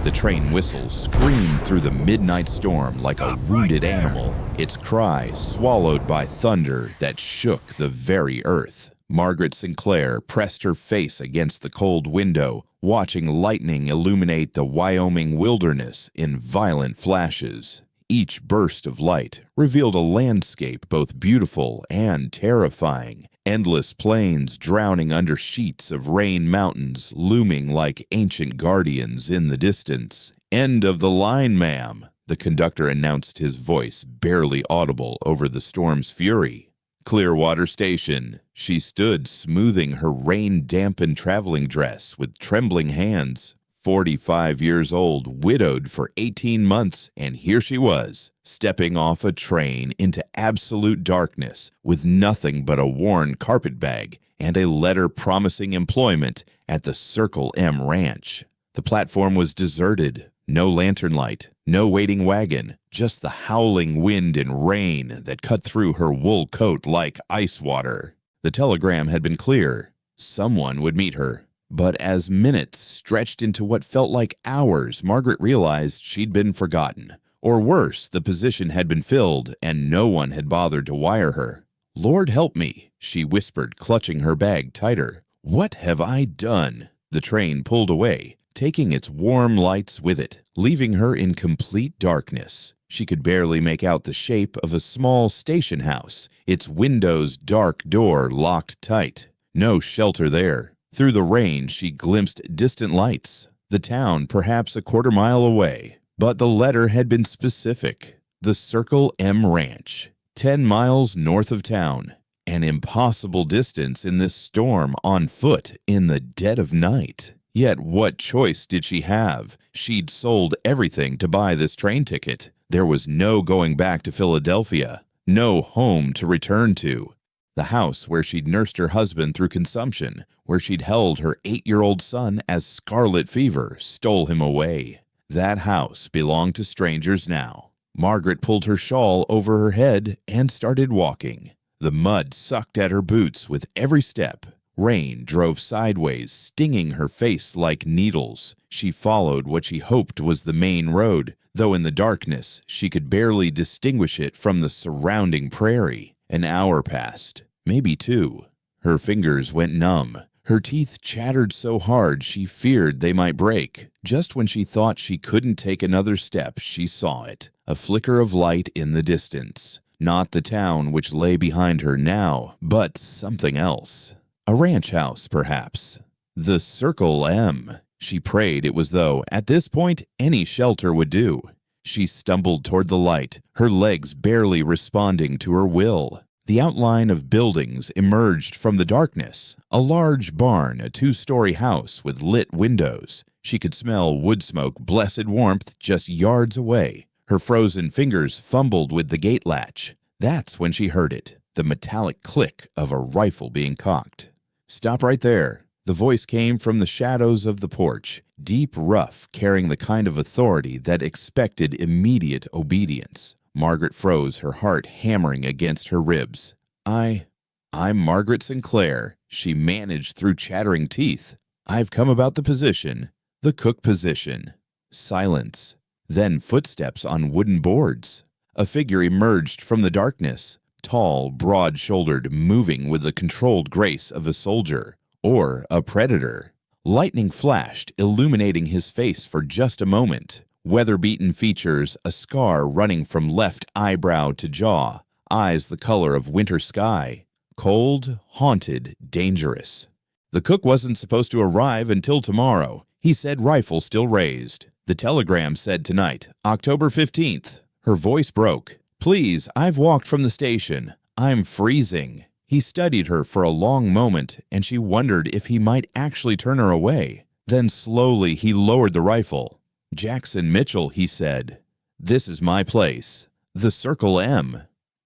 The train whistle screamed through the midnight storm like a wounded animal, its cry swallowed by thunder that shook the very earth. Margaret Sinclair pressed her face against the cold window, watching lightning illuminate the Wyoming wilderness in violent flashes. Each burst of light revealed a landscape both beautiful and terrifying. Endless plains drowning under sheets of rain, mountains looming like ancient guardians in the distance. "End of the line, ma'am," the conductor announced, his voice barely audible over the storm's fury. "Clearwater Station." She stood smoothing her rain-dampened traveling dress with trembling hands. 45 years old, widowed for 18 months, and here she was, stepping off a train into absolute darkness with nothing but a worn carpetbag and a letter promising employment at the Circle M Ranch. The platform was deserted. No lantern light, no waiting wagon, just the howling wind and rain that cut through her wool coat like ice water. The telegram had been clear. Someone would meet her. But as minutes stretched into what felt like hours, Margaret realized she'd been forgotten. Or worse, the position had been filled and no one had bothered to wire her. "Lord help me," she whispered, clutching her bag tighter. "What have I done?" The train pulled away, taking its warm lights with it, leaving her in complete darkness. She could barely make out the shape of a small station house, its window's dark door locked tight. No shelter there. Through the rain, she glimpsed distant lights, the town perhaps a quarter-mile away. But the letter had been specific. The Circle M Ranch, 10 miles north of town. An impossible distance in this storm, on foot, in the dead of night. Yet what choice did she have? She'd sold everything to buy this train ticket. There was no going back to Philadelphia, no home to return to. The house where she'd nursed her husband through consumption, where she'd held her 8-year-old son as scarlet fever stole him away. That house belonged to strangers now. Margaret pulled her shawl over her head and started walking. The mud sucked at her boots with every step. Rain drove sideways, stinging her face like needles. She followed what she hoped was the main road, though in the darkness she could barely distinguish it from the surrounding prairie. An hour passed, maybe 2. Her fingers went numb. Her teeth chattered so hard she feared they might break. Just when she thought she couldn't take another step, she saw it, a flicker of light in the distance. Not the town which lay behind her now, but something else. A ranch house, perhaps. The Circle M. She prayed it was, though, at this point, any shelter would do. She stumbled toward the light, her legs barely responding to her will. The outline of buildings emerged from the darkness. A large barn, a 2-story house with lit windows. She could smell wood smoke, blessed warmth, just yards away. Her frozen fingers fumbled with the gate latch. That's when she heard it, the metallic click of a rifle being cocked. "Stop right there." The voice came from the shadows of the porch, deep, rough, carrying the kind of authority that expected immediate obedience. Margaret froze, her heart hammering against her ribs. I'm Margaret Sinclair," she managed through chattering teeth. "I've come about the position, the cook position." Silence. Then footsteps on wooden boards. A figure emerged from the darkness, tall, broad-shouldered, moving with the controlled grace of a soldier. Or a predator. Lightning flashed, illuminating his face for just a moment. Weather-beaten features, a scar running from left eyebrow to jaw, eyes the color of winter sky. Cold, haunted, dangerous. The cook wasn't supposed to arrive until tomorrow. He said rifle still raised. The telegram said tonight, October 15th. Her voice broke. "Please, I've walked from the station. I'm freezing." He studied her for a long moment, and she wondered if he might actually turn her away. Then slowly he lowered the rifle. "Jackson Mitchell," he said. "This is my place. The Circle M."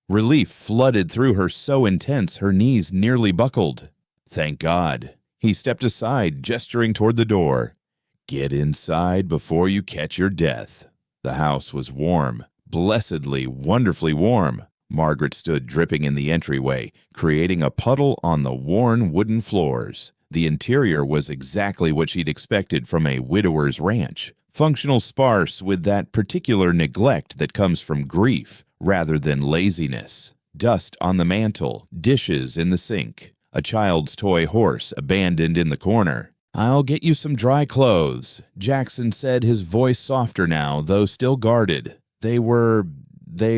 Relief flooded through her so intense her knees nearly buckled. Thank God. He stepped aside, gesturing toward the door. "Get inside before you catch your death." The house was warm, blessedly, wonderfully warm. Margaret stood dripping in the entryway, creating a puddle on the worn wooden floors. The interior was exactly what she'd expected from a widower's ranch. functional sparse with that particular neglect that comes from grief rather than laziness. Dust on the mantel, dishes in the sink, a child's toy horse abandoned in the corner. "I'll get you some dry clothes," Jackson said, his voice softer now, though still guarded. They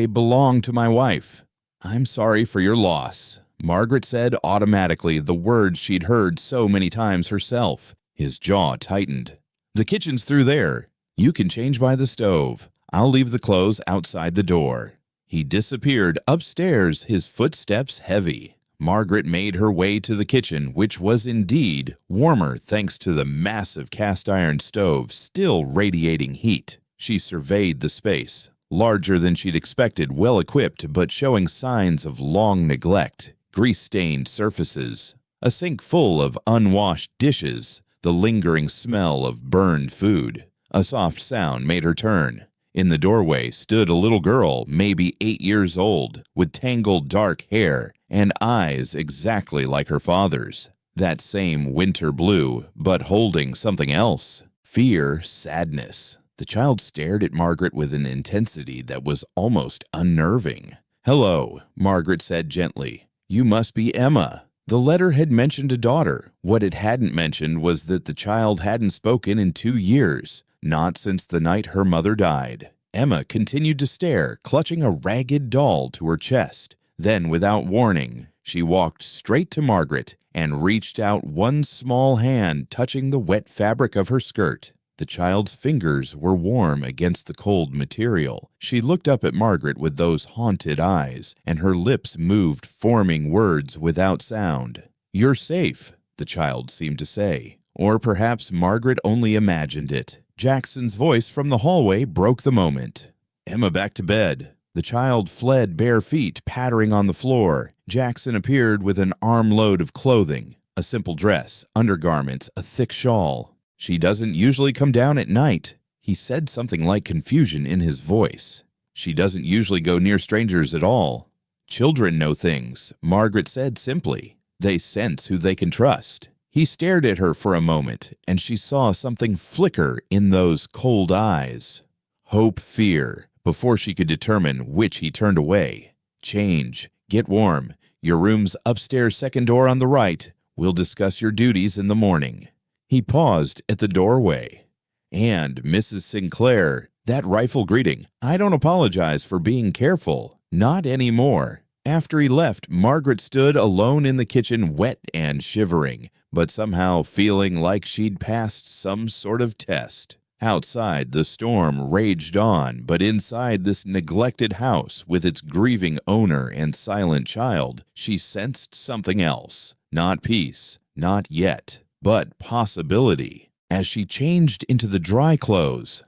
belong to my wife." "I'm sorry for your loss," Margaret said automatically, the words she'd heard so many times herself. His jaw tightened. "The kitchen's through there. You can change by the stove. I'll leave the clothes outside the door." He disappeared upstairs, his footsteps heavy. Margaret made her way to the kitchen, which was indeed warmer thanks to the massive cast-iron stove still radiating heat. She surveyed the space, larger than she'd expected, well-equipped but showing signs of long neglect, grease-stained surfaces, a sink full of unwashed dishes, the lingering smell of burned food. A soft sound made her turn. In the doorway stood a little girl, maybe 8 years old, with tangled dark hair and eyes exactly like her father's. That same winter blue, but holding something else. Fear, sadness. The child stared at Margaret with an intensity that was almost unnerving. "Hello," Margaret said gently. "You must be Emma." The letter had mentioned a daughter. What it hadn't mentioned was that the child hadn't spoken in 2 years. Not since the night her mother died. Emma continued to stare, clutching a ragged doll to her chest. Then, without warning, she walked straight to Margaret and reached out one small hand, touching the wet fabric of her skirt. The child's fingers were warm against the cold material. She looked up at Margaret with those haunted eyes, and her lips moved, forming words without sound. "You're safe," the child seemed to say. Or perhaps Margaret only imagined it. Jackson's voice from the hallway broke the moment. "Emma, back to bed." The child fled bare feet, pattering on the floor. Jackson appeared with an armload of clothing, a simple dress, undergarments, a thick shawl. "She doesn't usually come down at night." He said something like confusion in his voice. "She doesn't usually go near strangers at all." "Children know things," Margaret said simply. "They sense who they can trust." He stared at her for a moment, and she saw something flicker in those cold eyes. Hope, fear, before she could determine which he turned away. "Change. Get warm. Your room's upstairs, second door on the right. We'll discuss your duties in the morning." He paused at the doorway. "And, Mrs. Sinclair, that rifle greeting. I don't apologize for being careful. Not anymore." After he left, Margaret stood alone in the kitchen, wet and shivering, but somehow feeling like she'd passed some sort of test. Outside, the storm raged on, but inside this neglected house, with its grieving owner and silent child, she sensed something else. Not peace, not yet, but possibility. As she changed into the dry clothes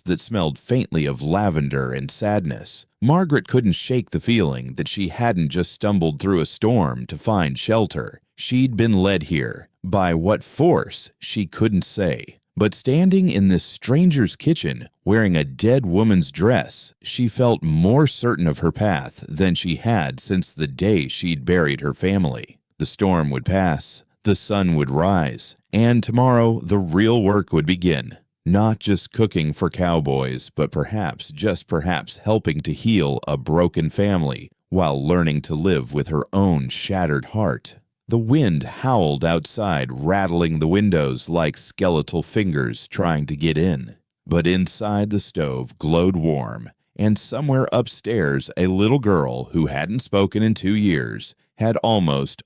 that smelled faintly of lavender and sadness, Margaret couldn't shake the feeling that she hadn't just stumbled through a storm to find shelter. She'd been led here. By what force, she couldn't say. But standing in this stranger's kitchen, wearing a dead woman's dress, she felt more certain of her path than she had since the day she'd buried her family. The storm would pass, the sun would rise, and tomorrow the real work would begin. Not just cooking for cowboys, but perhaps, just perhaps, helping to heal a broken family while learning to live with her own shattered heart. The wind howled outside, rattling the windows like skeletal fingers trying to get in. But inside the stove glowed warm, and somewhere upstairs a little girl who hadn't spoken in 2 years had almost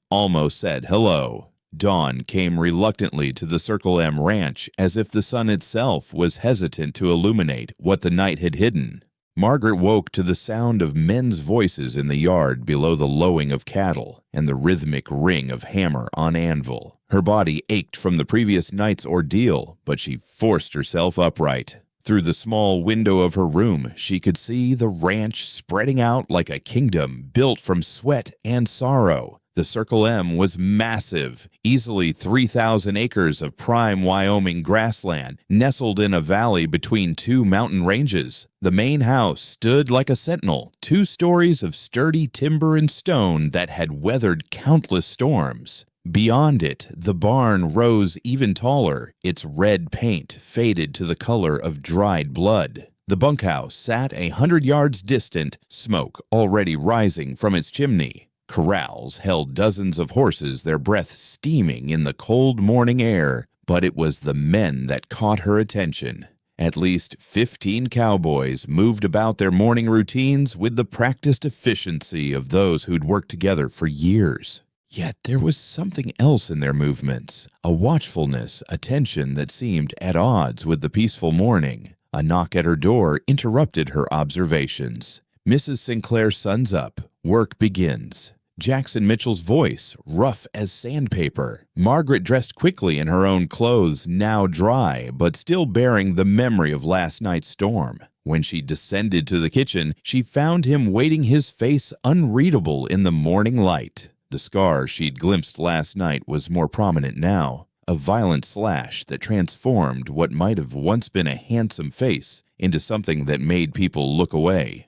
said hello. Dawn came reluctantly to the Circle M ranch as if the sun itself was hesitant to illuminate what the night had hidden. Margaret woke to the sound of men's voices in the yard below the lowing of cattle and the rhythmic ring of hammer on anvil. Her body ached from the previous night's ordeal, but she forced herself upright. Through the small window of her room, she could see the ranch spreading out like a kingdom built from sweat and sorrow. The Circle M was massive, easily 3,000 acres of prime Wyoming grassland, nestled in a valley between 2 mountain ranges. The main house stood like a sentinel, 2 stories of sturdy timber and stone that had weathered countless storms. Beyond it, the barn rose even taller, its red paint faded to the color of dried blood. The bunkhouse sat 100 yards distant, smoke already rising from its chimney. Corrals held dozens of horses, their breath steaming in the cold morning air, but it was the men that caught her attention. At least 15 cowboys moved about their morning routines with the practiced efficiency of those who'd worked together for years. Yet there was something else in their movements, a watchfulness, a tension that seemed at odds with the peaceful morning. A knock at her door interrupted her observations. Mrs. Sinclair suns up. Work begins. Jackson Mitchell's voice, rough as sandpaper. Margaret dressed quickly in her own clothes, now dry, but still bearing the memory of last night's storm. When she descended to the kitchen, she found him waiting, his face unreadable in the morning light. The scar she'd glimpsed last night was more prominent now, a violent slash that transformed what might have once been a handsome face into something that made people look away.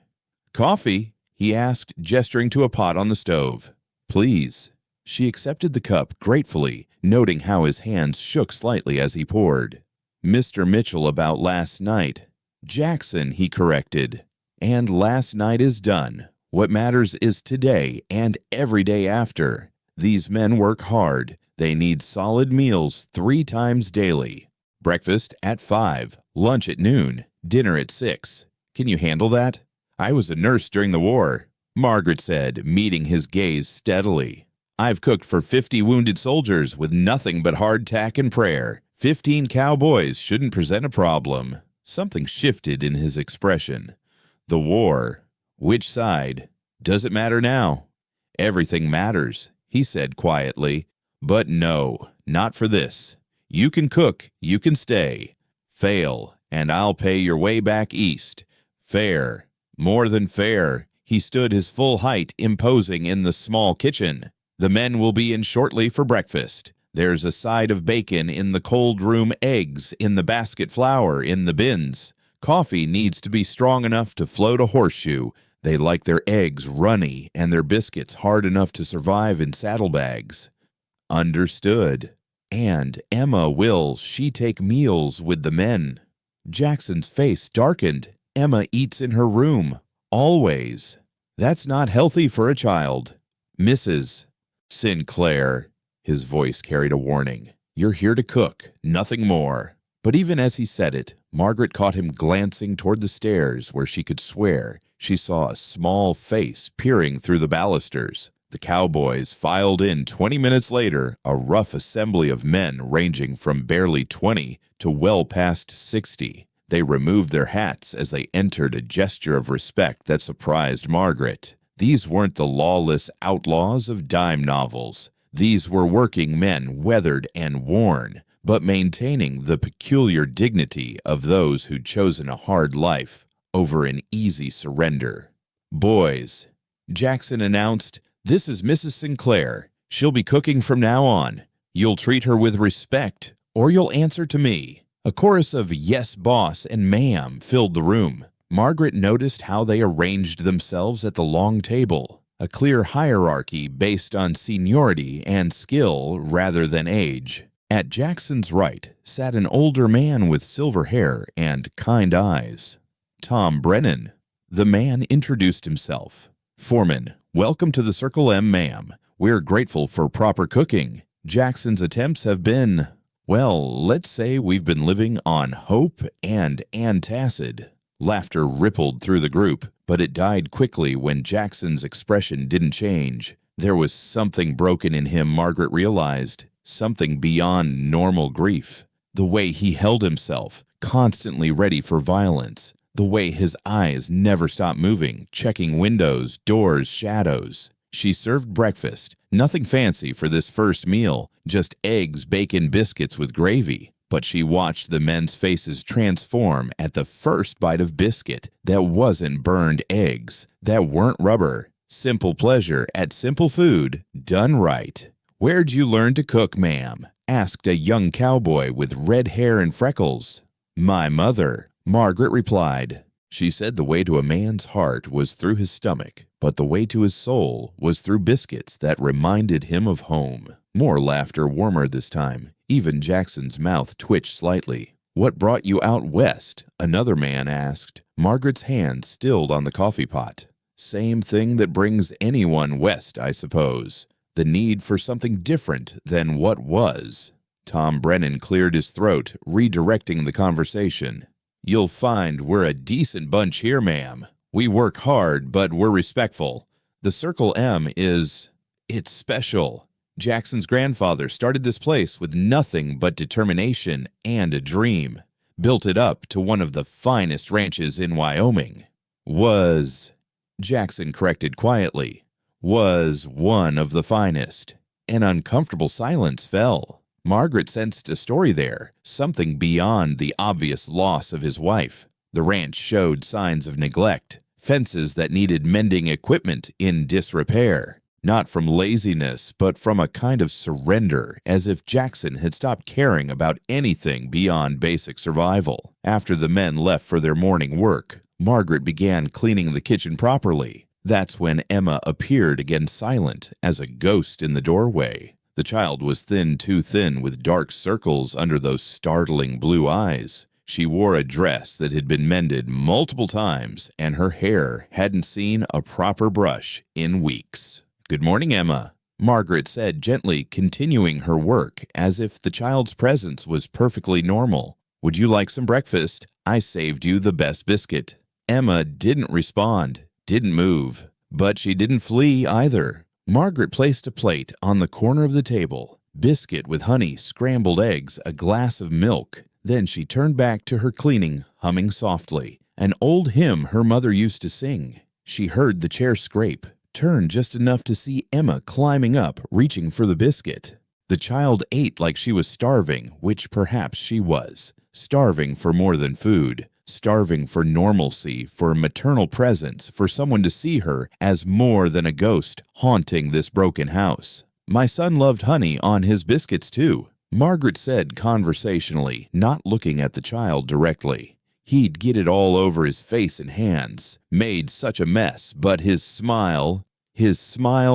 "Coffee?" he asked, gesturing to a pot on the stove. "Please." She accepted the cup gratefully, noting how his hands shook slightly as he poured. "Mr. Mitchell about last night." "Jackson," he corrected. "And last night is done. What matters is today and every day after. These men work hard. They need solid meals 3 times daily. Breakfast at 5, lunch at noon, dinner at 6. Can you handle that?" "I was a nurse during the war," Margaret said, meeting his gaze steadily. "I've cooked for 50 wounded soldiers with nothing but hardtack and prayer. 15 cowboys shouldn't present a problem." Something shifted in his expression. "The war. Which side? Does it matter now?" "Everything matters," he said quietly. "But no, not for this. You can cook, you can stay. Fail, and I'll pay your way back east. Fair, more than fair." He stood his full height, imposing in the small kitchen. "The men will be in shortly for breakfast. There's a side of bacon in the cold room, eggs in the basket, flour in the bins. Coffee needs to be strong enough to float a horseshoe. They like their eggs runny and their biscuits hard enough to survive in saddlebags." "Understood. And Emma, will she take meals with the men?" Jackson's face darkened. "Emma eats in her room. Always. That's not healthy for a child." "Mrs. Sinclair," his voice carried a warning. "You're here to cook, nothing more." But even as he said it, Margaret caught him glancing toward the stairs where she could swear she saw a small face peering through the balusters. The cowboys filed in 20 minutes later, a rough assembly of men ranging from barely 20 to well past 60. They removed their hats as they entered, a gesture of respect that surprised Margaret. These weren't the lawless outlaws of dime novels. These were working men, weathered and worn, but maintaining the peculiar dignity of those who'd chosen a hard life over an easy surrender. "Boys," Jackson announced, "this is Mrs. Sinclair. She'll be cooking from now on. You'll treat her with respect, or you'll answer to me." A chorus of "yes, boss" and "ma'am" filled the room. Margaret noticed how they arranged themselves at the long table, a clear hierarchy based on seniority and skill rather than age. At Jackson's right sat an older man with silver hair and kind eyes. "Tom Brennan." The man introduced himself. "Foreman, welcome to the Circle M, ma'am. We're grateful for proper cooking. Jackson's attempts have been, well, let's say we've been living on hope and antacid." Laughter rippled through the group, but it died quickly when Jackson's expression didn't change. There was something broken in him, Margaret realized, something beyond normal grief. The way he held himself, constantly ready for violence. The way his eyes never stopped moving, checking windows, doors, shadows. She served breakfast. Nothing fancy for this first meal, just eggs, bacon, biscuits with gravy. But she watched the men's faces transform at the first bite of biscuit that wasn't burned eggs, that weren't rubber. Simple pleasure at simple food, done right. "Where'd you learn to cook, ma'am?" asked a young cowboy with red hair and freckles. "My mother," Margaret replied. She said the way to a man's heart was through his stomach, but the way to his soul was through biscuits that reminded him of home. More laughter, warmer this time. Even Jackson's mouth twitched slightly. "What brought you out west?" another man asked. Margaret's hand stilled on the coffee pot. "Same thing that brings anyone west, I suppose. The need for something different than what was." Tom Brennan cleared his throat, redirecting the conversation. "You'll find we're a decent bunch here, ma'am. We work hard, but we're respectful. The Circle M it's special. Jackson's grandfather started this place with nothing but determination and a dream. Built it up to one of the finest ranches in Wyoming. Jackson corrected quietly. Was one of the finest." An uncomfortable silence fell. Margaret sensed a story there, something beyond the obvious loss of his wife. The ranch showed signs of neglect, fences that needed mending, equipment in disrepair. Not from laziness, but from a kind of surrender, as if Jackson had stopped caring about anything beyond basic survival. After the men left for their morning work, Margaret began cleaning the kitchen properly. That's when Emma appeared again, silent as a ghost in the doorway. The child was thin, too thin, with dark circles under those startling blue eyes. She wore a dress that had been mended multiple times, and her hair hadn't seen a proper brush in weeks. "Good morning, Emma," Margaret said gently, continuing her work as if the child's presence was perfectly normal. "Would you like some breakfast? I saved you the best biscuit." Emma didn't respond, didn't move, but she didn't flee either. Margaret placed a plate on the corner of the table, biscuit with honey, scrambled eggs, a glass of milk. Then she turned back to her cleaning, humming softly, an old hymn her mother used to sing. She heard the chair scrape, turned just enough to see Emma climbing up, reaching for the biscuit. The child ate like she was starving, which perhaps she was. Starving for more than food. Starving for normalcy, for a maternal presence, for someone to see her as more than a ghost haunting this broken house. "My son loved honey on his biscuits too," Margaret said conversationally, not looking at the child directly. "He'd get it all over his face and hands, made such a mess, but his smile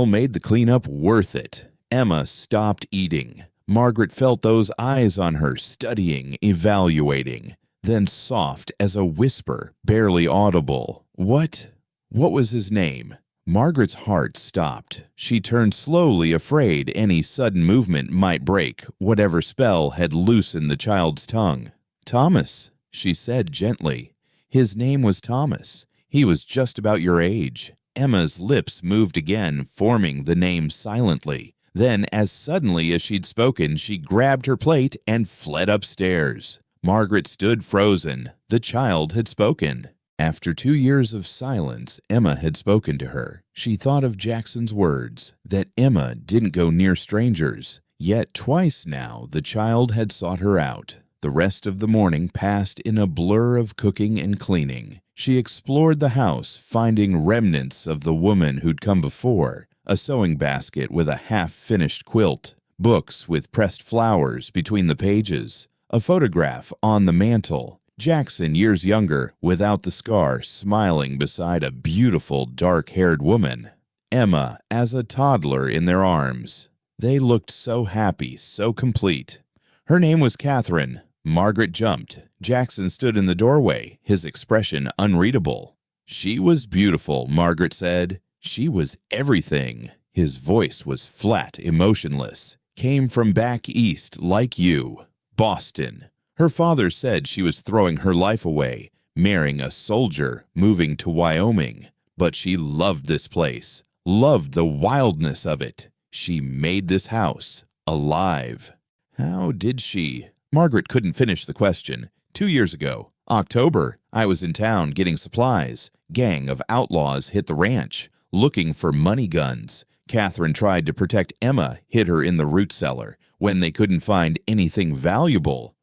made the cleanup worth it." Emma stopped eating. Margaret felt those eyes on her, studying, evaluating. Then soft as a whisper, barely audible. What was his name?" Margaret's heart stopped. She turned slowly, afraid any sudden movement might break whatever spell had loosened the child's tongue. "Thomas," she said gently. "His name was Thomas. He was just about your age." Emma's lips moved again, forming the name silently. Then, as suddenly as she'd spoken, she grabbed her plate and fled upstairs. Margaret stood frozen. The child had spoken. After 2 years of silence, Emma had spoken to her. She thought of Jackson's words, that Emma didn't go near strangers. Yet twice now the child had sought her out. The rest of the morning passed in a blur of cooking and cleaning. She explored the house, finding remnants of the woman who'd come before, a sewing basket with a half-finished quilt, books with pressed flowers between the pages, a photograph on the mantel, Jackson, years younger, without the scar, smiling beside a beautiful dark-haired woman, Emma as a toddler in their arms. They looked so happy, so complete. Her name was Catherine. Margaret jumped. Jackson stood in the doorway, his expression unreadable. "She was beautiful," Margaret said. "She was everything." His voice was flat, emotionless. "Came from back east, like you. Boston. Her father said she was throwing her life away, marrying a soldier, moving to Wyoming. But she loved this place, loved the wildness of it. She made this house alive." "How did she?" Margaret couldn't finish the question. 2 years ago, October, I was in town getting supplies. Gang of outlaws hit the ranch, looking for money guns. Catherine tried to protect Emma, hid her in the root cellar. When they couldn't find anything valuable,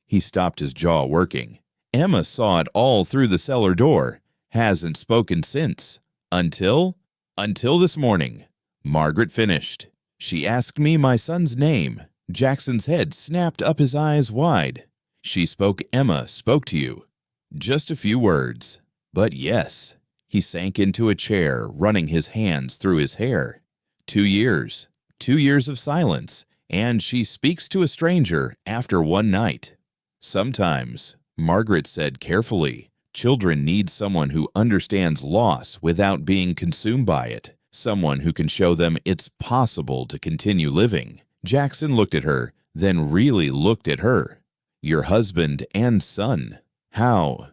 He stopped, his jaw working. "Emma saw it all through the cellar door. Hasn't spoken since. Until this morning." Margaret finished. "She asked me my son's name." Jackson's head snapped up, his eyes wide. Emma spoke to you." "Just a few words. But yes." He sank into a chair, running his hands through his hair. 2 years. 2 years of silence, and she speaks to a stranger after one night. Sometimes, Margaret said carefully, children need someone who understands loss without being consumed by it, someone who can show them it's possible to continue living. Jackson looked at her, then really looked at her. Your husband and son. How?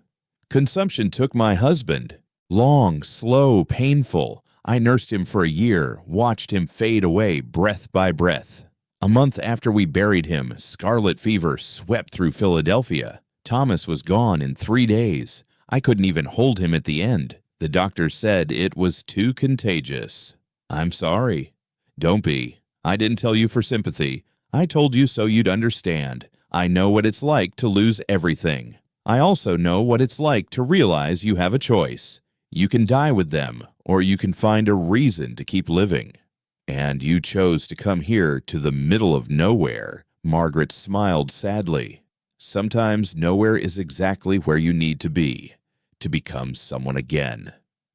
Consumption took my husband. Long, slow, painful. I nursed him for a year, watched him fade away breath by breath. A month after we buried him, scarlet fever swept through Philadelphia. Thomas was gone in 3 days. I couldn't even hold him at the end. The doctor said it was too contagious. I'm sorry. Don't be. I didn't tell you for sympathy. I told you so you'd understand. I know what it's like to lose everything. I also know what it's like to realize you have a choice. You can die with them, or you can find a reason to keep living. And you chose to come here to the middle of nowhere. Margaret smiled sadly. Sometimes nowhere is exactly where you need to be, to become someone again.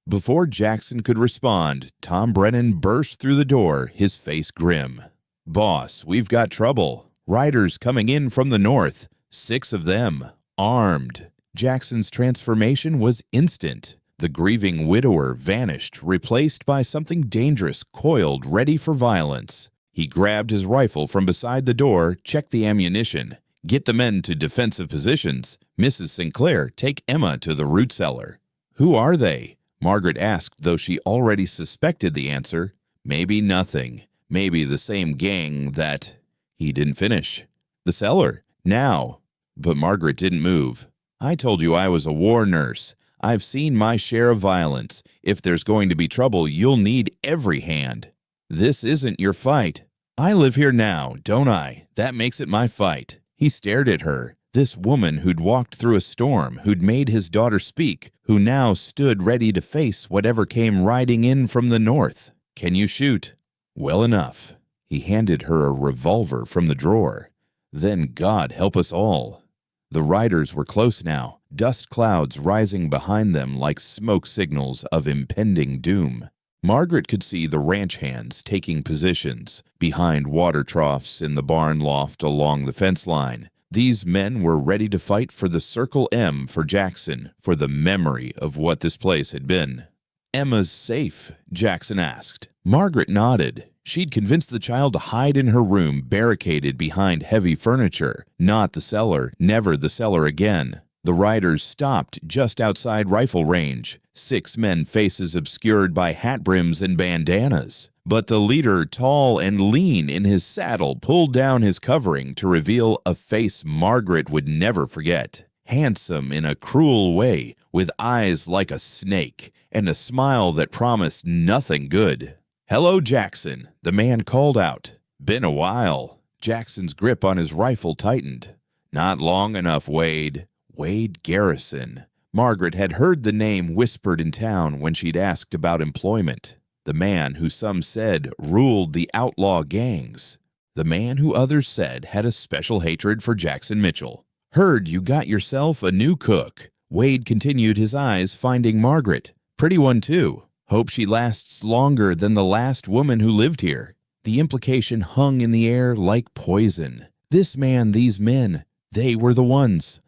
Before Jackson could respond, Tom Brennan burst through the door, his face grim. Boss, we've got trouble. Riders coming in from the north, 6 of them, armed. Jackson's transformation was instant. The grieving widower vanished, replaced by something dangerous, coiled, ready for violence. He grabbed his rifle from beside the door, checked the ammunition. Get the men to defensive positions. Mrs. Sinclair, take Emma to the root cellar. Who are they? Margaret asked, though she already suspected the answer. Maybe nothing. Maybe the same gang that... He didn't finish. The cellar. Now. But Margaret didn't move. I told you I was a war nurse. I've seen my share of violence. If there's going to be trouble, you'll need every hand. This isn't your fight. I live here now, don't I? That makes it my fight. He stared at her. This woman who'd walked through a storm, who'd made his daughter speak, who now stood ready to face whatever came riding in from the north. Can you shoot? Well enough. He handed her a revolver from the drawer. Then God help us all. The riders were close now, dust clouds rising behind them like smoke signals of impending doom. Margaret could see the ranch hands taking positions behind water troughs in the barn loft along the fence line. These men were ready to fight for the Circle M for Jackson, for the memory of what this place had been. Emma's safe, Jackson asked. Margaret nodded. She'd convinced the child to hide in her room, barricaded behind heavy furniture. Not the cellar, never the cellar again. The riders stopped just outside rifle range. 6 men, faces obscured by hat brims and bandanas. But the leader, tall and lean in his saddle, pulled down his covering to reveal a face Margaret would never forget. Handsome in a cruel way, with eyes like a snake, and a smile that promised nothing good. "Hello, Jackson," the man called out. "Been a while." Jackson's grip on his rifle tightened. "Not long enough, Wade." Wade Garrison. Margaret had heard the name whispered in town when she'd asked about employment. The man who some said ruled the outlaw gangs. The man who others said had a special hatred for Jackson Mitchell. "Heard you got yourself a new cook." Wade continued, his eyes finding Margaret. "Pretty one, too. Hope she lasts longer than the last woman who lived here." The implication hung in the air like poison. This man, these men, they were the ones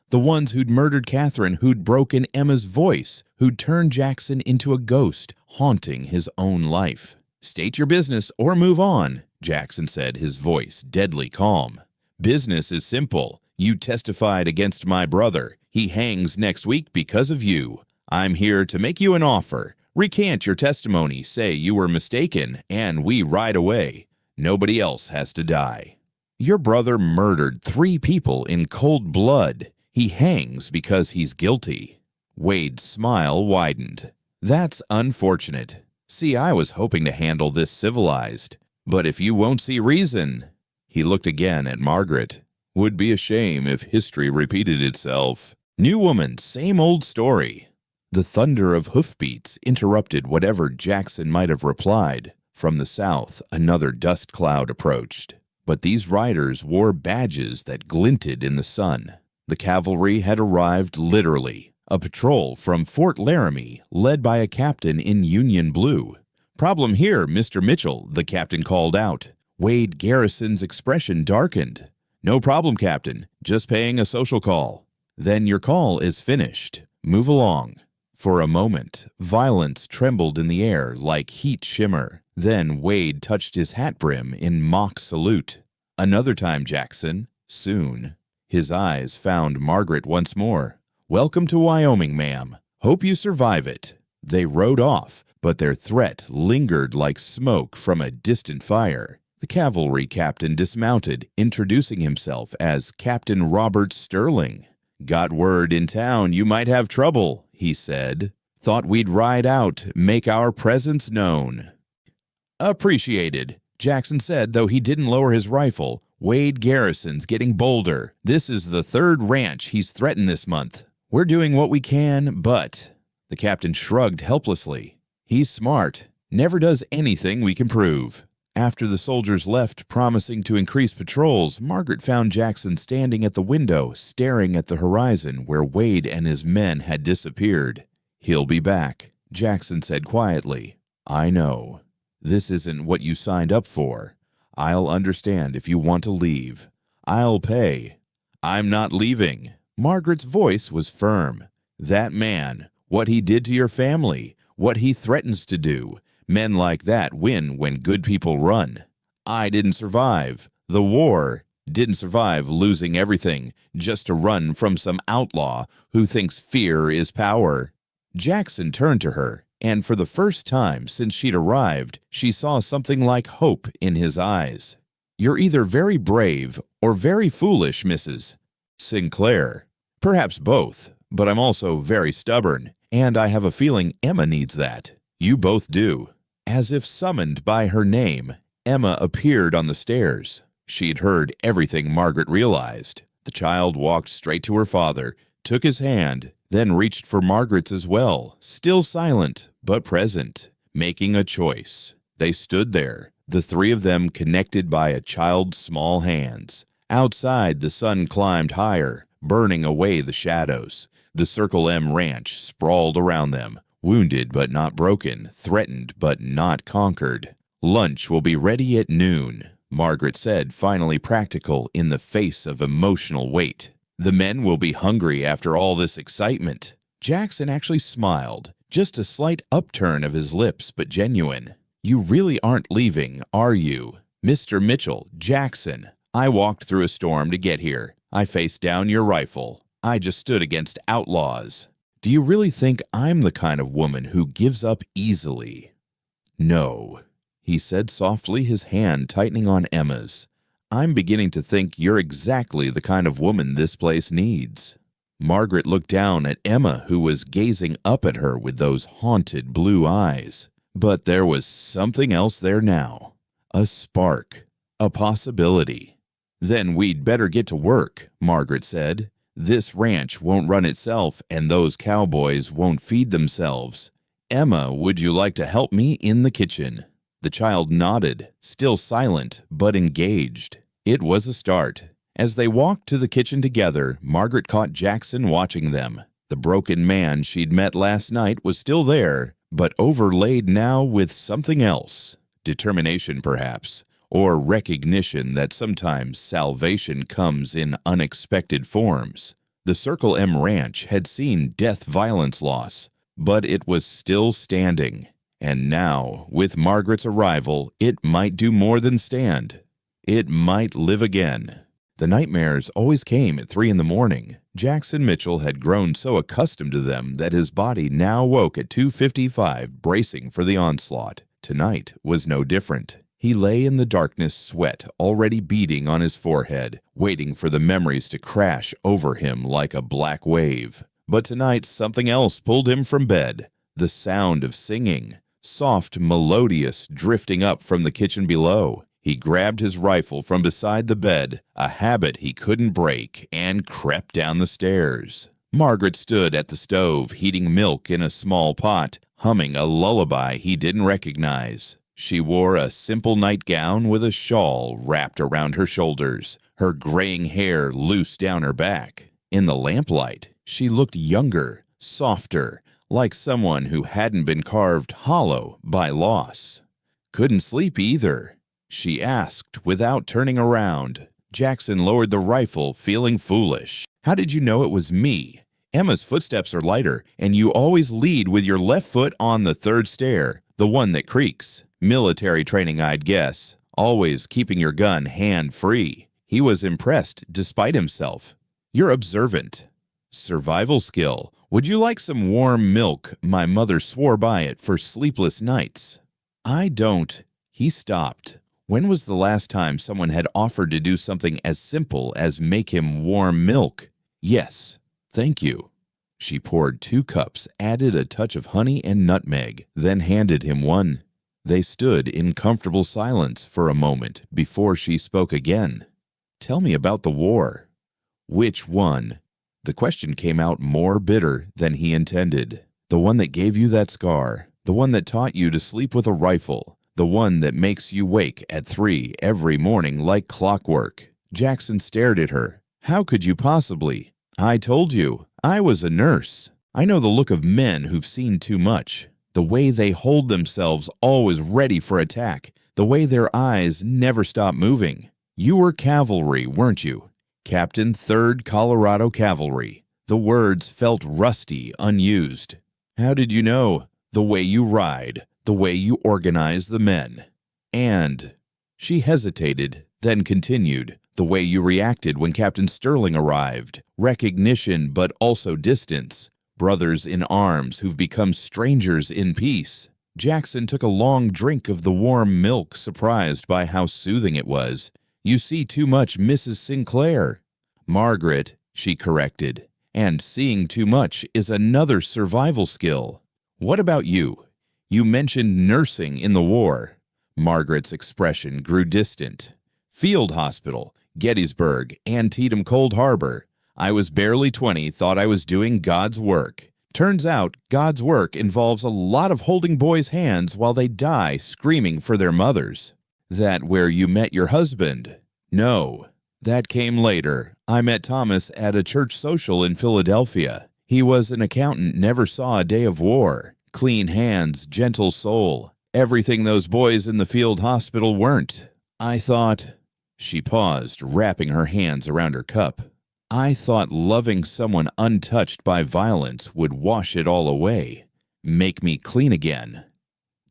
who'd murdered Catherine, who'd broken Emma's voice, who'd turned Jackson into a ghost, haunting his own life. "State your business or move on," Jackson said, his voice deadly calm. "Business is simple. You testified against my brother. He hangs next week because of you. I'm here to make you an offer. Recant your testimony, say you were mistaken, and we ride away. Nobody else has to die. Your brother murdered 3 people in cold blood. He hangs because he's guilty." Wade's smile widened. "That's unfortunate. See, I was hoping to handle this civilized. But if you won't see reason..." He looked again at Margaret. "Would be a shame if history repeated itself. New woman, same old story." The thunder of hoofbeats interrupted whatever Jackson might have replied. From the south, another dust cloud approached. But these riders wore badges that glinted in the sun. The cavalry had arrived literally. A patrol from Fort Laramie, led by a captain in Union blue. "Problem here, Mr. Mitchell," the captain called out. Wade Garrison's expression darkened. "No problem, Captain. Just paying a social call." "Then your call is finished. Move along." For a moment, violence trembled in the air like heat shimmer. Then Wade touched his hat brim in mock salute. "Another time, Jackson. Soon." His eyes found Margaret once more. "Welcome to Wyoming, ma'am. Hope you survive it." They rode off, but their threat lingered like smoke from a distant fire. The cavalry captain dismounted, introducing himself as Captain Robert Sterling. "Got word in town you might have trouble," he said. "Thought we'd ride out, make our presence known." "Appreciated," Jackson said, though he didn't lower his rifle. "Wade Garrison's getting bolder. This is the third ranch he's threatened this month. We're doing what we can, but—" The captain shrugged helplessly. "He's smart. Never does anything we can prove." After the soldiers left, promising to increase patrols, Margaret found Jackson standing at the window, staring at the horizon where Wade and his men had disappeared. "He'll be back," Jackson said quietly. "I know. This isn't what you signed up for. I'll understand if you want to leave. I'll pay." "I'm not leaving." Margaret's voice was firm. "That man, what he did to your family, what he threatens to do. Men like that win when good people run. I didn't survive the war, didn't survive losing everything just to run from some outlaw who thinks fear is power." Jackson turned to her, and for the first time since she'd arrived, she saw something like hope in his eyes. "You're either very brave or very foolish, Mrs. Sinclair. Perhaps both, but I'm also very stubborn, and I have a feeling Emma needs that. You both do." As if summoned by her name, Emma appeared on the stairs. She'd heard everything Margaret realized. The child walked straight to her father, took his hand, then reached for Margaret's as well, still silent but present, making a choice. They stood there, the three of them connected by a child's small hands. Outside, the sun climbed higher, burning away the shadows. The Circle M ranch sprawled around them, wounded but not broken, threatened but not conquered. "Lunch will be ready at noon," Margaret said, finally practical in the face of emotional weight. "The men will be hungry after all this excitement." Jackson actually smiled, just a slight upturn of his lips, but genuine. "You really aren't leaving, are you? Mr. Mitchell, Jackson, I walked through a storm to get here. I faced down your rifle. I just stood against outlaws. Do you really think I'm the kind of woman who gives up easily?" "No," he said softly, his hand tightening on Emma's. "I'm beginning to think you're exactly the kind of woman this place needs." Margaret looked down at Emma, who was gazing up at her with those haunted blue eyes. But there was something else there now. A spark. A possibility. "Then we'd better get to work," Margaret said. "This ranch won't run itself, and those cowboys won't feed themselves. Emma, would you like to help me in the kitchen?" The child nodded, still silent, but engaged. It was a start. As they walked to the kitchen together, Margaret caught Jackson watching them. The broken man she'd met last night was still there, but overlaid now with something else. Determination, perhaps, or recognition that sometimes salvation comes in unexpected forms. The Circle M Ranch had seen death violence loss, but it was still standing. And now, with Margaret's arrival, it might do more than stand. It might live again. The nightmares always came at 3 a.m. Jackson Mitchell had grown so accustomed to them that his body now woke at 2:55, bracing for the onslaught. Tonight was no different. He lay in the darkness, sweat already beading on his forehead, waiting for the memories to crash over him like a black wave. But tonight something else pulled him from bed. The sound of singing, soft, melodious, drifting up from the kitchen below. He grabbed his rifle from beside the bed, a habit he couldn't break, and crept down the stairs. Margaret stood at the stove, heating milk in a small pot, humming a lullaby he didn't recognize. She wore a simple nightgown with a shawl wrapped around her shoulders, her graying hair loose down her back. In the lamplight, she looked younger, softer, like someone who hadn't been carved hollow by loss. Couldn't sleep either. she asked without turning around. Jackson lowered the rifle, feeling foolish. How did you know it was me? Emma's footsteps are lighter, and you always lead with your left foot on the third stair, the one that creaks. Military training, I'd guess. Always keeping your gun hand-free. He was impressed despite himself. You're observant. Survival skill. Would you like some warm milk? My mother swore by it for sleepless nights. I don't. He stopped. When was the last time someone had offered to do something as simple as make him warm milk? Yes, thank you. She poured 2 cups, added a touch of honey and nutmeg, then handed him one. They stood in comfortable silence for a moment before she spoke again. Tell me about the war. Which one? The question came out more bitter than he intended. The one that gave you that scar. The one that taught you to sleep with a rifle. The one that makes you wake at 3 every morning like clockwork. Jackson stared at her. How could you possibly? I told you. I was a nurse. I know the look of men who've seen too much. The way they hold themselves always ready for attack. The way their eyes never stop moving. You were cavalry, weren't you? Captain 3rd Colorado Cavalry. The words felt rusty, unused. How did you know? The way you ride. The way you organize the men. And she hesitated, then continued. The way you reacted when Captain Sterling arrived. Recognition, but also distance. Brothers in arms who've become strangers in peace. Jackson took a long drink of the warm milk, surprised by how soothing it was. You see too much Mrs. Sinclair. Margaret, she corrected. And seeing too much is another survival skill. What about you? You mentioned nursing in the war. Margaret's expression grew distant. Field hospital, Gettysburg, Antietam Cold Harbor. I was barely 20, thought I was doing God's work. Turns out, God's work involves a lot of holding boys' hands while they die screaming for their mothers. That where you met your husband? No. That came later. I met Thomas at a church social in Philadelphia. He was an accountant, never saw a day of war. Clean hands, gentle soul. Everything those boys in the field hospital weren't. I thought... She paused, wrapping her hands around her cup. I thought loving someone untouched by violence would wash it all away. Make me clean again.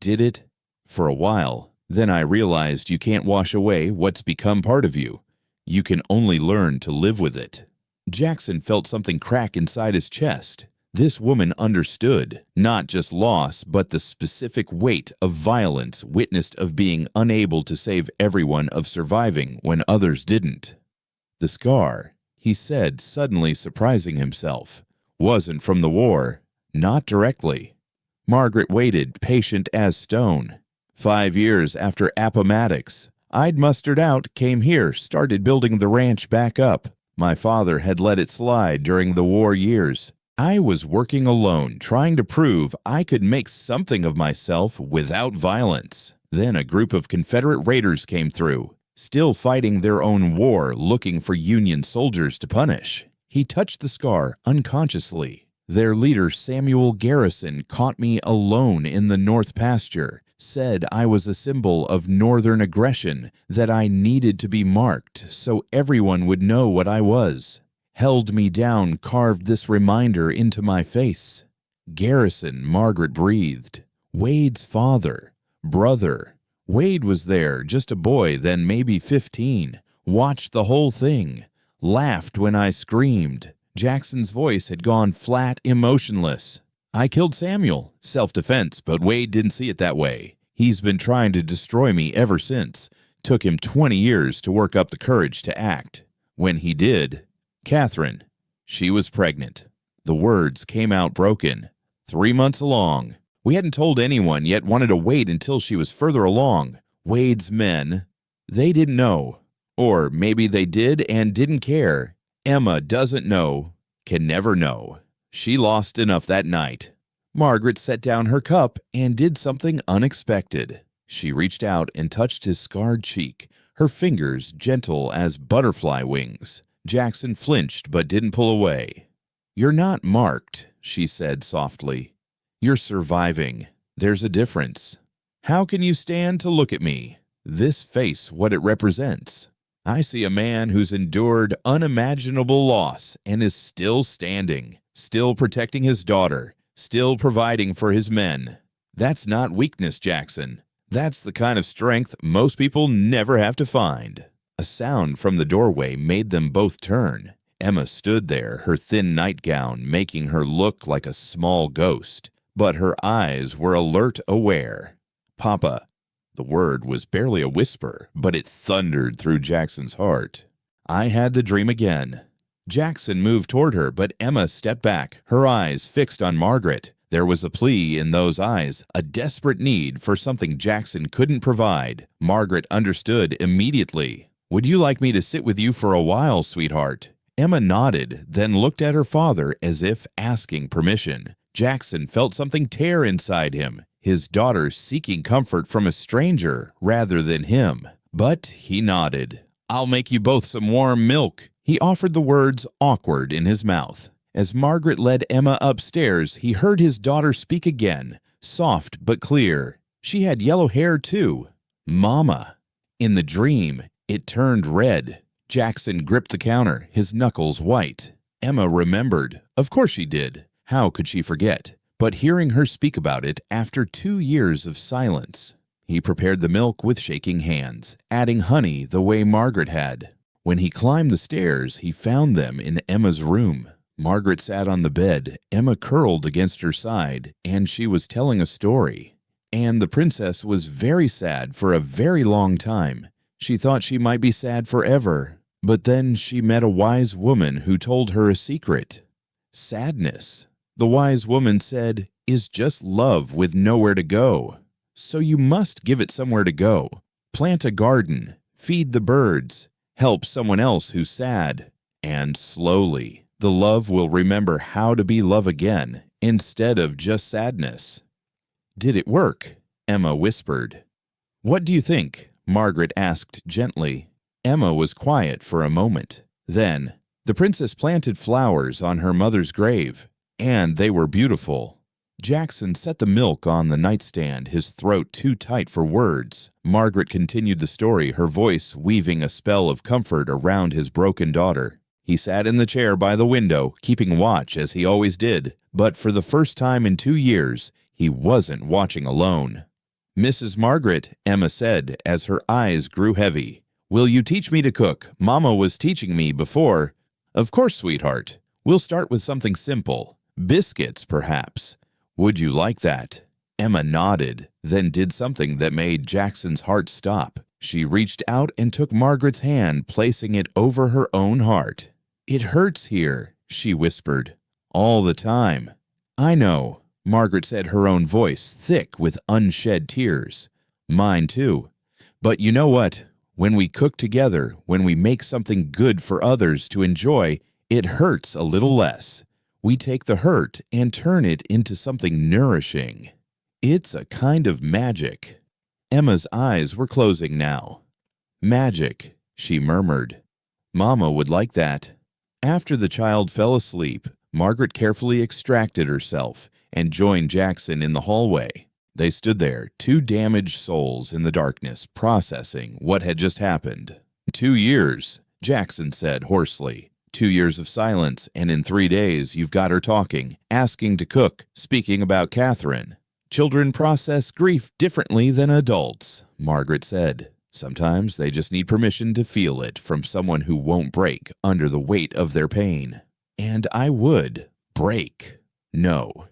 Did it? For a while. Then I realized you can't wash away what's become part of you. You can only learn to live with it. Jackson felt something crack inside his chest. This woman understood, not just loss, but the specific weight of violence witnessed of being unable to save everyone of surviving when others didn't. The scar, he said, suddenly surprising himself, wasn't from the war, not directly. Margaret waited, patient as stone. 5 years after Appomattox, I'd mustered out, came here, started building the ranch back up. My father had let it slide during the war years. I was working alone, trying to prove I could make something of myself without violence. Then a group of Confederate raiders came through, still fighting their own war, looking for Union soldiers to punish. He touched the scar unconsciously. Their leader, Samuel Garrison, caught me alone in the North Pasture, said I was a symbol of Northern aggression, that I needed to be marked so everyone would know what I was. Held me down, carved this reminder into my face. Garrison, Margaret breathed. Wade's father, brother. Wade was there, just a boy, then maybe 15. Watched the whole thing. Laughed when I screamed. Jackson's voice had gone flat, emotionless. I killed Samuel. Self-defense, but Wade didn't see it that way. He's been trying to destroy me ever since. Took him 20 years to work up the courage to act. When he did... Catherine. She was pregnant. The words came out broken. 3 months along. We hadn't told anyone, yet wanted to wait until she was further along. Wade's men, they didn't know. Or maybe they did and didn't care. Emma doesn't know, can never know. She lost enough that night. Margaret set down her cup and did something unexpected. She reached out and touched his scarred cheek, her fingers gentle as butterfly wings. Jackson flinched but didn't pull away. You're not marked, she said softly. You're surviving. There's a difference. How can you stand to look at me? this face what it represents. I see a man who's endured unimaginable loss and is still standing, still protecting his daughter, still providing for his men. That's not weakness, Jackson. That's the kind of strength most people never have to find." A sound from the doorway made them both turn. Emma stood there, her thin nightgown making her look like a small ghost, but her eyes were alert, aware. "Papa." The word was barely a whisper, but it thundered through Jackson's heart. "I had the dream again." Jackson moved toward her, but Emma stepped back, her eyes fixed on Margaret. There was a plea in those eyes, a desperate need for something Jackson couldn't provide. Margaret understood immediately. "Would you like me to sit with you for a while, sweetheart?" Emma nodded, then looked at her father as if asking permission. Jackson felt something tear inside him, his daughter seeking comfort from a stranger rather than him. But he nodded. "I'll make you both some warm milk." He offered the words awkward in his mouth. As Margaret led Emma upstairs, he heard his daughter speak again, soft but clear. She had yellow hair too. "Mama." In the dream, it turned red. Jackson gripped the counter, his knuckles white. Emma remembered. Of course she did. How could she forget? But hearing her speak about it after 2 years of silence. He prepared the milk with shaking hands, adding honey the way Margaret had. When he climbed the stairs, he found them in Emma's room. Margaret sat on the bed, Emma curled against her side, and she was telling a story. And the princess was very sad for a very long time. She thought she might be sad forever, but then she met a wise woman who told her a secret. Sadness, the wise woman said, is just love with nowhere to go. So you must give it somewhere to go. Plant a garden, feed the birds, help someone else who's sad, and slowly, the love will remember how to be love again instead of just sadness. "Did it work?" Emma whispered. "What do you think?" Margaret asked gently. Emma was quiet for a moment. Then, the princess planted flowers on her mother's grave, and they were beautiful. Jackson set the milk on the nightstand, his throat too tight for words. Margaret continued the story, her voice weaving a spell of comfort around his broken daughter. He sat in the chair by the window, keeping watch as he always did, but for the first time in 2 years, he wasn't watching alone. "Mrs. Margaret," Emma said as her eyes grew heavy, "will you teach me to cook? Mama was teaching me before." "Of course, sweetheart. We'll start with something simple. Biscuits, perhaps. Would you like that?" Emma nodded, then did something that made Jackson's heart stop. She reached out and took Margaret's hand, placing it over her own heart. "It hurts here," she whispered. "All the time." "I know," Margaret said, her own voice thick with unshed tears. "Mine too. But you know what? When we cook together, when we make something good for others to enjoy, it hurts a little less. We take the hurt and turn it into something nourishing. It's a kind of magic." Emma's eyes were closing now. "Magic," she murmured. "Mama would like that." After the child fell asleep, Margaret carefully extracted herself and joined Jackson in the hallway. They stood there, 2 damaged souls in the darkness, processing what had just happened. 2 years, Jackson said hoarsely. 2 years of silence, and in 3 days you've got her talking, asking to cook, speaking about Catherine. "Children process grief differently than adults," Margaret said. "Sometimes they just need permission to feel it from someone who won't break under the weight of their pain." And I would break. No.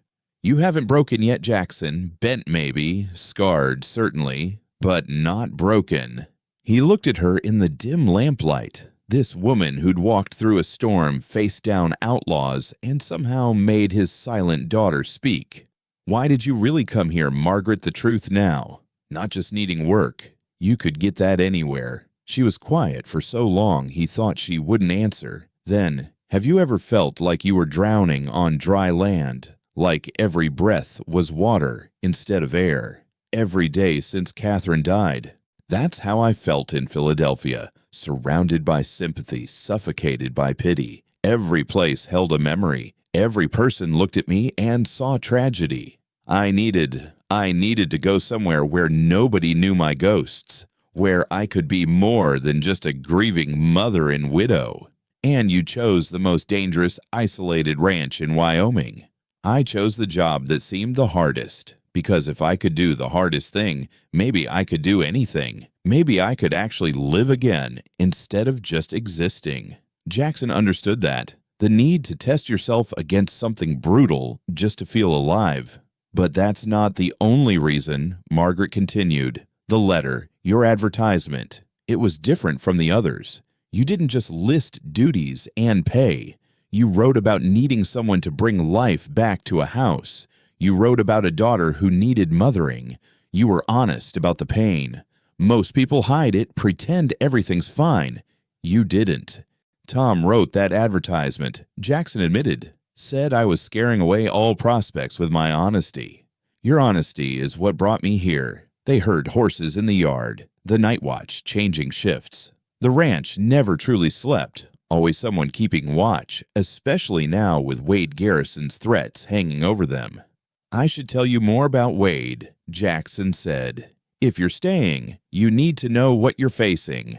You haven't broken yet, Jackson. Bent maybe, scarred certainly, but not broken. He looked at her in the dim lamplight. This woman who'd walked through a storm, faced down outlaws, and somehow made his silent daughter speak. "Why did you really come here, Margaret? The truth now. Not just needing work. You could get that anywhere." She was quiet for so long he thought she wouldn't answer. Then, "Have you ever felt like you were drowning on dry land? Like every breath was water instead of air? Every day since Catherine died? That's how I felt in Philadelphia, surrounded by sympathy, suffocated by pity. Every place held a memory. Every person looked at me and saw tragedy. I needed to go somewhere where nobody knew my ghosts, where I could be more than just a grieving mother and widow. And you chose the most dangerous, isolated ranch in Wyoming. I chose the job that seemed the hardest, because if I could do the hardest thing, maybe I could do anything. Maybe I could actually live again instead of just existing. Jackson understood that. The need to test yourself against something brutal just to feel alive. But that's not the only reason, Margaret continued. The letter, your advertisement, it was different from the others. You didn't just list duties and pay. You wrote about needing someone to bring life back to a house. You wrote about a daughter who needed mothering. You were honest about the pain. Most people hide it, pretend everything's fine. You didn't. Tom wrote that advertisement, Jackson admitted, said I was scaring away all prospects with my honesty. Your honesty is what brought me here. They herd horses in the yard, the night watch, changing shifts. The ranch never truly slept, always someone keeping watch, especially now with Wade Garrison's threats hanging over them. I should tell you more about Wade, Jackson said. If you're staying, you need to know what you're facing.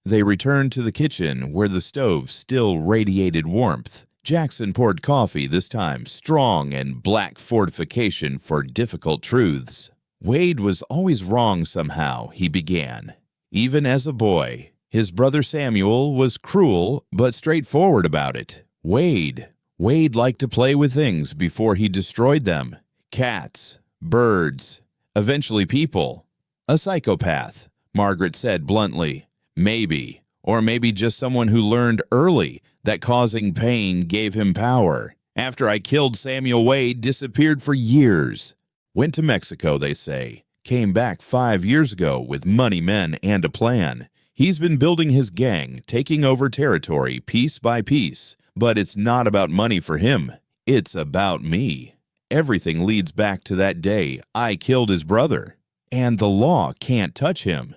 They returned to the kitchen where the stove still radiated warmth. Jackson poured coffee, this time strong and black fortification for difficult truths. Wade was always wrong somehow, he began. Even as a boy, his brother Samuel was cruel but straightforward about it. Wade liked to play with things before he destroyed them. Cats, birds, eventually people. A psychopath, Margaret said bluntly. Maybe, or maybe just someone who learned early that causing pain gave him power. After I killed Samuel, Wade disappeared for years. Went to Mexico, they say. Came back 5 years ago with money men and a plan. He's been building his gang, taking over territory piece by piece. But it's not about money for him. It's about me. Everything leads back to that day I killed his brother. And the law can't touch him.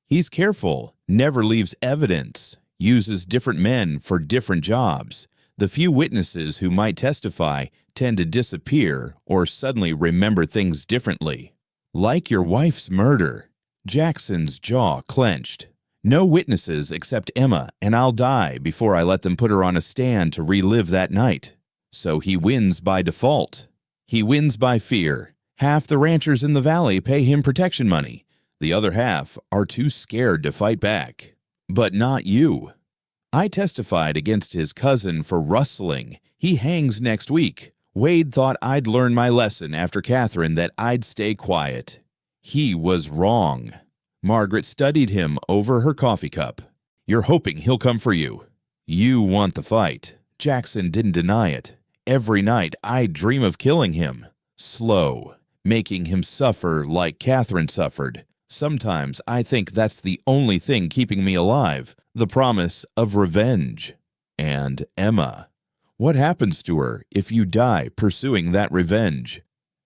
He's careful, never leaves evidence, uses different men for different jobs. The few witnesses who might testify tend to disappear or suddenly remember things differently. Like your wife's murder. Jackson's jaw clenched. No witnesses except Emma, and I'll die before I let them put her on a stand to relive that night. So he wins by default. He wins by fear. Half the ranchers in the valley pay him protection money. The other half are too scared to fight back. But not you. I testified against his cousin for rustling. He hangs next week. Wade thought I'd learn my lesson after Catherine that I'd stay quiet. He was wrong. Margaret studied him over her coffee cup. You're hoping he'll come for you. You want the fight. Jackson didn't deny it. Every night I dream of killing him. Slow. Making him suffer like Catherine suffered. Sometimes I think that's the only thing keeping me alive, the promise of revenge. And Emma. What happens to her if you die pursuing that revenge?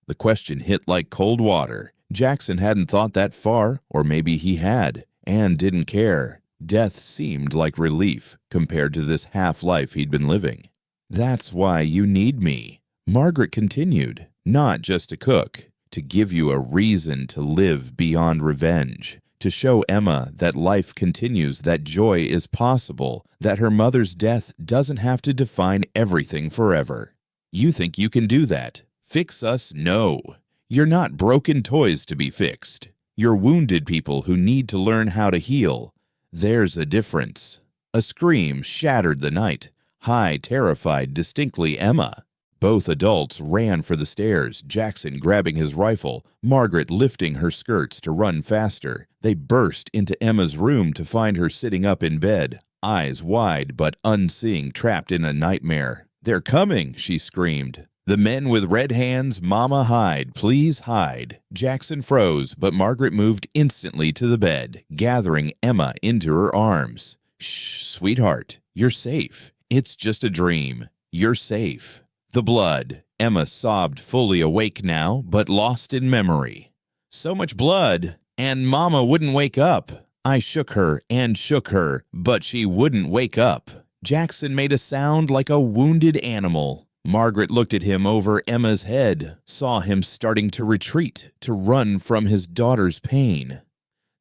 The question hit like cold water. Jackson hadn't thought that far, or maybe he had, and didn't care. Death seemed like relief compared to this half-life he'd been living. That's why you need me, Margaret continued, not just to cook, to give you a reason to live beyond revenge, to show Emma that life continues, that joy is possible, that her mother's death doesn't have to define everything forever. You think you can do that? Fix us? No. You're not broken toys to be fixed. You're wounded people who need to learn how to heal. There's a difference. A scream shattered the night. High, terrified, distinctly Emma. Both adults ran for the stairs, Jackson grabbing his rifle, Margaret lifting her skirts to run faster. They burst into Emma's room to find her sitting up in bed, eyes wide but unseeing, trapped in a nightmare. They're coming, she screamed. The men with red hands, Mama, hide, please hide. Jackson froze, but Margaret moved instantly to the bed, gathering Emma into her arms. Shh, sweetheart, you're safe. It's just a dream. You're safe. The blood. Emma sobbed, fully awake now, but lost in memory. So much blood, and Mama wouldn't wake up. I shook her and shook her, but she wouldn't wake up. Jackson made a sound like a wounded animal. Margaret looked at him over Emma's head, saw him starting to retreat, to run from his daughter's pain.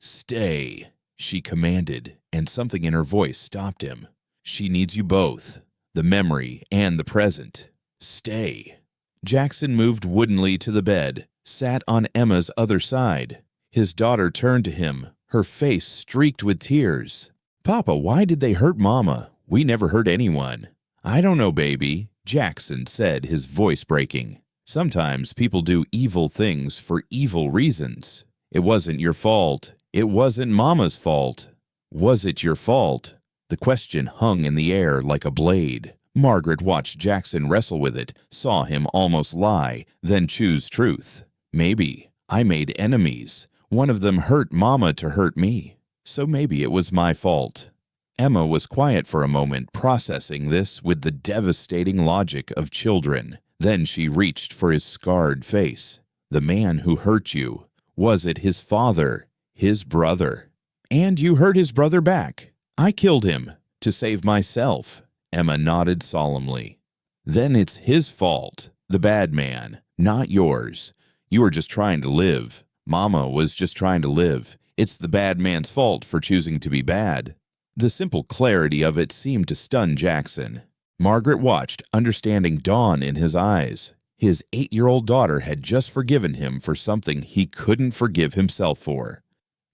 "Stay," she commanded, and something in her voice stopped him. "She needs you both, the memory and the present. Stay." Jackson moved woodenly to the bed, sat on Emma's other side. His daughter turned to him, her face streaked with tears. "Papa, why did they hurt Mama? We never hurt anyone." "I don't know, baby," Jackson said, his voice breaking. "Sometimes people do evil things for evil reasons. It wasn't your fault. It wasn't Mama's fault. Was it your fault?" The question hung in the air like a blade. Margaret watched Jackson wrestle with it, saw him almost lie, then choose truth. "Maybe. I made enemies. One of them hurt Mama to hurt me. So maybe it was my fault." Emma was quiet for a moment, processing this with the devastating logic of children. Then she reached for his scarred face. "The man who hurt you, was it his father, his brother? And you hurt his brother back." "I killed him to save myself," Emma nodded solemnly. "Then it's his fault, the bad man, not yours. You were just trying to live. Mama was just trying to live. It's the bad man's fault for choosing to be bad." The simple clarity of it seemed to stun Jackson. Margaret watched, understanding dawn in his eyes. His 8-year-old daughter had just forgiven him for something he couldn't forgive himself for.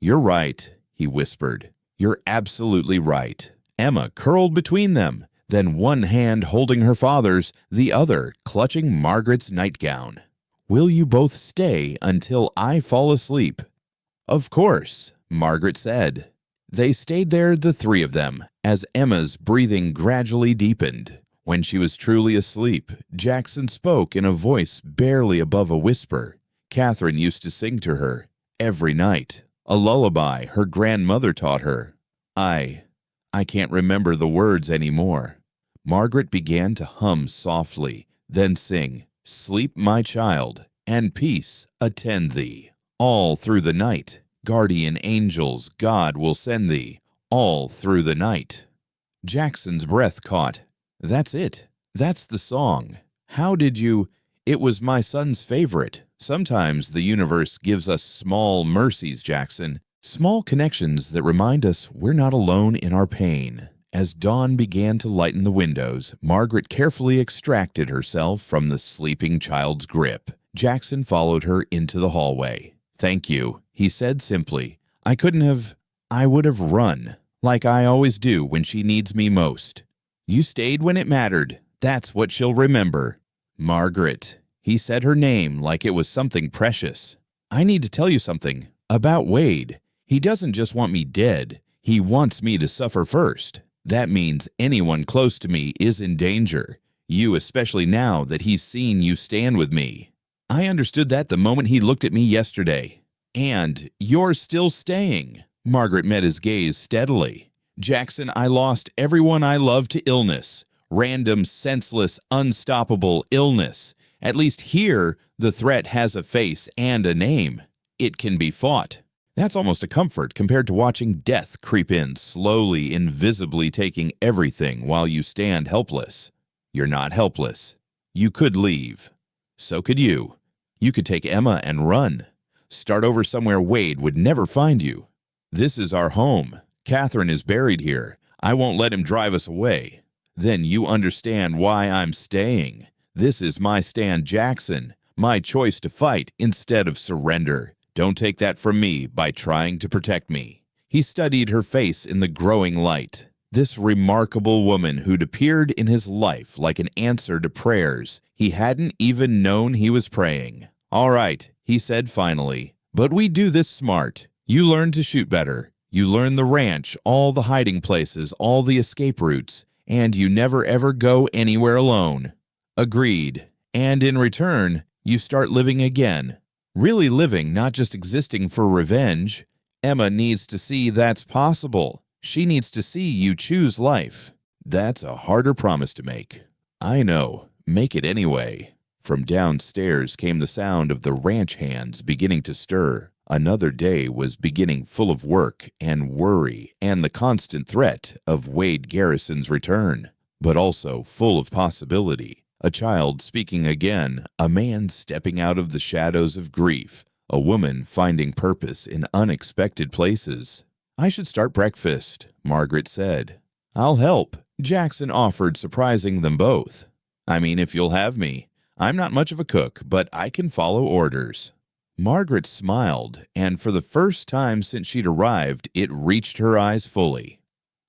"You're right," he whispered. "You're absolutely right." Emma curled between them, then one hand holding her father's, the other clutching Margaret's nightgown. "Will you both stay until I fall asleep?" "Of course," Margaret said. They stayed there, the three of them, as Emma's breathing gradually deepened. When she was truly asleep, Jackson spoke in a voice barely above a whisper. Catherine used to sing to her every night, a lullaby her grandmother taught her. I can't remember the words anymore." Margaret began to hum softly, then sing, "Sleep, my child, and peace attend thee. All through the night, guardian angels God will send thee, all through the night." Jackson's breath caught. "That's it. That's the song. How did you—" "It was my son's favorite. Sometimes the universe gives us small mercies, Jackson. Small connections that remind us we're not alone in our pain." As dawn began to lighten the windows, Margaret carefully extracted herself from the sleeping child's grip. Jackson followed her into the hallway. "Thank you," he said simply. I would have run, like I always do when she needs me most." "You stayed when it mattered. That's what she'll remember." "Margaret." He said her name like it was something precious. "I need to tell you something about Wade. He doesn't just want me dead. He wants me to suffer first. That means anyone close to me is in danger. You especially, now that he's seen you stand with me. I understood that the moment he looked at me yesterday. And you're still staying." Margaret met his gaze steadily. "Jackson, I lost everyone I loved to illness. Random, senseless, unstoppable illness. At least here, the threat has a face and a name. It can be fought." That's almost a comfort compared to watching death creep in, slowly, invisibly taking everything while you stand helpless. You're not helpless. You could leave. So could you. You could take Emma and run. Start over somewhere Wade would never find you. This is our home. Catherine is buried here. I won't let him drive us away. Then you understand why I'm staying. This is my stand, Jackson. My choice to fight instead of surrender. Don't take that from me by trying to protect me." He studied her face in the growing light. This remarkable woman who'd appeared in his life like an answer to prayers he hadn't even known he was praying. "All right," he said finally, "but we do this smart. You learn to shoot better. You learn the ranch, all the hiding places, all the escape routes, and you never ever go anywhere alone." "Agreed. And in return, you start living again. Really living, not just existing for revenge. Emma needs to see that's possible. She needs to see you choose life." "That's a harder promise to make." "I know. Make it anyway." From downstairs came the sound of the ranch hands beginning to stir. Another day was beginning, full of work and worry and the constant threat of Wade Garrison's return, but also full of possibility. A child speaking again, a man stepping out of the shadows of grief, A woman finding purpose in unexpected places. "I should start breakfast," Margaret said. "I'll help," Jackson offered, surprising them both. "I mean, if you'll have me. I'm not much of a cook, but I can follow orders." Margaret smiled, and for the first time since she'd arrived, it reached her eyes fully.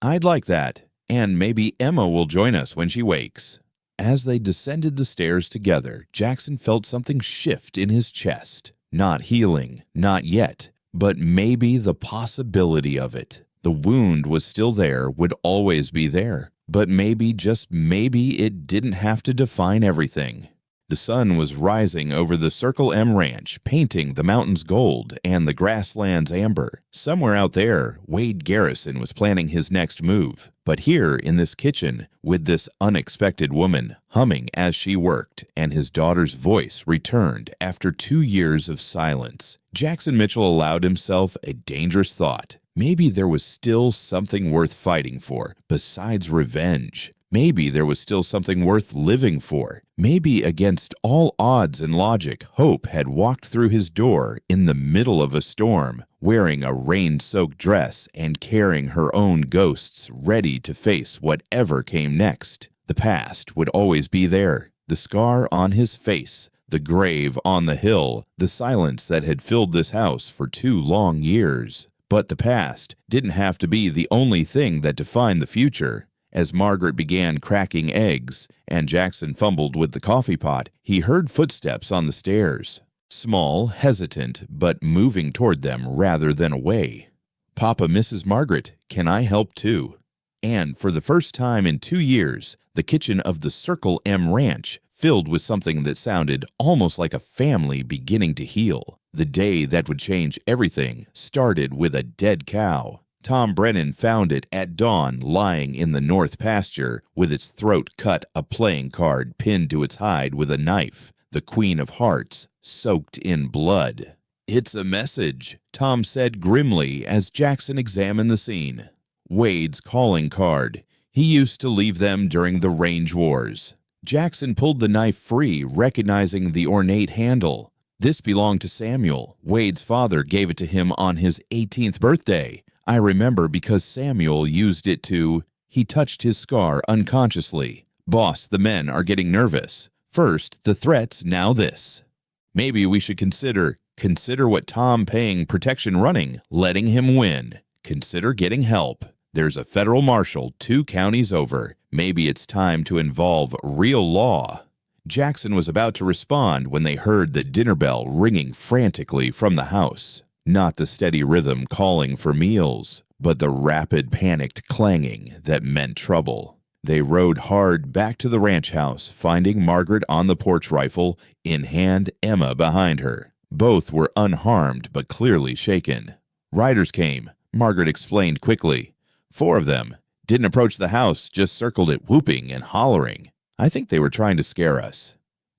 "I'd like that, and maybe Emma will join us when she wakes." As they descended the stairs together, Jackson felt something shift in his chest. Not healing, not yet, but maybe the possibility of it. The wound was still there, would always be there, but maybe, just maybe, it didn't have to define everything. The sun was rising over the Circle M Ranch, painting the mountains gold and the grasslands amber. Somewhere out there, Wade Garrison was planning his next move. But here in this kitchen, with this unexpected woman humming as she worked, and his daughter's voice returned after 2 years of silence, Jackson Mitchell allowed himself a dangerous thought. Maybe there was still something worth fighting for, besides revenge. Maybe there was still something worth living for. Maybe against all odds and logic, Hope had walked through his door in the middle of a storm, wearing a rain-soaked dress and carrying her own ghosts, ready to face whatever came next. The past would always be there. The scar on his face, the grave on the hill, the silence that had filled this house for 2 long years. But the past didn't have to be the only thing that defined the future. As Margaret began cracking eggs and Jackson fumbled with the coffee pot, he heard footsteps on the stairs. Small, hesitant, but moving toward them rather than away. "Papa, Mrs. Margaret, can I help too?" And for the first time in 2 years, the kitchen of the Circle M Ranch filled with something that sounded almost like a family beginning to heal. The day that would change everything started with a dead cow. Tom Brennan found it at dawn lying in the north pasture, with its throat cut, a playing card pinned to its hide with a knife, the Queen of Hearts, soaked in blood. "It's a message," Tom said grimly as Jackson examined the scene. Wade's calling card. He used to leave them during the range wars. Jackson pulled the knife free, recognizing the ornate handle. This belonged to Samuel. Wade's father gave it to him on his 18th birthday. I remember because Samuel used it to... He touched his scar unconsciously. "Boss, the men are getting nervous. First, the threats, now this. Maybe we should consider what Tom paying protection running, letting him win. Consider getting help. There's a federal marshal 2 counties over. Maybe it's time to involve real law." Jackson was about to respond when they heard the dinner bell ringing frantically from the house. Not the steady rhythm calling for meals, but the rapid, panicked clanging that meant trouble. They rode hard back to the ranch house, finding Margaret on the porch rifle in hand, Emma behind her. Both were unharmed but clearly shaken. "Riders came," Margaret explained quickly. 4 of them. Didn't approach the house, just circled it, whooping and hollering. I think they were trying to scare us."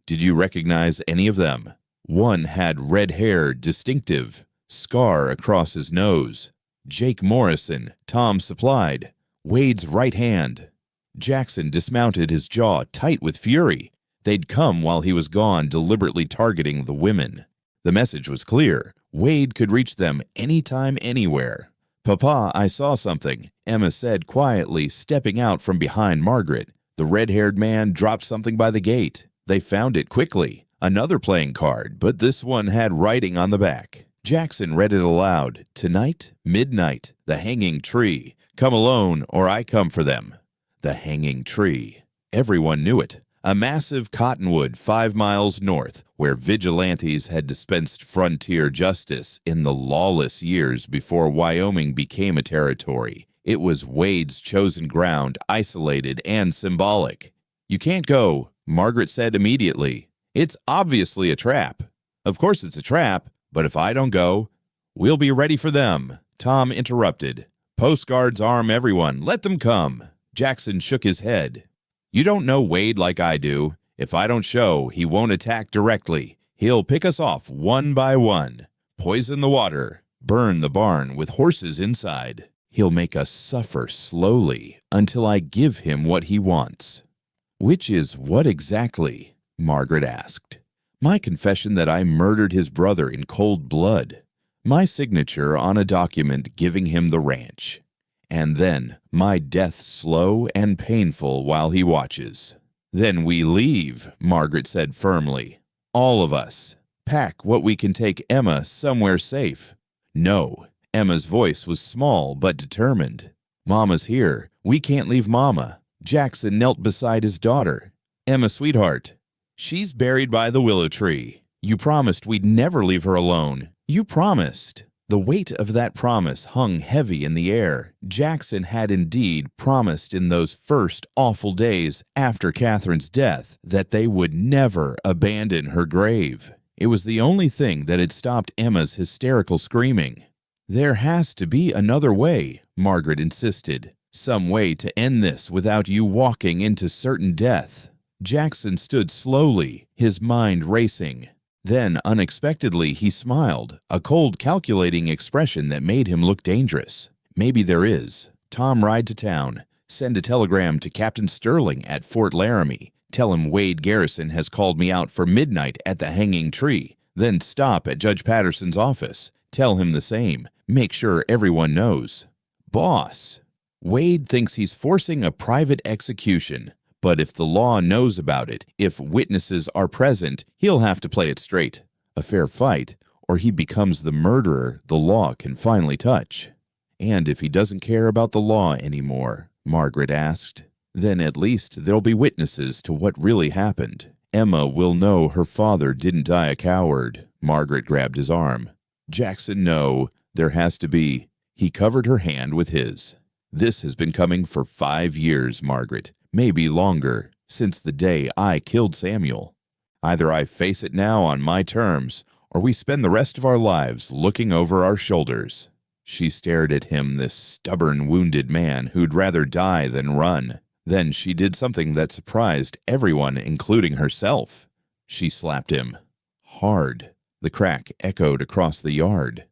"Did you recognize any of them?" "One had red hair, distinctive. Scar across his nose. Jake Morrison," Tom supplied. "Wade's right hand." Jackson dismounted, his jaw tight with fury. They'd come while he was gone, deliberately targeting the women. The message was clear. Wade could reach them anytime, anywhere. "Papa, I saw something," Emma said quietly, stepping out from behind Margaret. The red-haired man dropped something by the gate. They found it quickly. Another playing card, but this one had writing on the back. Jackson read it aloud. "Tonight, midnight, the hanging tree. Come alone, or I come for them." The hanging tree. Everyone knew it. A massive cottonwood 5 miles north, where vigilantes had dispensed frontier justice in the lawless years before Wyoming became a territory. It was Wade's chosen ground, isolated and symbolic. "You can't go," Margaret said immediately. "It's obviously a trap." "Of course it's a trap, but if I don't go, we'll be ready for them," Tom interrupted. "Postcards arm everyone. Let them come." Jackson shook his head. "You don't know Wade like I do. If I don't show, he won't attack directly. He'll pick us off one by one. Poison the water. Burn the barn with horses inside. He'll make us suffer slowly until I give him what he wants." "Which is what exactly?" Margaret asked. My confession that I murdered his brother in cold blood. My signature on a document giving him the ranch. And then my death slow and painful while he watches. Then we leave, Margaret said firmly. All of us. Pack what we can take Emma somewhere safe. No, Emma's voice was small but determined. Mama's here. We can't leave Mama. Jackson knelt beside his daughter. Emma, sweetheart. She's buried by the willow tree. You promised we'd never leave her alone. You promised. The weight of that promise hung heavy in the air. Jackson had indeed promised in those first awful days after Catherine's death that they would never abandon her grave. It was the only thing that had stopped Emma's hysterical screaming. There has to be another way, Margaret insisted. Some way to end this without you walking into certain death. Jackson stood slowly, his mind racing. Then, unexpectedly, he smiled, a cold, calculating expression that made him look dangerous. Maybe there is. Tom, ride to town. Send a telegram to Captain Sterling at Fort Laramie. Tell him Wade Garrison has called me out for midnight at the Hanging Tree. Then stop at Judge Patterson's office. Tell him the same. Make sure everyone knows. Boss, Wade thinks he's forcing a private execution. But if the law knows about it, if witnesses are present, he'll have to play it straight. A fair fight, or he becomes the murderer the law can finally touch. And if he doesn't care about the law anymore, Margaret asked, then at least there'll be witnesses to what really happened. Emma will know her father didn't die a coward. Margaret grabbed his arm. Jackson, no, there has to be. He covered her hand with his. This has been coming for 5 years, Margaret. Maybe longer, since the day I killed Samuel. Either I face it now on my terms, or we spend the rest of our lives looking over our shoulders. She stared at him, this stubborn, wounded man who'd rather die than run. Then she did something that surprised everyone, including herself. She slapped him. Hard. The crack echoed across the yard.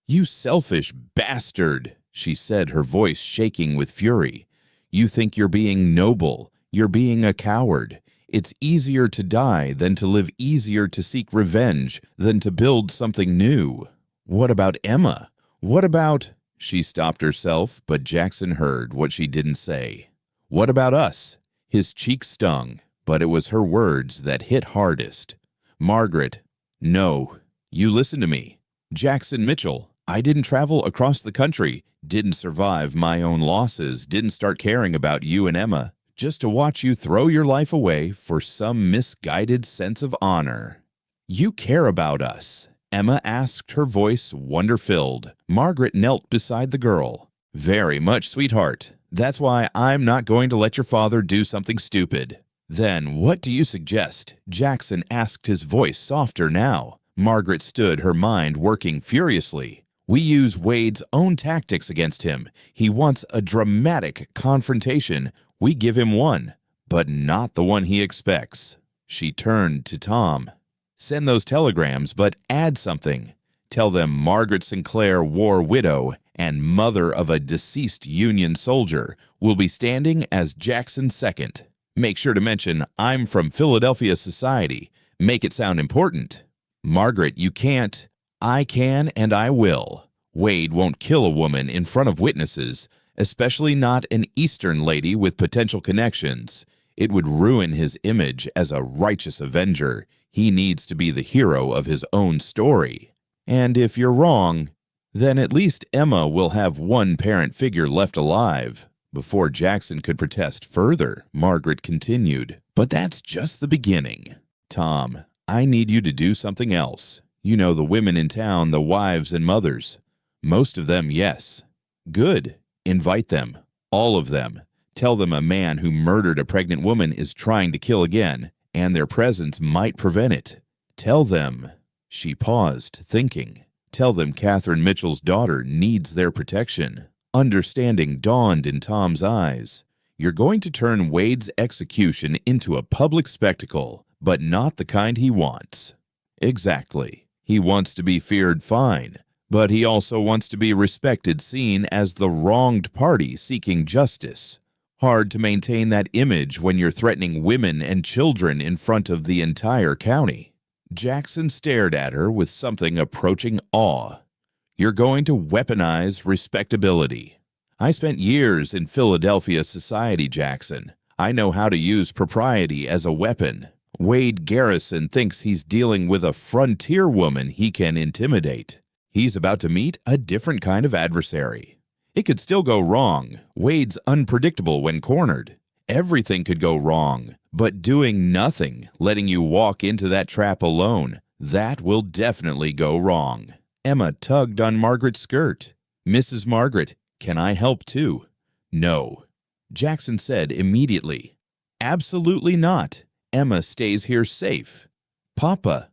You selfish bastard, she said, her voice shaking with fury. You think you're being noble. You're being a coward. It's easier to die than to live, easier to seek revenge than to build something new. What about Emma? What about... She stopped herself, but Jackson heard what she didn't say. What about us? His cheek stung, but it was her words that hit hardest. Margaret, no. You listen to me. Jackson Mitchell, I didn't travel across the country, didn't survive my own losses, didn't start caring about you and Emma, just to watch you throw your life away for some misguided sense of honor. You care about us, Emma asked, her voice wonder-filled. Margaret knelt beside the girl. Very much, sweetheart. That's why I'm not going to let your father do something stupid. Then what do you suggest? Jackson asked, his voice softer now. Margaret stood, her mind working furiously. We use Wade's own tactics against him. He wants a dramatic confrontation. We give him one, but not the one he expects. She turned to Tom. Send those telegrams, but add something. Tell them Margaret Sinclair, war widow and mother of a deceased Union soldier, will be standing as Jackson's second. Make sure to mention I'm from Philadelphia Society. Make it sound important. Margaret, you can't. I can and I will. Wade won't kill a woman in front of witnesses, especially not an Eastern lady with potential connections. It would ruin his image as a righteous avenger. He needs to be the hero of his own story. And if you're wrong, then at least Emma will have one parent figure left alive. Before Jackson could protest further, Margaret continued, but that's just the beginning. Tom, I need you to do something else. You know the women in town, the wives and mothers. Most of them, yes. Good. Invite them. All of them. Tell them a man who murdered a pregnant woman is trying to kill again, and their presence might prevent it. Tell them. She paused, thinking. Tell them Catherine Mitchell's daughter needs their protection. Understanding dawned in Tom's eyes. You're going to turn Wade's execution into a public spectacle, but not the kind he wants. Exactly. He wants to be feared, fine, but he also wants to be respected, seen as the wronged party seeking justice. Hard to maintain that image when you're threatening women and children in front of the entire county. Jackson stared at her with something approaching awe. "You're going to weaponize respectability. I spent years in Philadelphia society, Jackson. I know how to use propriety as a weapon. Wade Garrison thinks he's dealing with a frontier woman he can intimidate. He's about to meet a different kind of adversary. It could still go wrong. Wade's unpredictable when cornered. Everything could go wrong, but doing nothing, letting you walk into that trap alone, that will definitely go wrong." Emma tugged on Margaret's skirt. "Mrs. Margaret, can I help too?" "No." Jackson said immediately. "Absolutely not. Emma stays here safe." "Papa."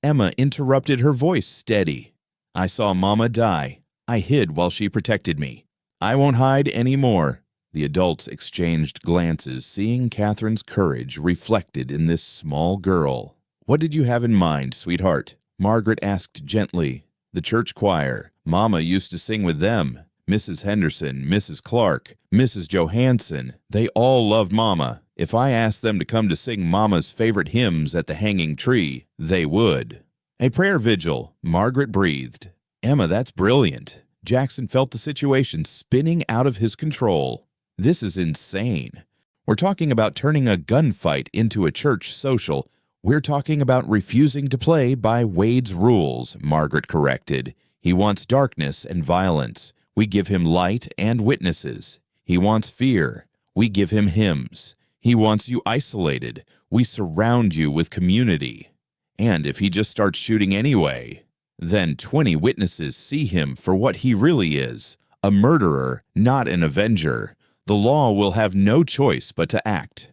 Emma interrupted, her voice steady. "I saw Mama die. I hid while she protected me. I won't hide any more." The adults exchanged glances, seeing Catherine's courage reflected in this small girl. "What did you have in mind, sweetheart?" Margaret asked gently. "The church choir. Mama used to sing with them. Mrs. Henderson, Mrs. Clark, Mrs. Johansson, they all loved Mama. If I asked them to come to sing Mama's favorite hymns at the hanging tree, they would." "A prayer vigil," Margaret breathed. "Emma, that's brilliant." Jackson felt the situation spinning out of his control. "This is insane. We're talking about turning a gunfight into a church social. We're talking about refusing to play by Wade's rules," Margaret corrected. "He wants darkness and violence. We give him light and witnesses. He wants fear. We give him hymns. He wants you isolated. We surround you with community. And if he just starts shooting anyway, then 20 witnesses see him for what he really is, a murderer, not an avenger. The law will have no choice but to act."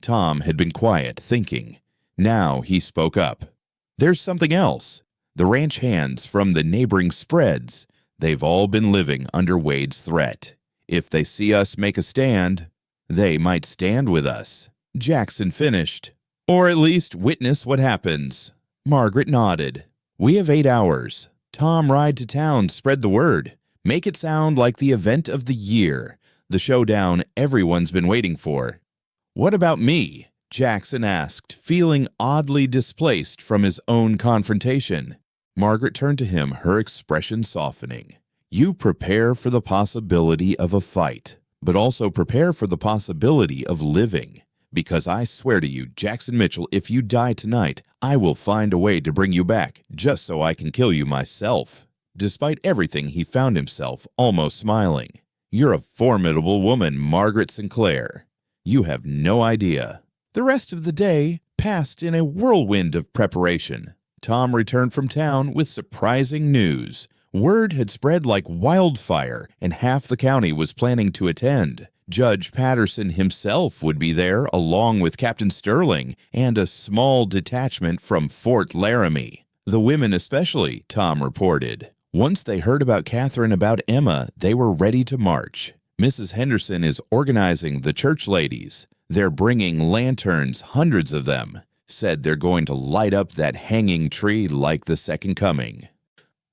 Tom had been quiet, thinking. Now he spoke up. "There's something else. The ranch hands from the neighboring spreads. They've all been living under Wade's threat. If they see us make a stand, they might stand with us." Jackson finished. "Or at least witness what happens." Margaret nodded. "We have 8 hours. Tom, ride to town, spread the word. Make it sound like the event of the year, the showdown everyone's been waiting for." "What about me?" Jackson asked, feeling oddly displaced from his own confrontation. Margaret turned to him, her expression softening. "You prepare for the possibility of a fight, but also prepare for the possibility of living. Because I swear to you, Jackson Mitchell, if you die tonight, I will find a way to bring you back, just so I can kill you myself." Despite everything, he found himself almost smiling. "You're a formidable woman, Margaret Sinclair. You have no idea." The rest of the day passed in a whirlwind of preparation. Tom returned from town with surprising news. Word had spread like wildfire, and half the county was planning to attend. Judge Patterson himself would be there, along with Captain Sterling and a small detachment from Fort Laramie. The women especially, Tom reported. Once they heard about Catherine, about Emma, they were ready to march. Mrs. Henderson is organizing the church ladies. They're bringing lanterns, hundreds of them. Said they're going to light up that hanging tree like the Second Coming.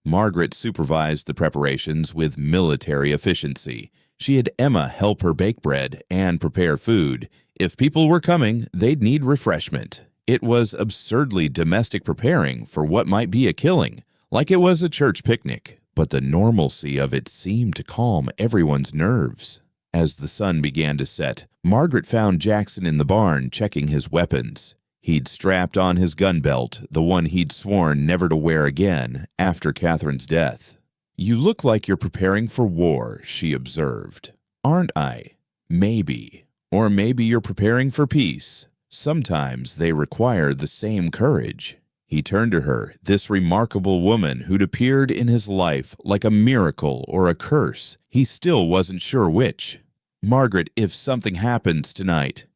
Margaret supervised the preparations with military efficiency. She had Emma help her bake bread and prepare food. If people were coming, they'd need refreshment. It was absurdly domestic preparing for what might be a killing, like it was a church picnic, but the normalcy of it seemed to calm everyone's nerves. As the sun began to set, Margaret found Jackson in the barn checking his weapons. He'd strapped on his gun belt, the one he'd sworn never to wear again after Catherine's death. "You look like you're preparing for war," she observed. "Aren't I? Maybe. Or maybe you're preparing for peace. Sometimes they require the same courage." He turned to her, this remarkable woman who'd appeared in his life like a miracle or a curse. He still wasn't sure which. "Margaret, if something happens tonight."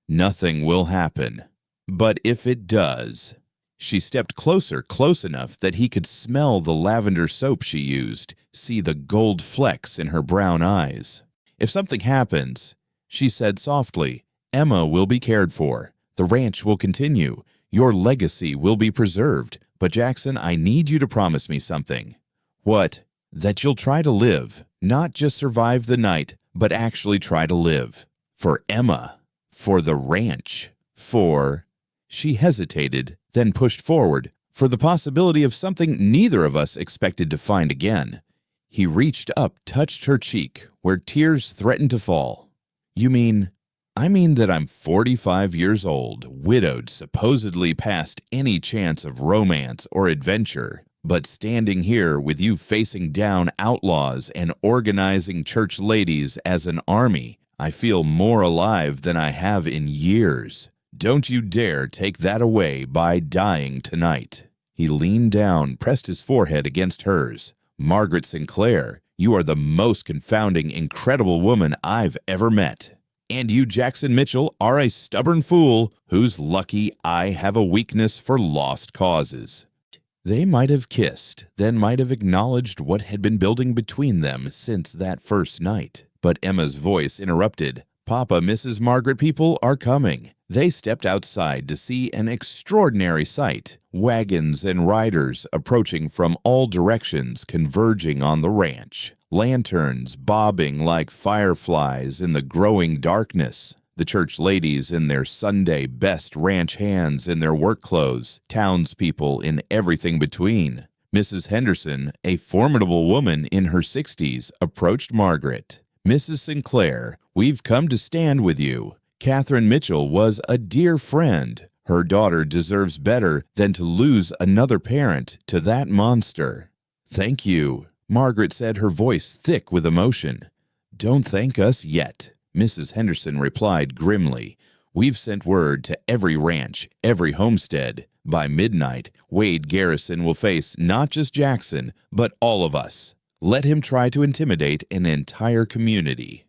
"Nothing will happen. But if it does." She stepped closer, close enough that he could smell the lavender soap she used, see the gold flecks in her brown eyes. "If something happens," she said softly, "Emma will be cared for. The ranch will continue. Your legacy will be preserved. But Jackson, I need you to promise me something." "What?" "That you'll try to live. Not just survive the night, but actually try to live. For Emma. For the ranch. For—" She hesitated, then pushed forward. for the possibility of something neither of us expected to find again. He reached up, touched her cheek, where tears threatened to fall. "You mean—" "I mean that I'm 45 years old, widowed, supposedly past any chance of romance or adventure, but standing here with you facing down outlaws and organizing church ladies as an army, I feel more alive than I have in years. Don't you dare take that away by dying tonight." He leaned down, pressed his forehead against hers. "Margaret Sinclair, you are the most confounding, incredible woman I've ever met. And you, Jackson Mitchell, are a stubborn fool who's lucky I have a weakness for lost causes." They might have kissed, then might have acknowledged what had been building between them since that first night. But Emma's voice interrupted. "Papa, Mrs. Margaret people are coming." They stepped outside to see an extraordinary sight. Wagons and riders approaching from all directions, converging on the ranch. Lanterns bobbing like fireflies in the growing darkness. The church ladies in their Sunday best ranch hands in their work clothes, townspeople in everything between. Mrs. Henderson, a formidable woman in her 60s, approached Margaret. "Mrs. Sinclair, we've come to stand with you. Catherine Mitchell was a dear friend. Her daughter deserves better than to lose another parent to that monster." "Thank you," Margaret said, her voice thick with emotion. "Don't thank us yet," Mrs. Henderson replied grimly. "We've sent word to every ranch, every homestead. By midnight, Wade Garrison will face not just Jackson, but all of us. Let him try to intimidate an entire community."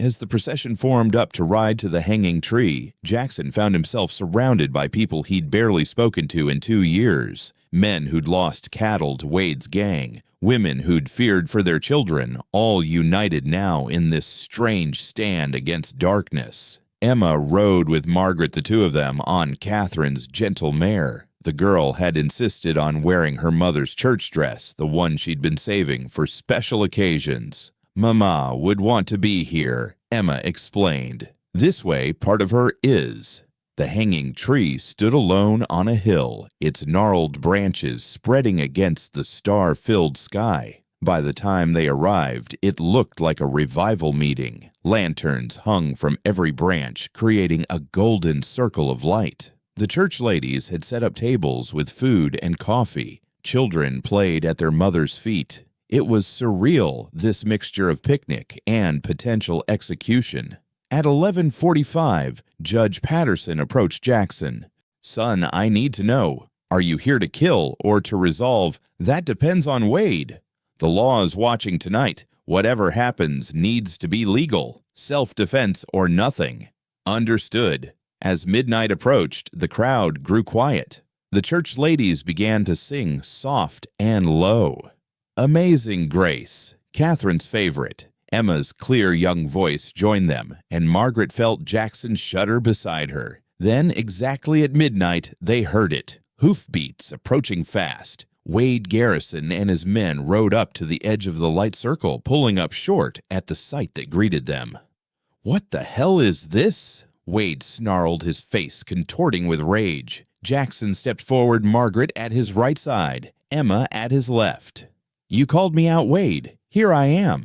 As the procession formed up to ride to the hanging tree, Jackson found himself surrounded by people he'd barely spoken to in 2 years. Men who'd lost cattle to Wade's gang, women who'd feared for their children, all united now in this strange stand against darkness. Emma rode with Margaret, the two of them, on Catherine's gentle mare. The girl had insisted on wearing her mother's church dress, the one she'd been saving for special occasions. "Mama would want to be here," Emma explained. "This way, part of her is." The hanging tree stood alone on a hill, its gnarled branches spreading against the star-filled sky. By the time they arrived, it looked like a revival meeting. Lanterns hung from every branch, creating a golden circle of light. The church ladies had set up tables with food and coffee. Children played at their mothers' feet. It was surreal, this mixture of picnic and potential execution. At 11:45, Judge Patterson approached Jackson. "Son, I need to know. Are you here to kill or to resolve? That depends on Wade. The law is watching tonight. Whatever happens needs to be legal. Self-defense or nothing." "Understood." As midnight approached, the crowd grew quiet. The church ladies began to sing soft and low. "Amazing Grace," Catherine's favorite. Emma's clear young voice joined them, and Margaret felt Jackson shudder beside her. Then, exactly at midnight, they heard it. Hoofbeats approaching fast. Wade Garrison and his men rode up to the edge of the light circle, pulling up short at the sight that greeted them. "What the hell is this?" Wade snarled, his face contorting with rage. Jackson stepped forward, Margaret at his right side, Emma at his left. "You called me out, Wade. Here I am."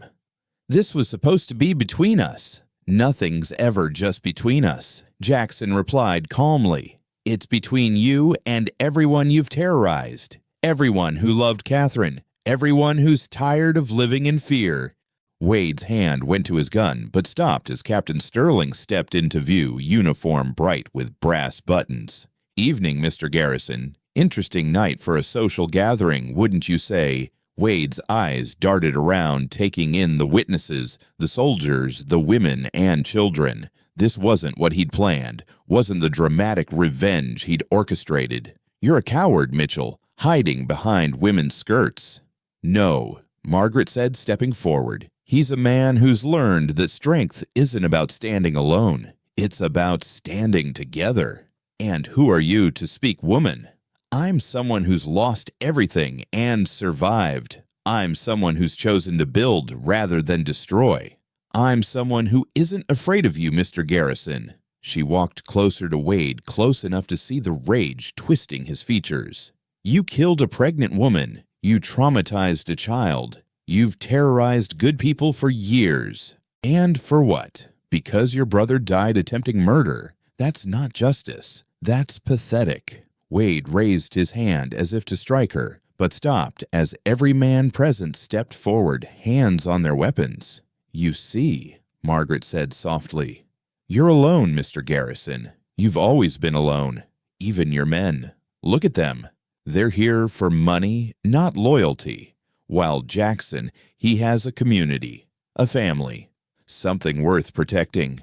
"This was supposed to be between us." "Nothing's ever just between us," Jackson replied calmly. "It's between you and everyone you've terrorized. Everyone who loved Catherine. Everyone who's tired of living in fear." Wade's hand went to his gun, but stopped as Captain Sterling stepped into view, uniform bright with brass buttons. "Evening, Mr. Garrison. Interesting night for a social gathering, wouldn't you say?" Wade's eyes darted around, taking in the witnesses, the soldiers, the women, and children. This wasn't what he'd planned, wasn't the dramatic revenge he'd orchestrated. "You're a coward, Mitchell, hiding behind women's skirts." "No," Margaret said, stepping forward. "He's a man who's learned that strength isn't about standing alone. It's about standing together. And who are you to speak, woman? I'm someone who's lost everything and survived. I'm someone who's chosen to build rather than destroy. I'm someone who isn't afraid of you, Mr. Garrison." She walked closer to Wade, close enough to see the rage twisting his features. You killed a pregnant woman. You traumatized a child. You've terrorized good people for years. And for what? Because your brother died attempting murder. That's not justice. That's pathetic. Wade raised his hand as if to strike her, but stopped as every man present stepped forward, hands on their weapons. You see, Margaret said softly. You're alone, Mr. Garrison. You've always been alone. Even your men. Look at them. They're here for money, not loyalty. While Jackson, he has a community, a family, something worth protecting.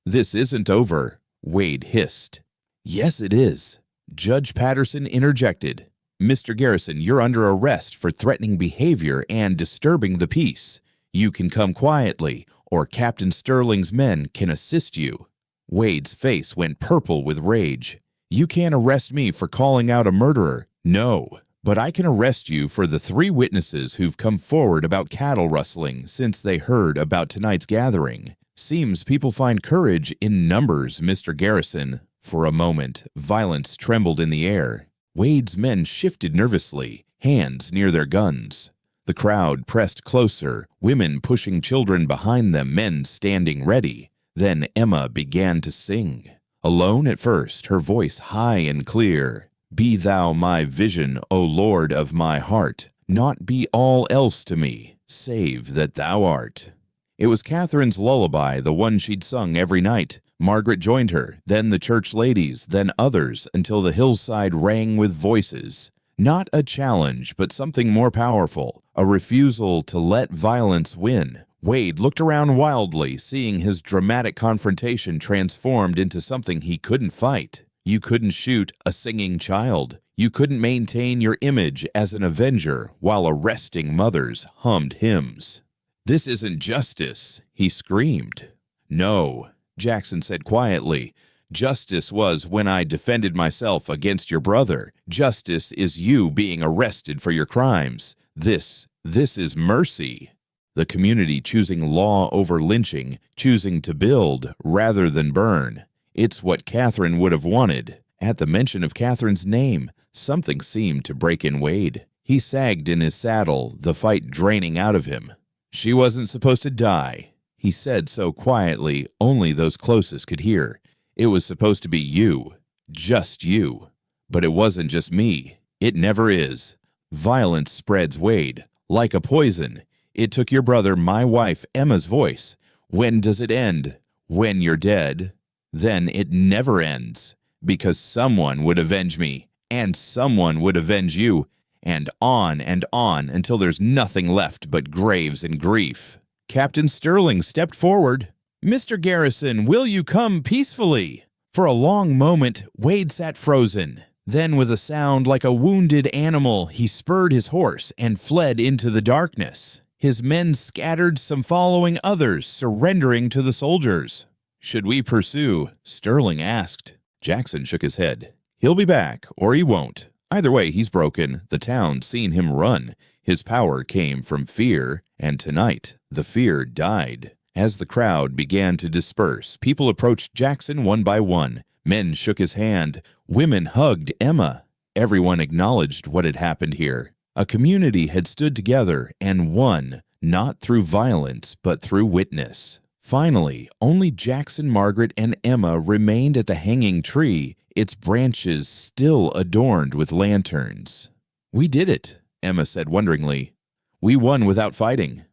This isn't over, Wade hissed. Yes, it is. Judge Patterson interjected. Mr. Garrison, you're under arrest for threatening behavior and disturbing the peace. You can come quietly, or Captain Sterling's men can assist you. Wade's face went purple with rage. You can't arrest me for calling out a murderer. No, but I can arrest you for the 3 witnesses who've come forward about cattle rustling since they heard about tonight's gathering. Seems people find courage in numbers, Mr. Garrison. For a moment, violence trembled in the air. Wade's men shifted nervously, hands near their guns. The crowd pressed closer, women pushing children behind them, men standing ready. Then Emma began to sing. Alone at first, her voice high and clear. Be thou my vision, O Lord of my heart. Not be all else to me, save that thou art. It was Catherine's lullaby, the one she'd sung every night. Margaret joined her, then the church ladies, then others, until the hillside rang with voices. Not a challenge, but something more powerful, a refusal to let violence win. Wade looked around wildly, seeing his dramatic confrontation transformed into something he couldn't fight. You couldn't shoot a singing child. You couldn't maintain your image as an avenger while arresting mothers hummed hymns. This isn't justice, he screamed. No, Jackson said quietly. Justice was when I defended myself against your brother. Justice is you being arrested for your crimes. This is mercy. The community choosing law over lynching, choosing to build rather than burn. It's what Catherine would have wanted. At the mention of Catherine's name, something seemed to break in Wade. He sagged in his saddle, the fight draining out of him. She wasn't supposed to die. He said so quietly, only those closest could hear. It was supposed to be you. Just you. But it wasn't just me. It never is. Violence spreads, Wade, like a poison. It took your brother, my wife, Emma's voice. When does it end? When you're dead. Then it never ends. Because someone would avenge me, and someone would avenge you, and on until there's nothing left but graves and grief. Captain Sterling stepped forward. Mr. Garrison, will you come peacefully? For a long moment, Wade sat frozen. Then, with a sound like a wounded animal, he spurred his horse and fled into the darkness. His men scattered, some following others, surrendering to the soldiers. Should we pursue? Sterling asked. Jackson shook his head. He'll be back, or he won't. Either way, he's broken. The town's seen him run. His power came from fear, and tonight, the fear died. As the crowd began to disperse, people approached Jackson one by one. Men shook his hand. Women hugged Emma. Everyone acknowledged what had happened here. A community had stood together and won, not through violence, but through witness. Finally, only Jackson, Margaret, and Emma remained at the hanging tree, its branches still adorned with lanterns. We did it, Emma said wonderingly. We won without fighting.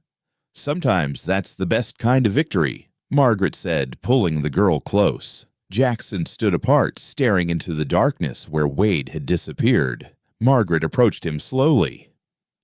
Sometimes that's the best kind of victory, Margaret said, pulling the girl close. Jackson stood apart, staring into the darkness where Wade had disappeared. Margaret approached him slowly.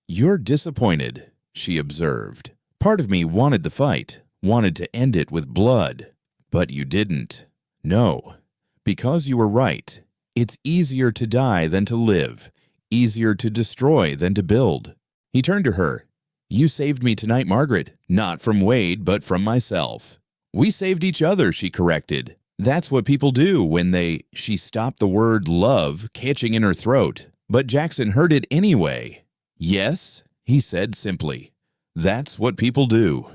You're disappointed, she observed. Part of me wanted the fight, wanted to end it with blood. But you didn't. No, because you were right. It's easier to die than to live, easier to destroy than to build. He turned to her. You saved me tonight, Margaret, not from Wade, but from myself. We saved each other, she corrected. That's what people do when She stopped the word love catching in her throat, but Jackson heard it anyway. Yes, he said simply. That's what people do.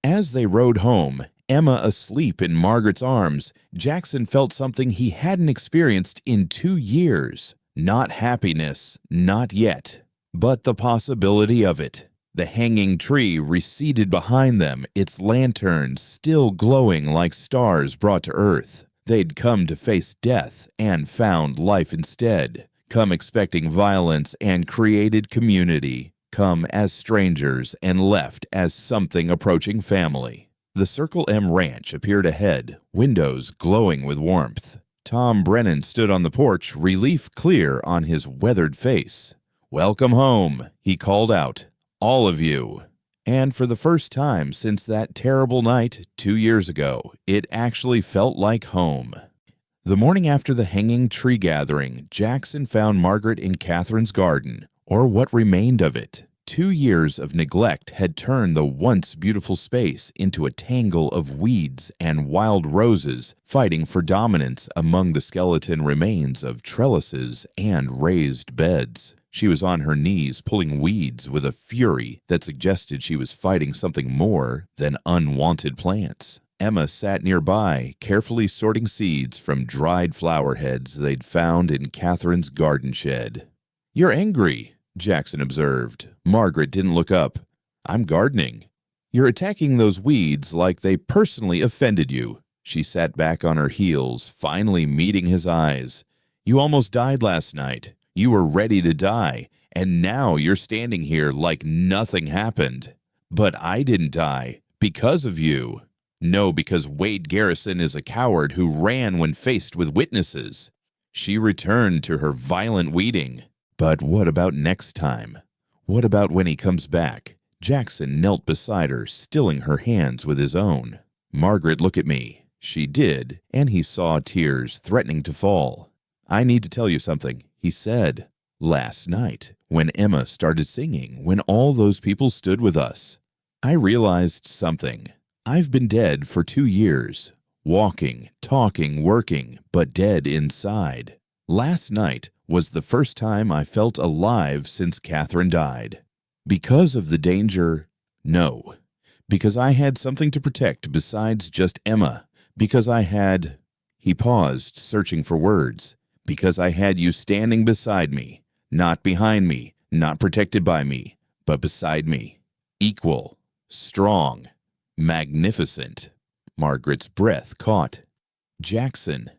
As they rode home, Emma asleep in Margaret's arms, Jackson felt something he hadn't experienced in 2 years. Not happiness, not yet, but the possibility of it. The hanging tree receded behind them, its lanterns still glowing like stars brought to earth. They'd come to face death and found life instead. Come expecting violence and created community. Come as strangers and left as something approaching family. The Circle M Ranch appeared ahead, windows glowing with warmth. Tom Brennan stood on the porch, relief clear on his weathered face. "Welcome home," he called out. "All of you." And for the first time since that terrible night 2 years ago, it actually felt like home. The morning after the hanging tree gathering, Jackson found Margaret in Catherine's garden, or what remained of it. 2 years of neglect had turned the once beautiful space into a tangle of weeds and wild roses fighting for dominance among the skeleton remains of trellises and raised beds. She was on her knees pulling weeds with a fury that suggested she was fighting something more than unwanted plants. Emma sat nearby, carefully sorting seeds from dried flower heads they'd found in Catherine's garden shed. "You're angry," Jackson observed. Margaret didn't look up. "I'm gardening." "You're attacking those weeds like they personally offended you." She sat back on her heels, finally meeting his eyes. "You almost died last night. You were ready to die, and now you're standing here like nothing happened. But I didn't die because of you. No, because Wade Garrison is a coward who ran when faced with witnesses." She returned to her violent weeding. "But what about next time? What about when he comes back?" Jackson knelt beside her, stilling her hands with his own. "Margaret, look at me." She did, and he saw tears threatening to fall. "I need to tell you something," he said. "Last night, when Emma started singing, when all those people stood with us, I realized something. I've been dead for 2 years. Walking, talking, working, but dead inside. Last night was the first time I felt alive since Catherine died. Because of the danger? No. Because I had something to protect besides just Emma. Because I had—" He paused, searching for words. "Because I had you standing beside me. Not behind me, not protected by me, but beside me. Equal, strong, magnificent." Margaret's breath caught. "Jackson,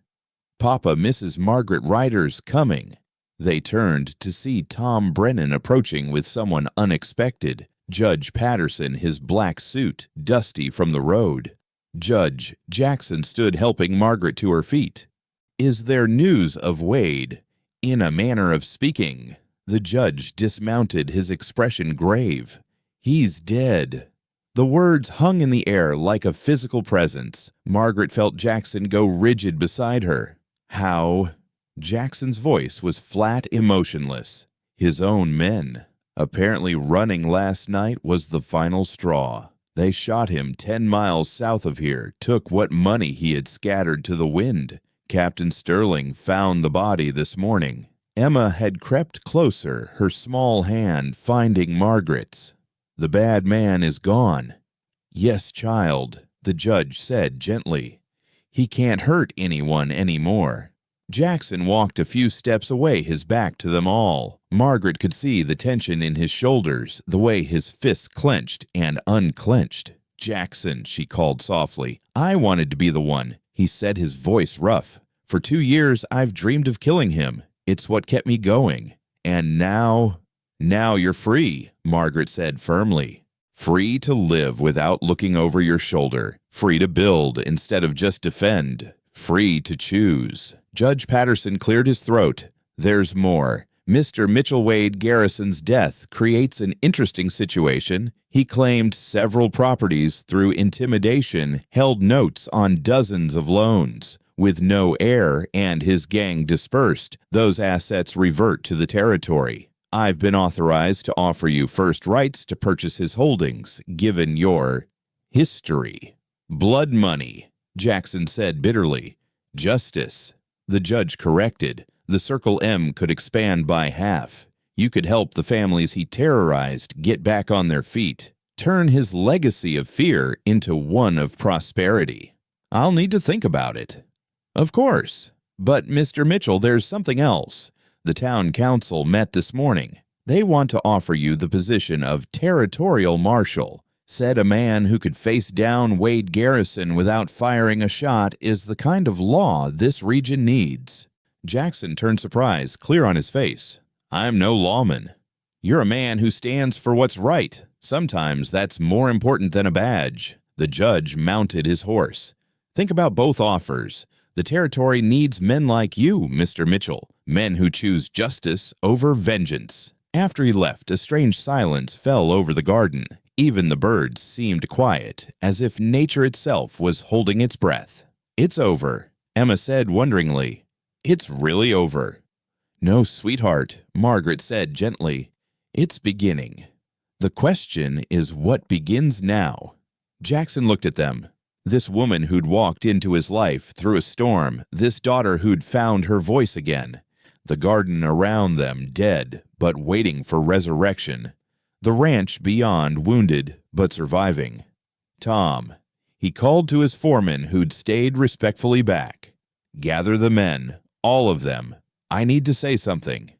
Papa, Mrs. Margaret Ryder's coming." They turned to see Tom Brennan approaching with someone unexpected. Judge Patterson, his black suit, dusty from the road. "Judge," Jackson stood helping Margaret to her feet. "Is there news of Wade?" "In a manner of speaking." The judge dismounted, his expression grave. "He's dead." The words hung in the air like a physical presence. Margaret felt Jackson go rigid beside her. "How?" Jackson's voice was flat, emotionless. His own men. Apparently running last night was the final straw. They shot him 10 miles south of here, took what money he had scattered to the wind. Captain Sterling found the body this morning. Emma had crept closer, her small hand finding Margaret's. "The bad man is gone." "Yes, child," the judge said gently. "He can't hurt anyone anymore." Jackson walked a few steps away, his back to them all. Margaret could see the tension in his shoulders, the way his fists clenched and unclenched. "Jackson," she called softly. "I wanted to be the one." He said, his voice rough. "For 2 years, I've dreamed of killing him. It's what kept me going. And now you're free," Margaret said firmly. "Free to live without looking over your shoulder. Free to build instead of just defend. Free to choose." Judge Patterson cleared his throat. "There's more. Mr. Mitchell Wade Garrison's death creates an interesting situation. He claimed several properties through intimidation, held notes on dozens of loans. With no heir and his gang dispersed, those assets revert to the territory. I've been authorized to offer you first rights to purchase his holdings, given your history." "Blood money," Jackson said bitterly. "Justice." The judge corrected. "The Circle M could expand by half. You could help the families he terrorized get back on their feet. Turn his legacy of fear into one of prosperity." "I'll need to think about it." "Of course. But, Mr. Mitchell, there's something else. The town council met this morning. They want to offer you the position of territorial marshal. Said a man who could face down Wade Garrison without firing a shot is the kind of law this region needs. Jackson turned surprise clear on his face. I'm no lawman. You're a man who stands for what's right. Sometimes that's more important than a badge. The judge mounted his horse. Think about both offers. The territory needs men like you, Mr. Mitchell, men who choose justice over vengeance. After he left, a strange silence fell over the garden. Even the birds seemed quiet, as if nature itself was holding its breath. It's over, Emma said wonderingly. It's really over. No, sweetheart, Margaret said gently. It's beginning. The question is what begins now. Jackson looked at them. This woman who'd walked into his life through a storm, this daughter who'd found her voice again. The garden around them dead, but waiting for resurrection. The ranch beyond wounded, but surviving. Tom. He called to his foreman who'd stayed respectfully back. Gather the men, all of them. I need to say something.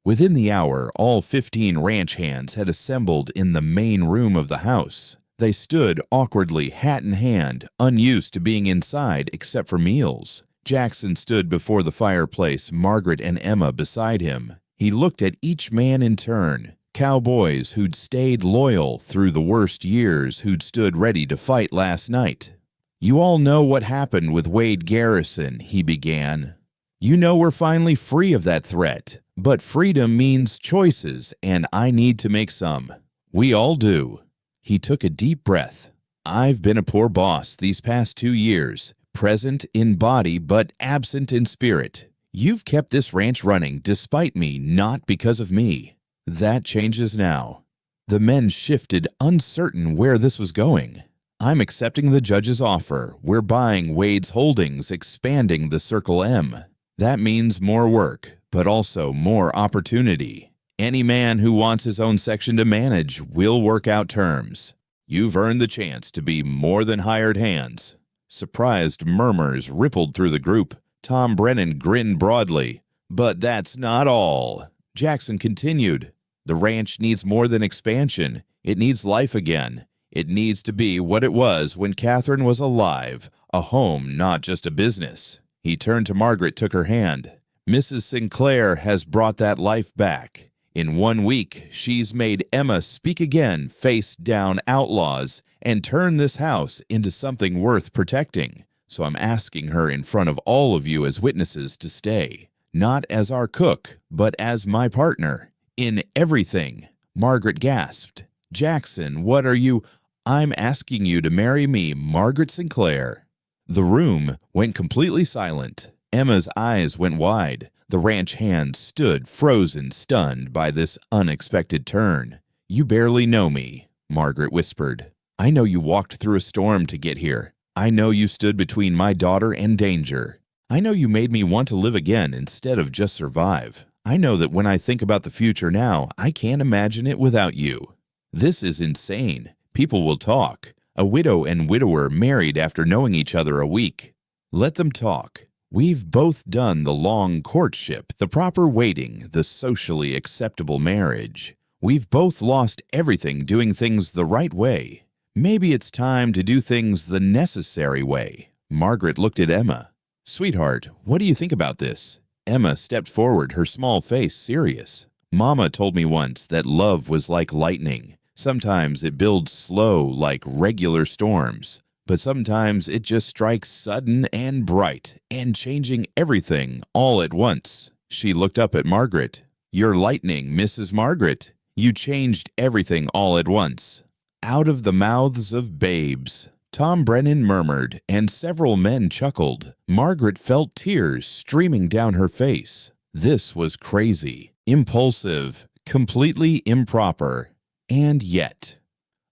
Within the hour, all 15 ranch hands had assembled in the main room of the house. They stood awkwardly, hat in hand, unused to being inside except for meals. Jackson stood before the fireplace, Margaret and Emma beside him. He looked at each man in turn. Cowboys who'd stayed loyal through the worst years, who'd stood ready to fight last night. You all know what happened with Wade Garrison, he began. You know we're finally free of that threat, but freedom means choices, and I need to make some. We all do. He took a deep breath. I've been a poor boss these past 2 years, present in body but absent in spirit. You've kept this ranch running despite me, not because of me. That changes now. The men shifted, uncertain where this was going. I'm accepting the judge's offer. We're buying Wade's holdings, expanding the Circle M. That means more work, but also more opportunity. Any man who wants his own section to manage will work out terms. You've earned the chance to be more than hired hands. Surprised murmurs rippled through the group. Tom Brennan grinned broadly. But that's not all. Jackson continued. The ranch needs more than expansion. It needs life again. It needs to be what it was when Catherine was alive, a home, not just a business. He turned to Margaret, took her hand. Mrs. Sinclair has brought that life back. In 1 week, she's made Emma speak again, face down outlaws, and turn this house into something worth protecting. So I'm asking her in front of all of you as witnesses to stay. Not as our cook, but as my partner. In everything. Margaret gasped. Jackson, what are you? I'm asking you to marry me, Margaret Sinclair. The room went completely silent. Emma's eyes went wide. The ranch hands stood frozen, stunned by this unexpected turn. You barely know me, Margaret whispered. I know you walked through a storm to get here. I know you stood between my daughter and danger. I know you made me want to live again instead of just survive. I know that when I think about the future now, I can't imagine it without you. This is insane. People will talk. A widow and widower married after knowing each other a week. Let them talk. We've both done the long courtship, the proper waiting, the socially acceptable marriage. We've both lost everything doing things the right way. Maybe it's time to do things the necessary way. Margaret looked at Emma. Sweetheart, what do you think about this? Emma stepped forward, her small face serious. Mama told me once that love was like lightning. Sometimes it builds slow like regular storms, but sometimes it just strikes sudden and bright and changing everything all at once. She looked up at Margaret. You're lightning, Mrs. Margaret. You changed everything all at once. Out of the mouths of babes. Tom Brennan murmured, and several men chuckled. Margaret felt tears streaming down her face. This was crazy, impulsive, completely improper. And yet,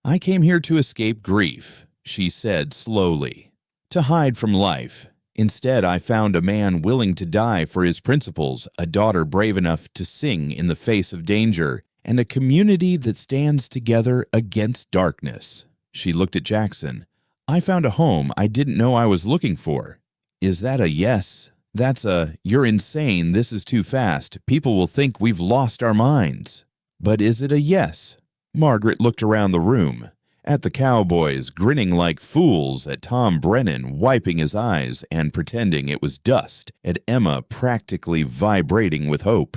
I came here to escape grief, she said slowly, to hide from life. Instead, I found a man willing to die for his principles, a daughter brave enough to sing in the face of danger, and a community that stands together against darkness. She looked at Jackson. I found a home I didn't know I was looking for. Is that a yes? That's a, "You're insane, this is too fast, people will think we've lost our minds." But is it a yes? Margaret looked around the room, at the cowboys grinning like fools, at Tom Brennan wiping his eyes and pretending it was dust, at Emma practically vibrating with hope.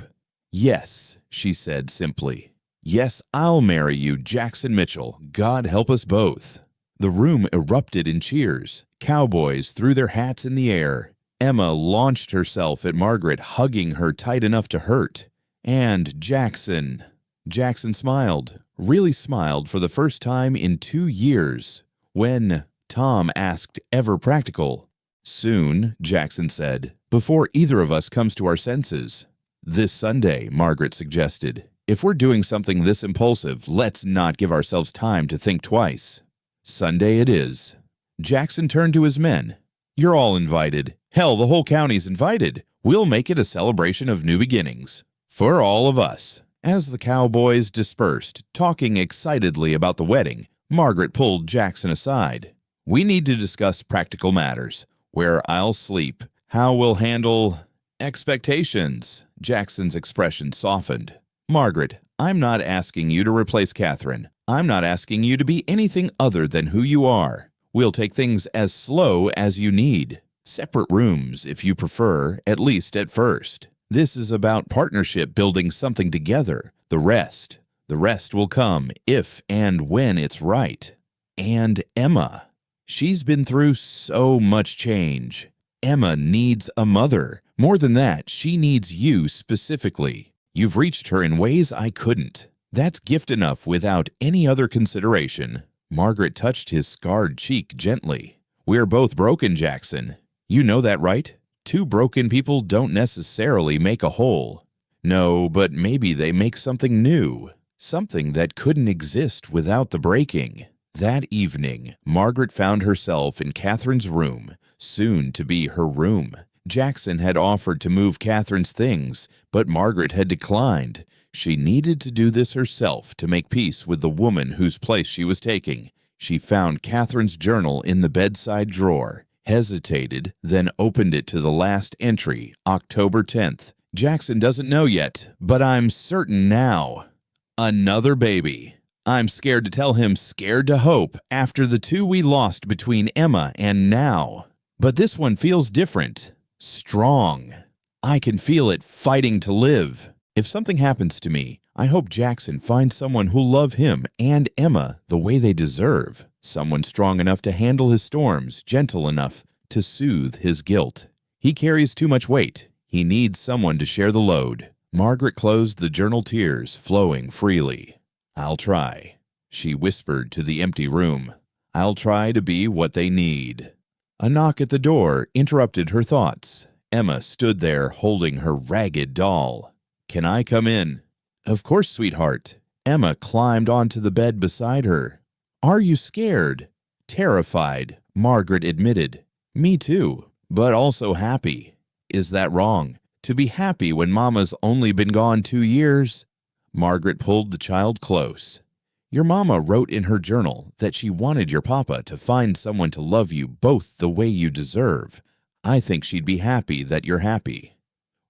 "Yes," she said simply. "Yes, I'll marry you, Jackson Mitchell. God help us both." The room erupted in cheers. Cowboys threw their hats in the air. Emma launched herself at Margaret, hugging her tight enough to hurt. "And Jackson." Jackson smiled, really smiled for the first time in 2 years. When Tom asked, ever practical. "Soon," Jackson said, "before either of us comes to our senses." "This Sunday," Margaret suggested. "If we're doing something this impulsive, let's not give ourselves time to think twice." "Sunday it is." Jackson turned to his men. "You're all invited. Hell, the whole county's invited. We'll make it a celebration of new beginnings. For all of us." As the cowboys dispersed, talking excitedly about the wedding, Margaret pulled Jackson aside. "We need to discuss practical matters. Where I'll sleep. How we'll handle expectations." Jackson's expression softened. "Margaret, I'm not asking you to replace Catherine. I'm not asking you to be anything other than who you are. We'll take things as slow as you need. Separate rooms, if you prefer, at least at first. This is about partnership, building something together. The rest will come if and when it's right." And Emma. She's been through so much change. Emma needs a mother. More than that, she needs you specifically. You've reached her in ways I couldn't. That's gift enough without any other consideration. Margaret touched his scarred cheek gently. "We're both broken, Jackson. You know that, right? 2 broken people don't necessarily make a whole. No, but maybe they make something new. Something that couldn't exist without the breaking." That evening, Margaret found herself in Catherine's room, soon to be her room. Jackson had offered to move Catherine's things, but Margaret had declined. She needed to do this herself to make peace with the woman whose place she was taking. She found Catherine's journal in the bedside drawer, hesitated, then opened it to the last entry, October 10th. "Jackson doesn't know yet, but I'm certain now. Another baby. I'm scared to tell him, scared to hope, after the 2 we lost between Emma and now. But this one feels different. Strong. I can feel it fighting to live. If something happens to me, I hope Jackson finds someone who'll love him and Emma the way they deserve. Someone strong enough to handle his storms, gentle enough to soothe his guilt. He carries too much weight. He needs someone to share the load." Margaret closed the journal, tears flowing freely. "I'll try," she whispered to the empty room. "I'll try to be what they need." A knock at the door interrupted her thoughts. Emma stood there holding her ragged doll. "Can I come in?" "Of course, sweetheart." Emma climbed onto the bed beside her. "Are you scared?" "Terrified," Margaret admitted. "Me too, but also happy." "Is that wrong? To be happy when Mama's only been gone 2 years?" Margaret pulled the child close. "Your Mama wrote in her journal that she wanted your Papa to find someone to love you both the way you deserve. I think she'd be happy that you're happy."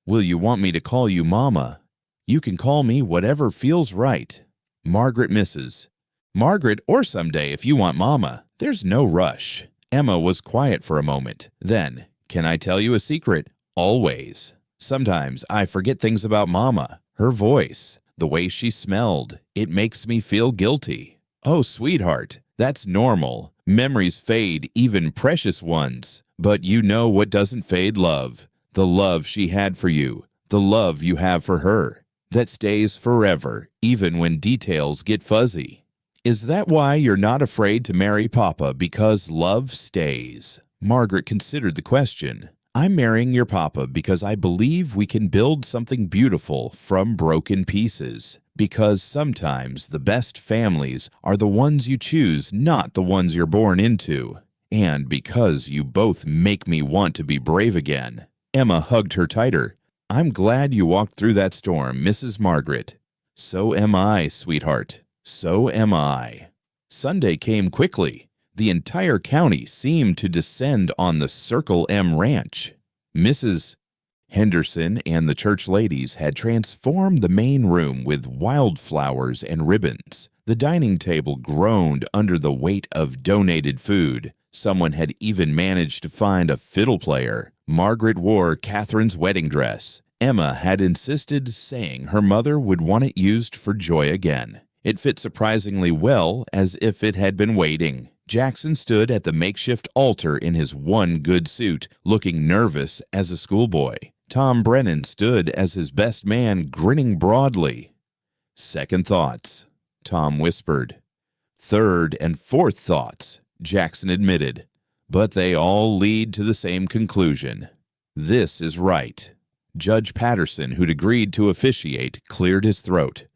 "Will you want me to call you Mama?" "You can call me whatever feels right." Margaret misses. "Margaret, or someday if you want Mama. There's no rush." Emma was quiet for a moment. Then, "Can I tell you a secret?" "Always. Sometimes I forget things about Mama. Her voice, the way she smelled. It makes me feel guilty." "Oh, sweetheart, that's normal. Memories fade, even precious ones. But you know what doesn't fade? Love. The love she had for you. The love you have for her. That stays forever, even when details get fuzzy." "Is that why you're not afraid to marry Papa, because love stays?" Margaret considered the question. "I'm marrying your Papa because I believe we can build something beautiful from broken pieces. Because sometimes the best families are the ones you choose, not the ones you're born into. And because you both make me want to be brave again." Emma hugged her tighter. "I'm glad you walked through that storm, Mrs. Margaret." "So am I, sweetheart. So am I." Sunday came quickly. The entire county seemed to descend on the Circle M Ranch. Mrs. Henderson and the church ladies had transformed the main room with wildflowers and ribbons. The dining table groaned under the weight of donated food. Someone had even managed to find a fiddle player. Margaret wore Catherine's wedding dress. Emma had insisted, saying her mother would want it used for joy again. It fit surprisingly well, as if it had been waiting. Jackson stood at the makeshift altar in his one good suit, looking nervous as a schoolboy. Tom Brennan stood as his best man, grinning broadly. "Second thoughts," Tom whispered. "Third and fourth thoughts," Jackson admitted. "But they all lead to the same conclusion. This is right." Judge Patterson, who'd agreed to officiate, cleared his throat.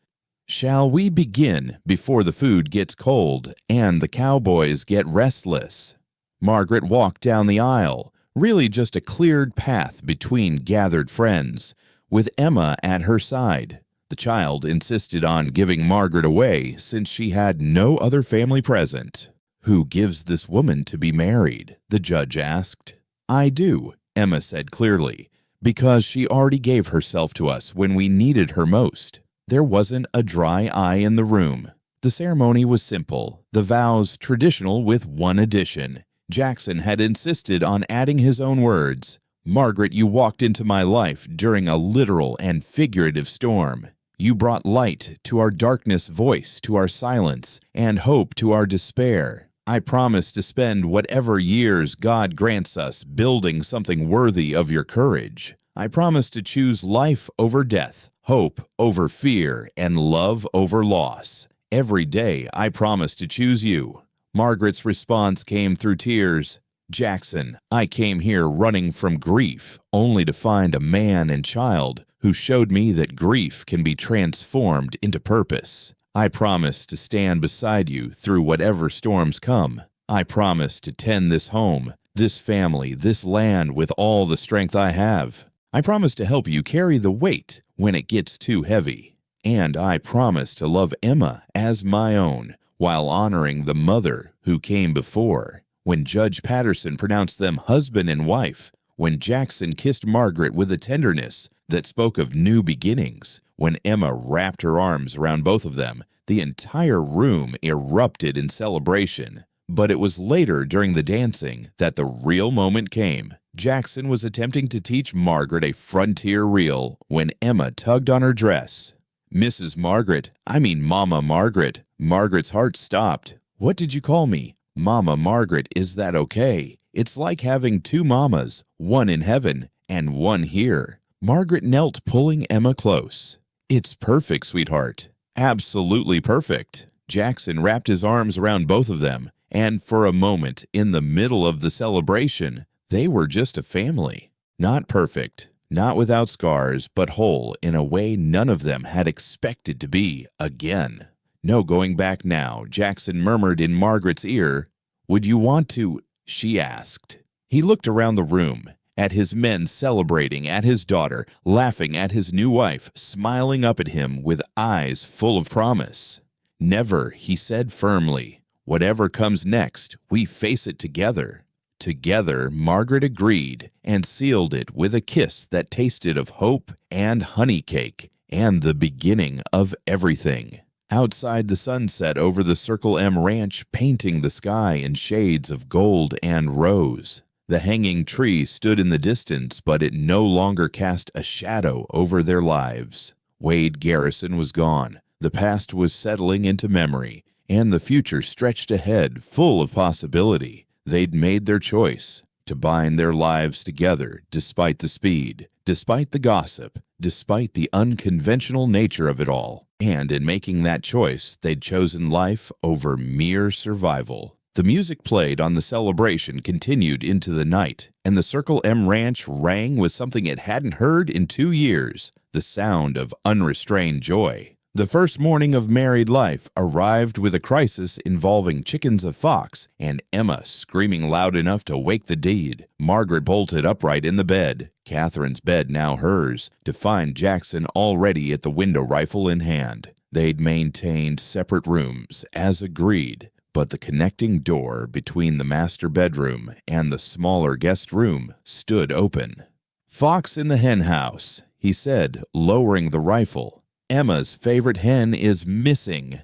"Shall we begin before the food gets cold and the cowboys get restless?" Margaret walked down the aisle, really just a cleared path between gathered friends, with Emma at her side. The child insisted on giving Margaret away since she had no other family present. "Who gives this woman to be married?" the judge asked. "I do," Emma said clearly, "because she already gave herself to us when we needed her most." There wasn't a dry eye in the room. The ceremony was simple, the vows traditional with one addition. Jackson had insisted on adding his own words. "Margaret, you walked into my life during a literal and figurative storm. You brought light to our darkness, voice to our silence, and hope to our despair. I promise to spend whatever years God grants us building something worthy of your courage. I promise to choose life over death, hope over fear, and love over loss. Every day I promise to choose you." Margaret's response came through tears. "Jackson, I came here running from grief, only to find a man and child who showed me that grief can be transformed into purpose. I promise to stand beside you through whatever storms come. I promise to tend this home, this family, this land with all the strength I have. I promise to help you carry the weight when it gets too heavy. And I promise to love Emma as my own, while honoring the mother who came before." When Judge Patterson pronounced them husband and wife, when Jackson kissed Margaret with a tenderness that spoke of new beginnings, when Emma wrapped her arms around both of them, the entire room erupted in celebration. But it was later during the dancing that the real moment came. Jackson was attempting to teach Margaret a frontier reel when Emma tugged on her dress. "Mrs. Margaret, Mama Margaret." Margaret's heart stopped. "What did you call me?" "Mama Margaret, is that okay? It's like having two mamas, one in heaven and one here." Margaret knelt, pulling Emma close. "It's perfect, sweetheart. Absolutely perfect." Jackson wrapped his arms around both of them, and for a moment, in the middle of the celebration, they were just a family. Not perfect, not without scars, but whole in a way none of them had expected to be again. "No going back now," Jackson murmured in Margaret's ear. "Would you want to?" she asked. He looked around the room, at his men celebrating, at his daughter, laughing at his new wife, smiling up at him with eyes full of promise. "Never," he said firmly. "Whatever comes next, we face it together." Together, Margaret agreed and sealed it with a kiss that tasted of hope and honey cake and the beginning of everything. Outside, the sun set over the Circle M ranch, painting the sky in shades of gold and rose. The hanging tree stood in the distance, but it no longer cast a shadow over their lives. Wade Garrison was gone. The past was settling into memory, and the future stretched ahead, full of possibility. They'd made their choice to bind their lives together despite the speed, despite the gossip, despite the unconventional nature of it all. And in making that choice, they'd chosen life over mere survival. The music played on the celebration continued into the night, and the Circle M Ranch rang with something it hadn't heard in 2 years, the sound of unrestrained joy. The first morning of married life arrived with a crisis involving chickens of fox and Emma screaming loud enough to wake the dead. Margaret bolted upright in the bed, Catherine's bed now hers, to find Jackson already at the window rifle in hand. They'd maintained separate rooms, as agreed, but the connecting door between the master bedroom and the smaller guest room stood open. "Fox in the hen house," he said, lowering the rifle. "Emma's favorite hen is missing."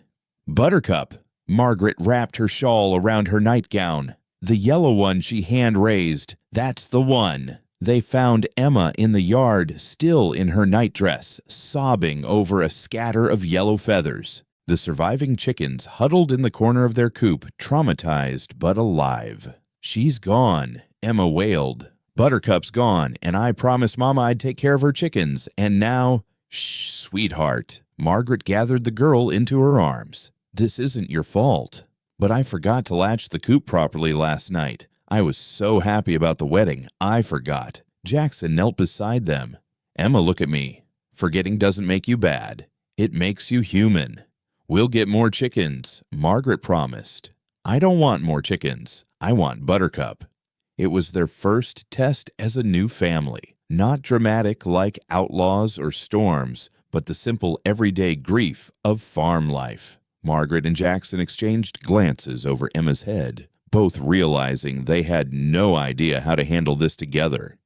"Buttercup." Margaret wrapped her shawl around her nightgown. "The yellow one she hand-raised. That's the one." They found Emma in the yard, still in her nightdress, sobbing over a scatter of yellow feathers. The surviving chickens huddled in the corner of their coop, traumatized but alive. "She's gone," Emma wailed. "Buttercup's gone, and I promised Mama I'd take care of her chickens, and now—" "Shh, sweetheart." Margaret gathered the girl into her arms. "This isn't your fault. But I forgot to latch the coop properly last night. I was so happy about the wedding, I forgot." Jackson knelt beside them. "Emma, look at me. Forgetting doesn't make you bad. It makes you human. We'll get more chickens," Margaret promised. "I don't want more chickens. I want Buttercup." It was their first test as a new family. Not dramatic like outlaws or storms, but the simple everyday grief of farm life. Margaret and Jackson exchanged glances over Emma's head, both realizing they had no idea how to handle this together.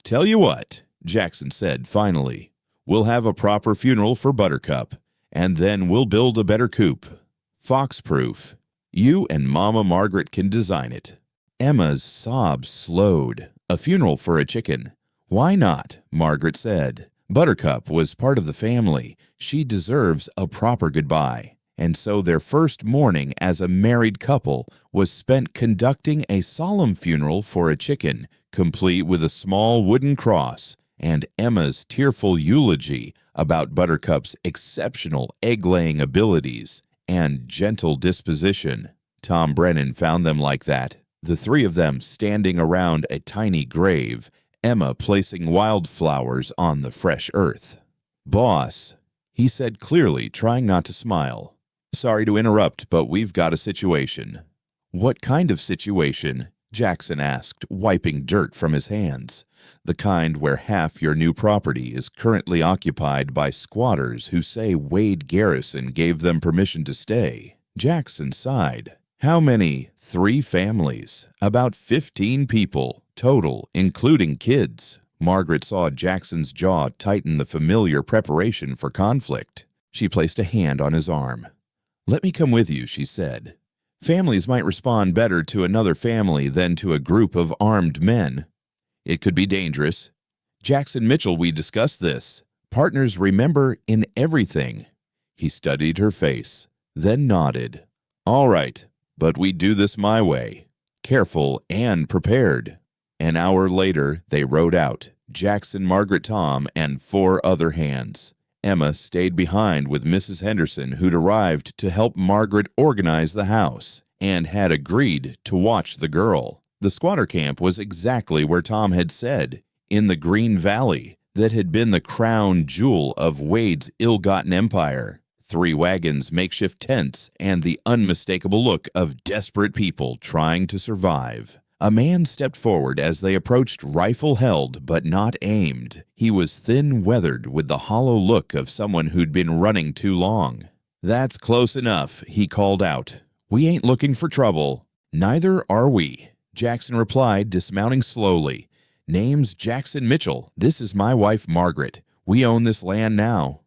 "Tell you what," Jackson said finally, "we'll have a proper funeral for Buttercup, and then we'll build a better coop. Fox-proof. You and Mama Margaret can design it." Emma's sobs slowed. A funeral for a chicken. "Why not?" Margaret said. "Buttercup was part of the family. She deserves a proper goodbye." And so their first morning as a married couple was spent conducting a solemn funeral for a chicken, complete with a small wooden cross, and Emma's tearful eulogy about Buttercup's exceptional egg-laying abilities and gentle disposition. Tom Brennan found them like that, the three of them standing around a tiny grave, Emma placing wildflowers on the fresh earth. "Boss," he said clearly, trying not to smile. "Sorry to interrupt, but we've got a situation." "What kind of situation?" Jackson asked, wiping dirt from his hands. "The kind where half your new property is currently occupied by squatters who say Wade Garrison gave them permission to stay." Jackson sighed. "How many?" "3 families. About 15 people, total, including kids." Margaret saw Jackson's jaw tighten, the familiar preparation for conflict. She placed a hand on his arm. "Let me come with you," she said. "Families might respond better to another family than to a group of armed men. It could be dangerous. Jackson Mitchell, we discussed this. Partners remember in everything." He studied her face, then nodded. "All right, but we do this my way. Careful and prepared." An hour later, they rode out, Jackson, Margaret, Tom, and 4 other hands. Emma stayed behind with Mrs. Henderson, who'd arrived to help Margaret organize the house, and had agreed to watch the girl. The squatter camp was exactly where Tom had said, in the Green Valley that had been the crown jewel of Wade's ill-gotten empire. 3 wagons, makeshift tents, and the unmistakable look of desperate people trying to survive. A man stepped forward as they approached, rifle held but not aimed. He was thin-weathered with the hollow look of someone who'd been running too long. "That's close enough," he called out. "We ain't looking for trouble." "Neither are we," Jackson replied, dismounting slowly. "Name's Jackson Mitchell. This is my wife, Margaret. We own this land now."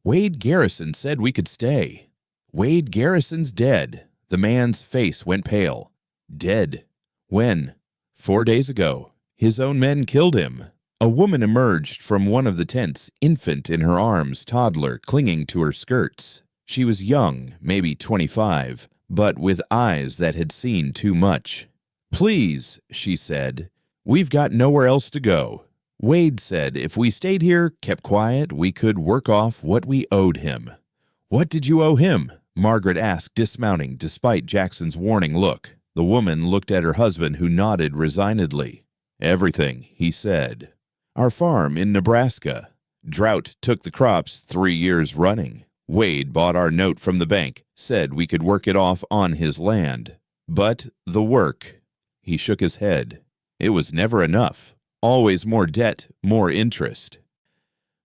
"Wade Garrison said we could stay." "Wade Garrison's dead." The man's face went pale. "Dead? When?" 4 days ago. His own men killed him." A woman emerged from one of the tents, infant in her arms, toddler clinging to her skirts. She was young, maybe 25, but with eyes that had seen too much. "Please," she said, "we've got nowhere else to go. Wade said if we stayed here, kept quiet, we could work off what we owed him." "What did you owe him?" Margaret asked, dismounting despite Jackson's warning look. The woman looked at her husband, who nodded resignedly. "Everything," he said. "Our farm in Nebraska. Drought took the crops 3 years running. Wade bought our note from the bank, said we could work it off on his land. But the work—" He shook his head. "It was never enough. Always more debt, more interest."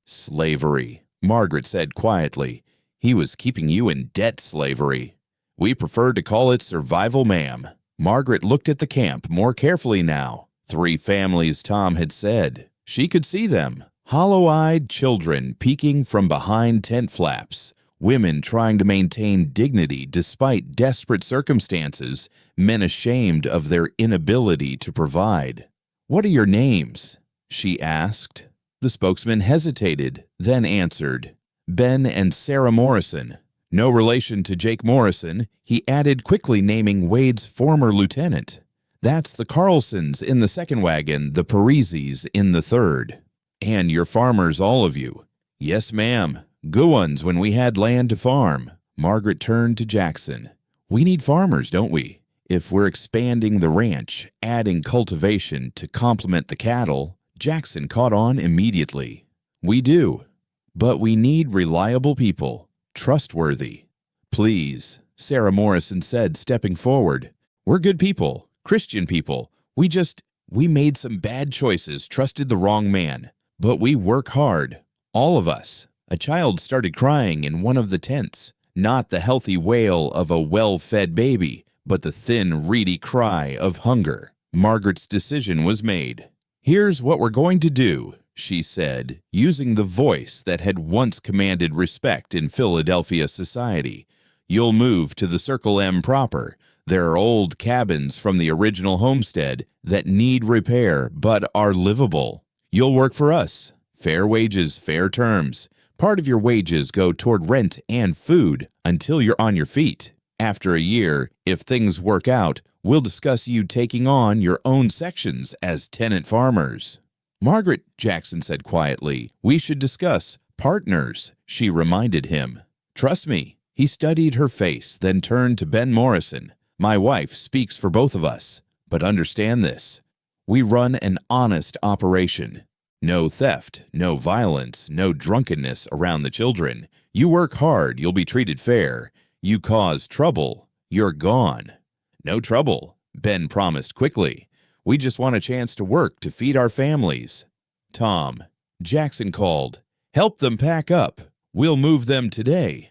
"Slavery," Margaret said quietly. "He was keeping you in debt slavery." "We prefer to call it survival, ma'am." Margaret looked at the camp more carefully now. 3 families, Tom had said. She could see them, hollow-eyed children peeking from behind tent flaps, women trying to maintain dignity despite desperate circumstances, men ashamed of their inability to provide. "What are your names?" she asked. The spokesman hesitated, then answered, "Ben and Sarah Morrison." No relation to Jake Morrison, he added, quickly naming Wade's former lieutenant. "That's the Carlsons in the second wagon, the Parisis in the third. And you're farmers, all of you." "Yes, ma'am. Good ones when we had land to farm." Margaret turned to Jackson. "We need farmers, don't we? If we're expanding the ranch, adding cultivation to complement the cattle." Jackson caught on immediately. "We do. But we need reliable people. Trustworthy." "Please," Sarah Morrison said, stepping forward. "We're good people, Christian people. We made some bad choices, trusted the wrong man. But we work hard. All of us." A child started crying in one of the tents. Not the healthy wail of a well-fed baby, but the thin, reedy cry of hunger. Margaret's decision was made. "Here's what we're going to do," she said, using the voice that had once commanded respect in Philadelphia society. "You'll move to the Circle M proper. There are old cabins from the original homestead that need repair but are livable. You'll work for us. Fair wages, fair terms. Part of your wages go toward rent and food until you're on your feet. After a year, if things work out, we'll discuss you taking on your own sections as tenant farmers." "Margaret," Jackson said quietly, "we should discuss partners," she reminded him. "Trust me." He studied her face, then turned to Ben Morrison. "My wife speaks for both of us, but understand this. We run an honest operation. No theft, no violence, no drunkenness around the children. You work hard, you'll be treated fair. You cause trouble, you're gone." "No trouble," Ben promised quickly. "We just want a chance to work to feed our families." "Tom," Jackson called, "help them pack up. We'll move them today."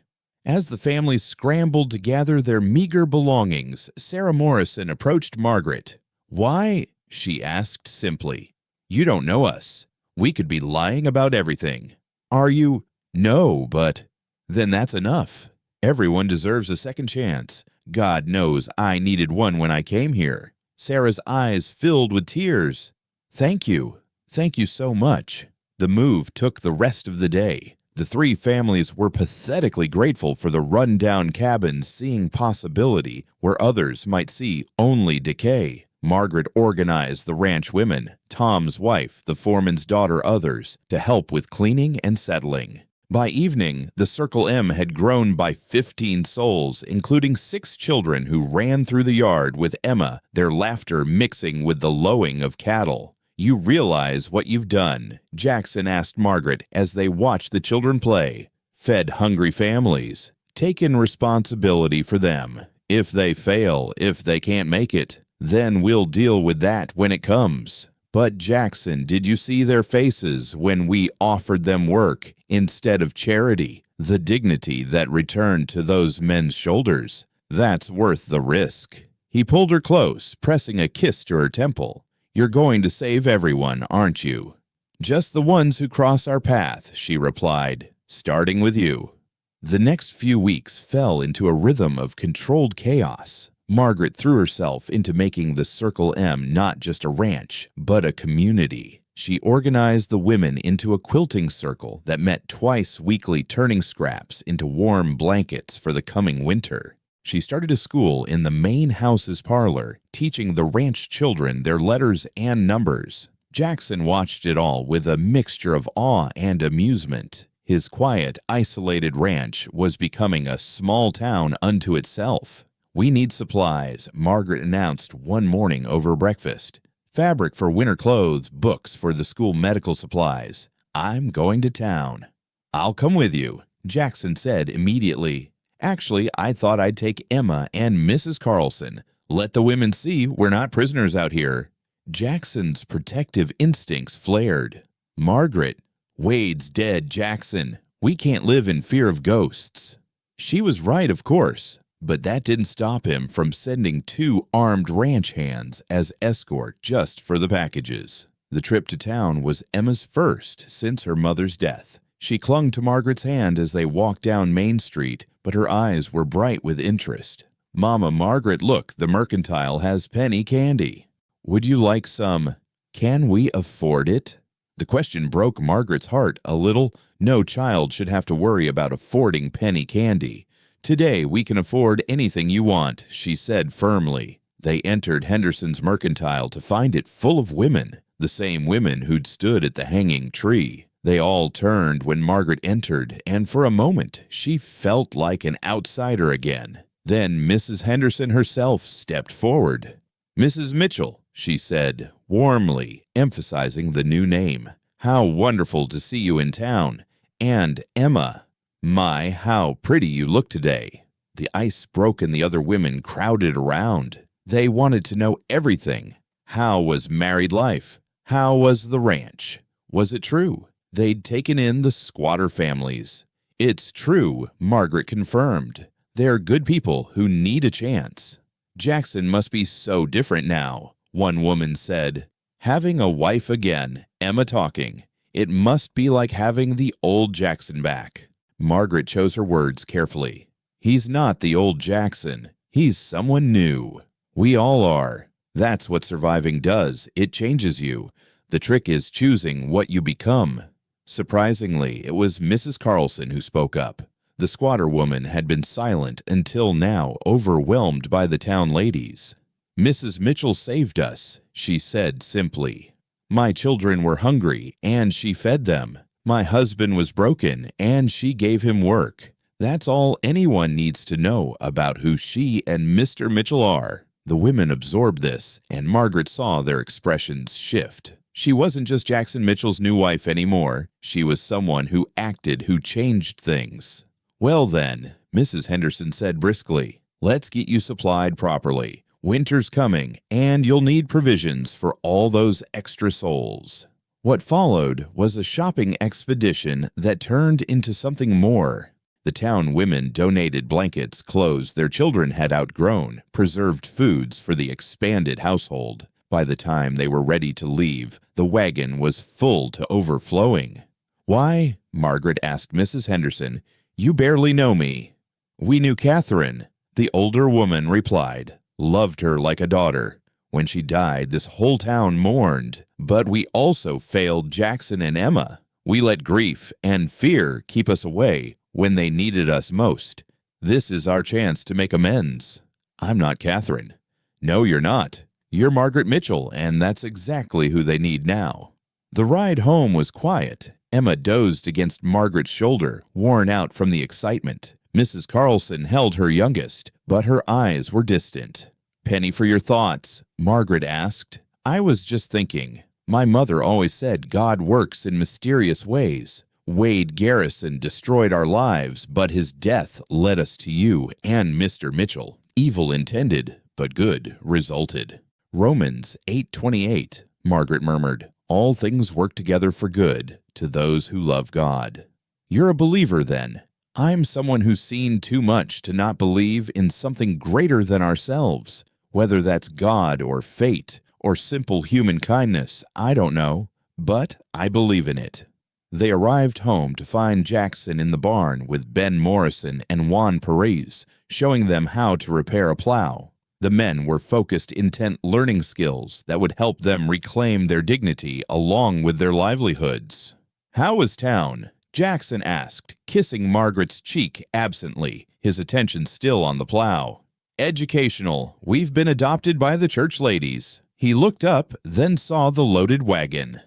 As the families scrambled to gather their meager belongings, Sarah Morrison approached Margaret. "Why?" she asked simply. "You don't know us. We could be lying about everything." "Are you?" "No, but..." "Then that's enough. Everyone deserves a second chance. God knows I needed one when I came here." Sarah's eyes filled with tears. "Thank you. Thank you so much." The move took the rest of the day. The three families were pathetically grateful for the run-down cabins, seeing possibility where others might see only decay. Margaret organized the ranch women, Tom's wife, the foreman's daughter, others, to help with cleaning and settling. By evening, the Circle M had grown by 15 souls, including 6 children who ran through the yard with Emma, their laughter mixing with the lowing of cattle. "You realize what you've done?" Jackson asked Margaret as they watched the children play. "Fed hungry families. Taken responsibility for them. If they fail, if they can't make it, then we'll deal with that when it comes." "But Jackson, did you see their faces when we offered them work instead of charity? The dignity that returned to those men's shoulders? That's worth the risk." He pulled her close, pressing a kiss to her temple. "You're going to save everyone, aren't you?" "Just the ones who cross our path," she replied, "starting with you." The next few weeks fell into a rhythm of controlled chaos. Margaret threw herself into making the Circle M not just a ranch, but a community. She organized the women into a quilting circle that met twice weekly, turning scraps into warm blankets for the coming winter. She started a school in the main house's parlor, teaching the ranch children their letters and numbers. Jackson watched it all with a mixture of awe and amusement. His quiet, isolated ranch was becoming a small town unto itself. "We need supplies," Margaret announced one morning over breakfast. "Fabric for winter clothes, books for the school medical supplies. I'm going to town." "I'll come with you," Jackson said immediately. "Actually, I thought I'd take Emma and Mrs. Carlson. Let the women see we're not prisoners out here." Jackson's protective instincts flared. "Margaret, Wade's dead, Jackson. We can't live in fear of ghosts." She was right, of course. But that didn't stop him from sending 2 armed ranch hands as escort just for the packages. The trip to town was Emma's first since her mother's death. She clung to Margaret's hand as they walked down Main Street, but her eyes were bright with interest. "Mama Margaret, look, the mercantile has penny candy. Would you like some? Can we afford it?" The question broke Margaret's heart a little. No child should have to worry about affording penny candy. "Today we can afford anything you want," she said firmly. They entered Henderson's mercantile to find it full of women, the same women who'd stood at the hanging tree. They all turned when Margaret entered, and for a moment she felt like an outsider again. Then Mrs. Henderson herself stepped forward. "Mrs. Mitchell," she said, warmly, emphasizing the new name. "How wonderful to see you in town. And Emma. My, how pretty you look today." The ice broke and the other women crowded around. They wanted to know everything. How was married life? How was the ranch? Was it true? They'd taken in the squatter families. "It's true," Margaret confirmed. "They're good people who need a chance." "Jackson must be so different now," one woman said. "Having a wife again," Emma talking. "It must be like having the old Jackson back." Margaret chose her words carefully. "He's not the old Jackson. He's someone new. We all are. That's what surviving does. It changes you. The trick is choosing what you become." Surprisingly, it was Mrs. Carlson who spoke up. The squatter woman had been silent until now, overwhelmed by the town ladies. "Mrs. Mitchell saved us," she said simply. "My children were hungry, and she fed them. My husband was broken, and she gave him work. That's all anyone needs to know about who she and Mr. Mitchell are." The women absorbed this, and Margaret saw their expressions shift. She wasn't just Jackson Mitchell's new wife anymore. She was someone who acted, who changed things. "Well then," Mrs. Henderson said briskly, "let's get you supplied properly. Winter's coming, and you'll need provisions for all those extra souls." What followed was a shopping expedition that turned into something more. The town women donated blankets, clothes their children had outgrown, preserved foods for the expanded household. By the time they were ready to leave, the wagon was full to overflowing. "Why?" Margaret asked Mrs. Henderson. "You barely know me." "We knew Catherine," the older woman replied. "Loved her like a daughter. When she died, this whole town mourned. But we also failed Jackson and Emma. We let grief and fear keep us away when they needed us most. This is our chance to make amends." "I'm not Catherine." "No, you're not. You're Margaret Mitchell, and that's exactly who they need now." The ride home was quiet. Emma dozed against Margaret's shoulder, worn out from the excitement. Mrs. Carlson held her youngest, but her eyes were distant. "Penny for your thoughts?" Margaret asked. "I was just thinking. My mother always said God works in mysterious ways. Wade Garrison destroyed our lives, but his death led us to you and Mr. Mitchell. Evil intended, but good resulted." "Romans 8:28, Margaret murmured. "All things work together for good to those who love God." "You're a believer, then." "I'm someone who's seen too much to not believe in something greater than ourselves. Whether that's God or fate or simple human kindness, I don't know, but I believe in it." They arrived home to find Jackson in the barn with Ben Morrison and Juan Perez, showing them how to repair a plow. The men were focused, intent learning skills that would help them reclaim their dignity along with their livelihoods. "How was town?" Jackson asked, kissing Margaret's cheek absently, his attention still on the plow. "Educational. We've been adopted by the church ladies." He looked up, then saw the loaded wagon.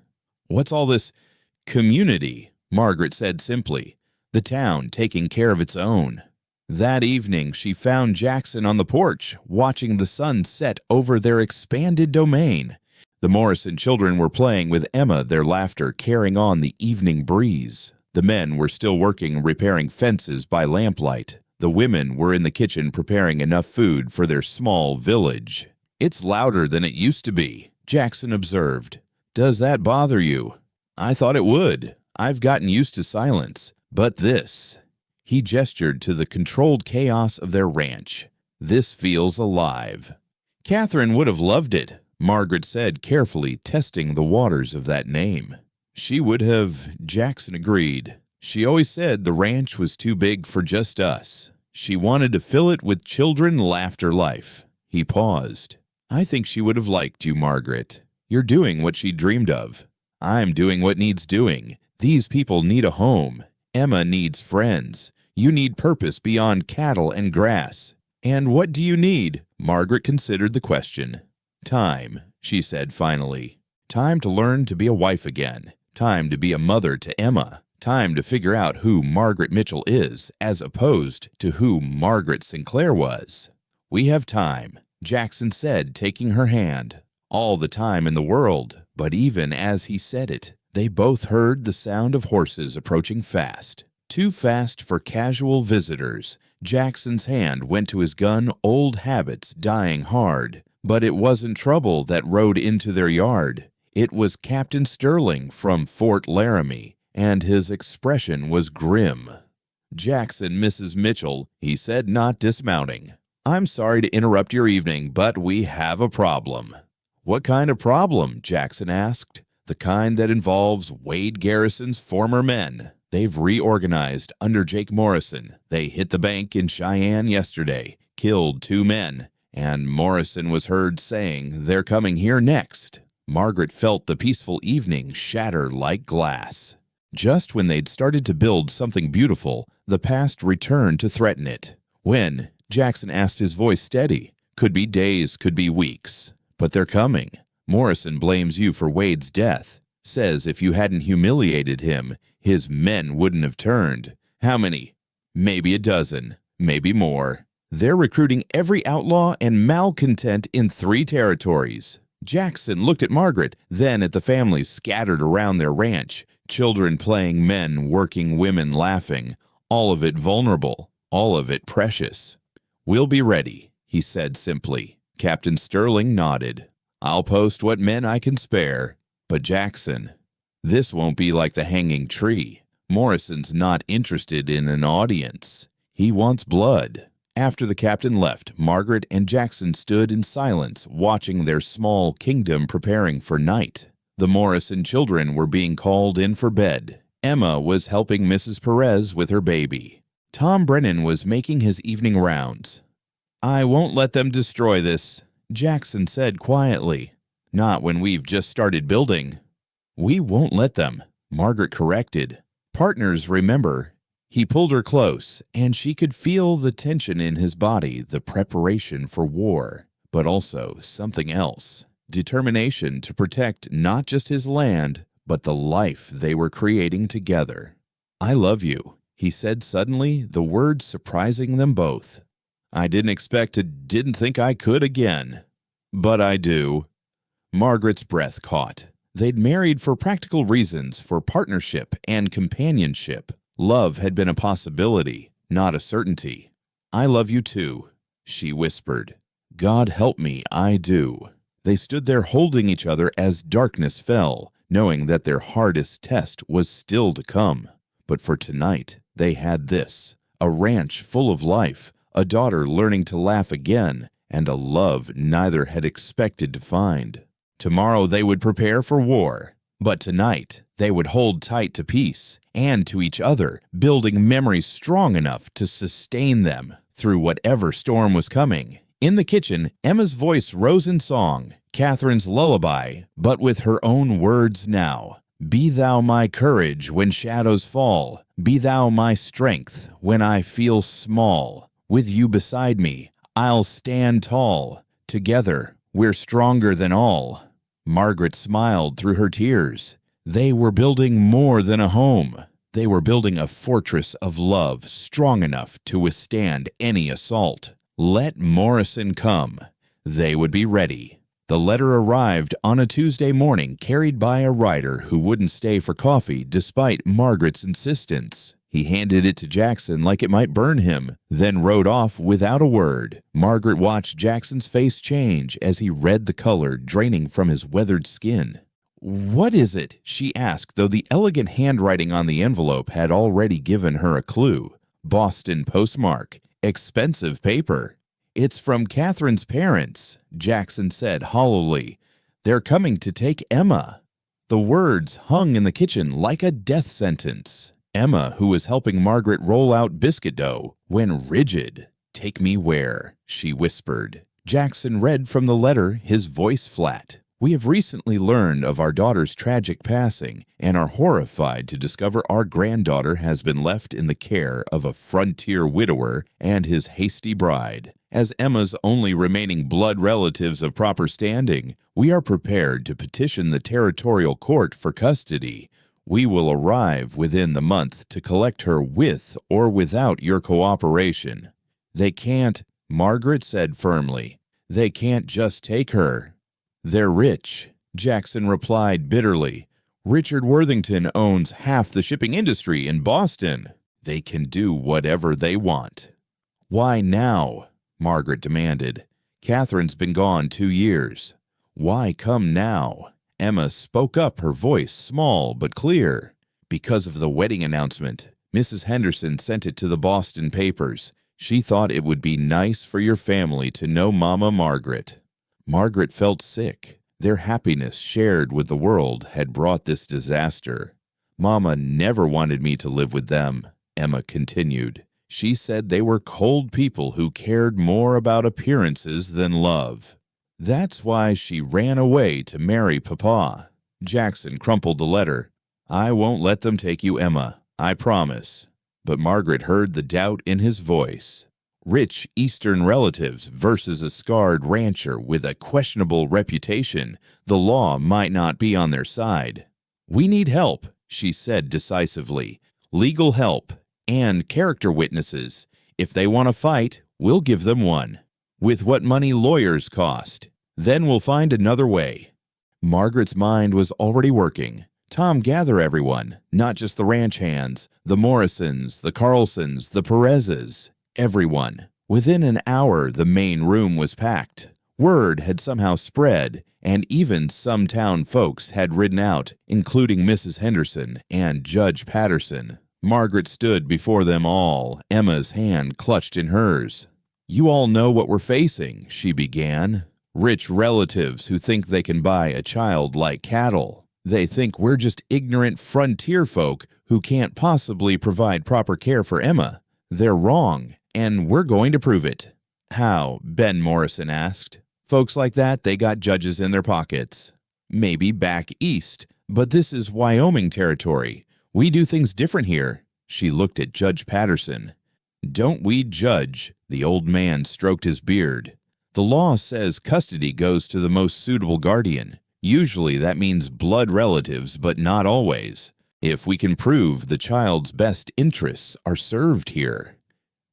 "What's all this community?" Margaret said simply. "The town taking care of its own." That evening, she found Jackson on the porch, watching the sun set over their expanded domain. The Morrison children were playing with Emma, their laughter carrying on the evening breeze. The men were still working, repairing fences by lamplight. The women were in the kitchen preparing enough food for their small village. "It's louder than it used to be," Jackson observed. "Does that bother you?" "I thought it would. I've gotten used to silence. But this..." He gestured to the controlled chaos of their ranch. "This feels alive." "Catherine would have loved it," Margaret said, carefully testing the waters of that name. She would have, Jackson agreed. She always said the ranch was too big for just us. She wanted to fill it with children, laughter, life. He paused. I think she would have liked you, Margaret. You're doing what she dreamed of. I'm doing what needs doing. These people need a home. Emma needs friends. You need purpose beyond cattle and grass. And what do you need? Margaret considered the question. Time, she said finally. Time to learn to be a wife again. Time to be a mother to Emma. Time to figure out who Margaret Mitchell is as opposed to who Margaret Sinclair was. We have time, Jackson said, taking her hand. All the time in the world, but even as he said it, they both heard the sound of horses approaching fast. Too fast for casual visitors. Jackson's hand went to his gun, old habits dying hard. But it wasn't trouble that rode into their yard. It was Captain Sterling from Fort Laramie, and his expression was grim. Jackson, Mrs. Mitchell, he said, not dismounting. I'm sorry to interrupt your evening, but we have a problem. What kind of problem? Jackson asked. The kind that involves Wade Garrison's former men. They've reorganized under Jake Morrison. They hit the bank in Cheyenne yesterday, killed 2 men, and Morrison was heard saying they're coming here next. Margaret felt the peaceful evening shatter like glass. Just when they'd started to build something beautiful, the past returned to threaten it. When? Jackson asked, his voice steady. Could be days, could be weeks. But they're coming. Morrison blames you for Wade's death. Says if you hadn't humiliated him, his men wouldn't have turned. How many? Maybe a dozen, maybe more. They're recruiting every outlaw and malcontent in 3 territories. Jackson looked at Margaret, then at the families scattered around their ranch. Children playing, men working, women laughing. All of it vulnerable, all of it precious. We'll be ready, he said simply. Captain Sterling nodded. I'll post what men I can spare. But Jackson, this won't be like the hanging tree. Morrison's not interested in an audience. He wants blood. After the captain left, Margaret and Jackson stood in silence, watching their small kingdom preparing for night. The Morrison children were being called in for bed. Emma was helping Mrs. Perez with her baby. Tom Brennan was making his evening rounds. I won't let them destroy this, Jackson said quietly. Not when we've just started building. We won't let them, Margaret corrected. Partners, remember. He pulled her close, and she could feel the tension in his body, the preparation for war, but also something else. Determination to protect not just his land, but the life they were creating together. I love you, he said suddenly, the words surprising them both. I didn't think I could again. But I do. Margaret's breath caught. They'd married for practical reasons, for partnership and companionship. Love had been a possibility, not a certainty. I love you too, she whispered. God help me, I do. They stood there holding each other as darkness fell, knowing that their hardest test was still to come. But for tonight, they had this, a ranch full of life, a daughter learning to laugh again, and a love neither had expected to find. Tomorrow they would prepare for war, but tonight they would hold tight to peace and to each other, building memories strong enough to sustain them through whatever storm was coming. In the kitchen, Emma's voice rose in song, Catherine's lullaby, but with her own words now. Be thou my courage when shadows fall. Be thou my strength when I feel small. With you beside me, I'll stand tall. Together, we're stronger than all. Margaret smiled through her tears. They were building more than a home. They were building a fortress of love strong enough to withstand any assault. Let Morrison come. They would be ready. The letter arrived on a Tuesday morning, carried by a rider who wouldn't stay for coffee despite Margaret's insistence. He handed it to Jackson like it might burn him, then rode off without a word. Margaret watched Jackson's face change as he read the color draining from his weathered skin. What is it? She asked, though the elegant handwriting on the envelope had already given her a clue. Boston postmark. Expensive paper. It's from Catherine's parents, Jackson said hollowly. They're coming to take Emma." The words hung in the kitchen like a death sentence. Emma, who was helping Margaret roll out biscuit dough, went rigid. "Take me where?" she whispered. Jackson read from the letter, his voice flat. "We have recently learned of our daughter's tragic passing and are horrified to discover our granddaughter has been left in the care of a frontier widower and his hasty bride. As Emma's only remaining blood relatives of proper standing, we are prepared to petition the territorial court for custody. We will arrive within the month to collect her with or without your cooperation." "They can't," Margaret said firmly. "They can't just take her." "They're rich," Jackson replied bitterly. "Richard Worthington owns half the shipping industry in Boston. They can do whatever they want." "Why now?" Margaret demanded. "Catherine's been gone 2 years. Why come now?" Emma spoke up, her voice small but clear. "Because of the wedding announcement. Mrs. Henderson sent it to the Boston papers. She thought it would be nice for your family to know Mama Margaret." Margaret felt sick. Their happiness shared with the world had brought this disaster. "Mama never wanted me to live with them," Emma continued. "She said they were cold people who cared more about appearances than love. That's why she ran away to marry Papa." Jackson crumpled the letter. "I won't let them take you, Emma. I promise." But Margaret heard the doubt in his voice. Rich Eastern relatives versus a scarred rancher with a questionable reputation. The law might not be on their side. "We need help," she said decisively. "Legal help and character witnesses. If they want to fight, we'll give them one. With what money lawyers cost. Then we'll find another way." Margaret's mind was already working. Tom, gather everyone, not just the ranch hands, the Morrisons, the Carlsons, the Perezes, everyone. Within an hour, the main room was packed. Word had somehow spread, and even some town folks had ridden out, including Mrs. Henderson and Judge Patterson. Margaret stood before them all, Emma's hand clutched in hers. "You all know what we're facing," she began. "Rich relatives who think they can buy a child like cattle. They think we're just ignorant frontier folk who can't possibly provide proper care for Emma. They're wrong, and we're going to prove it." "How?" Ben Morrison asked. "Folks like that, they got judges in their pockets." "Maybe back east, but this is Wyoming territory. We do things different here." She looked at Judge Patterson. "Don't we judge?" The old man stroked his beard. "The law says custody goes to the most suitable guardian. Usually that means blood relatives, but not always. If we can prove the child's best interests are served here."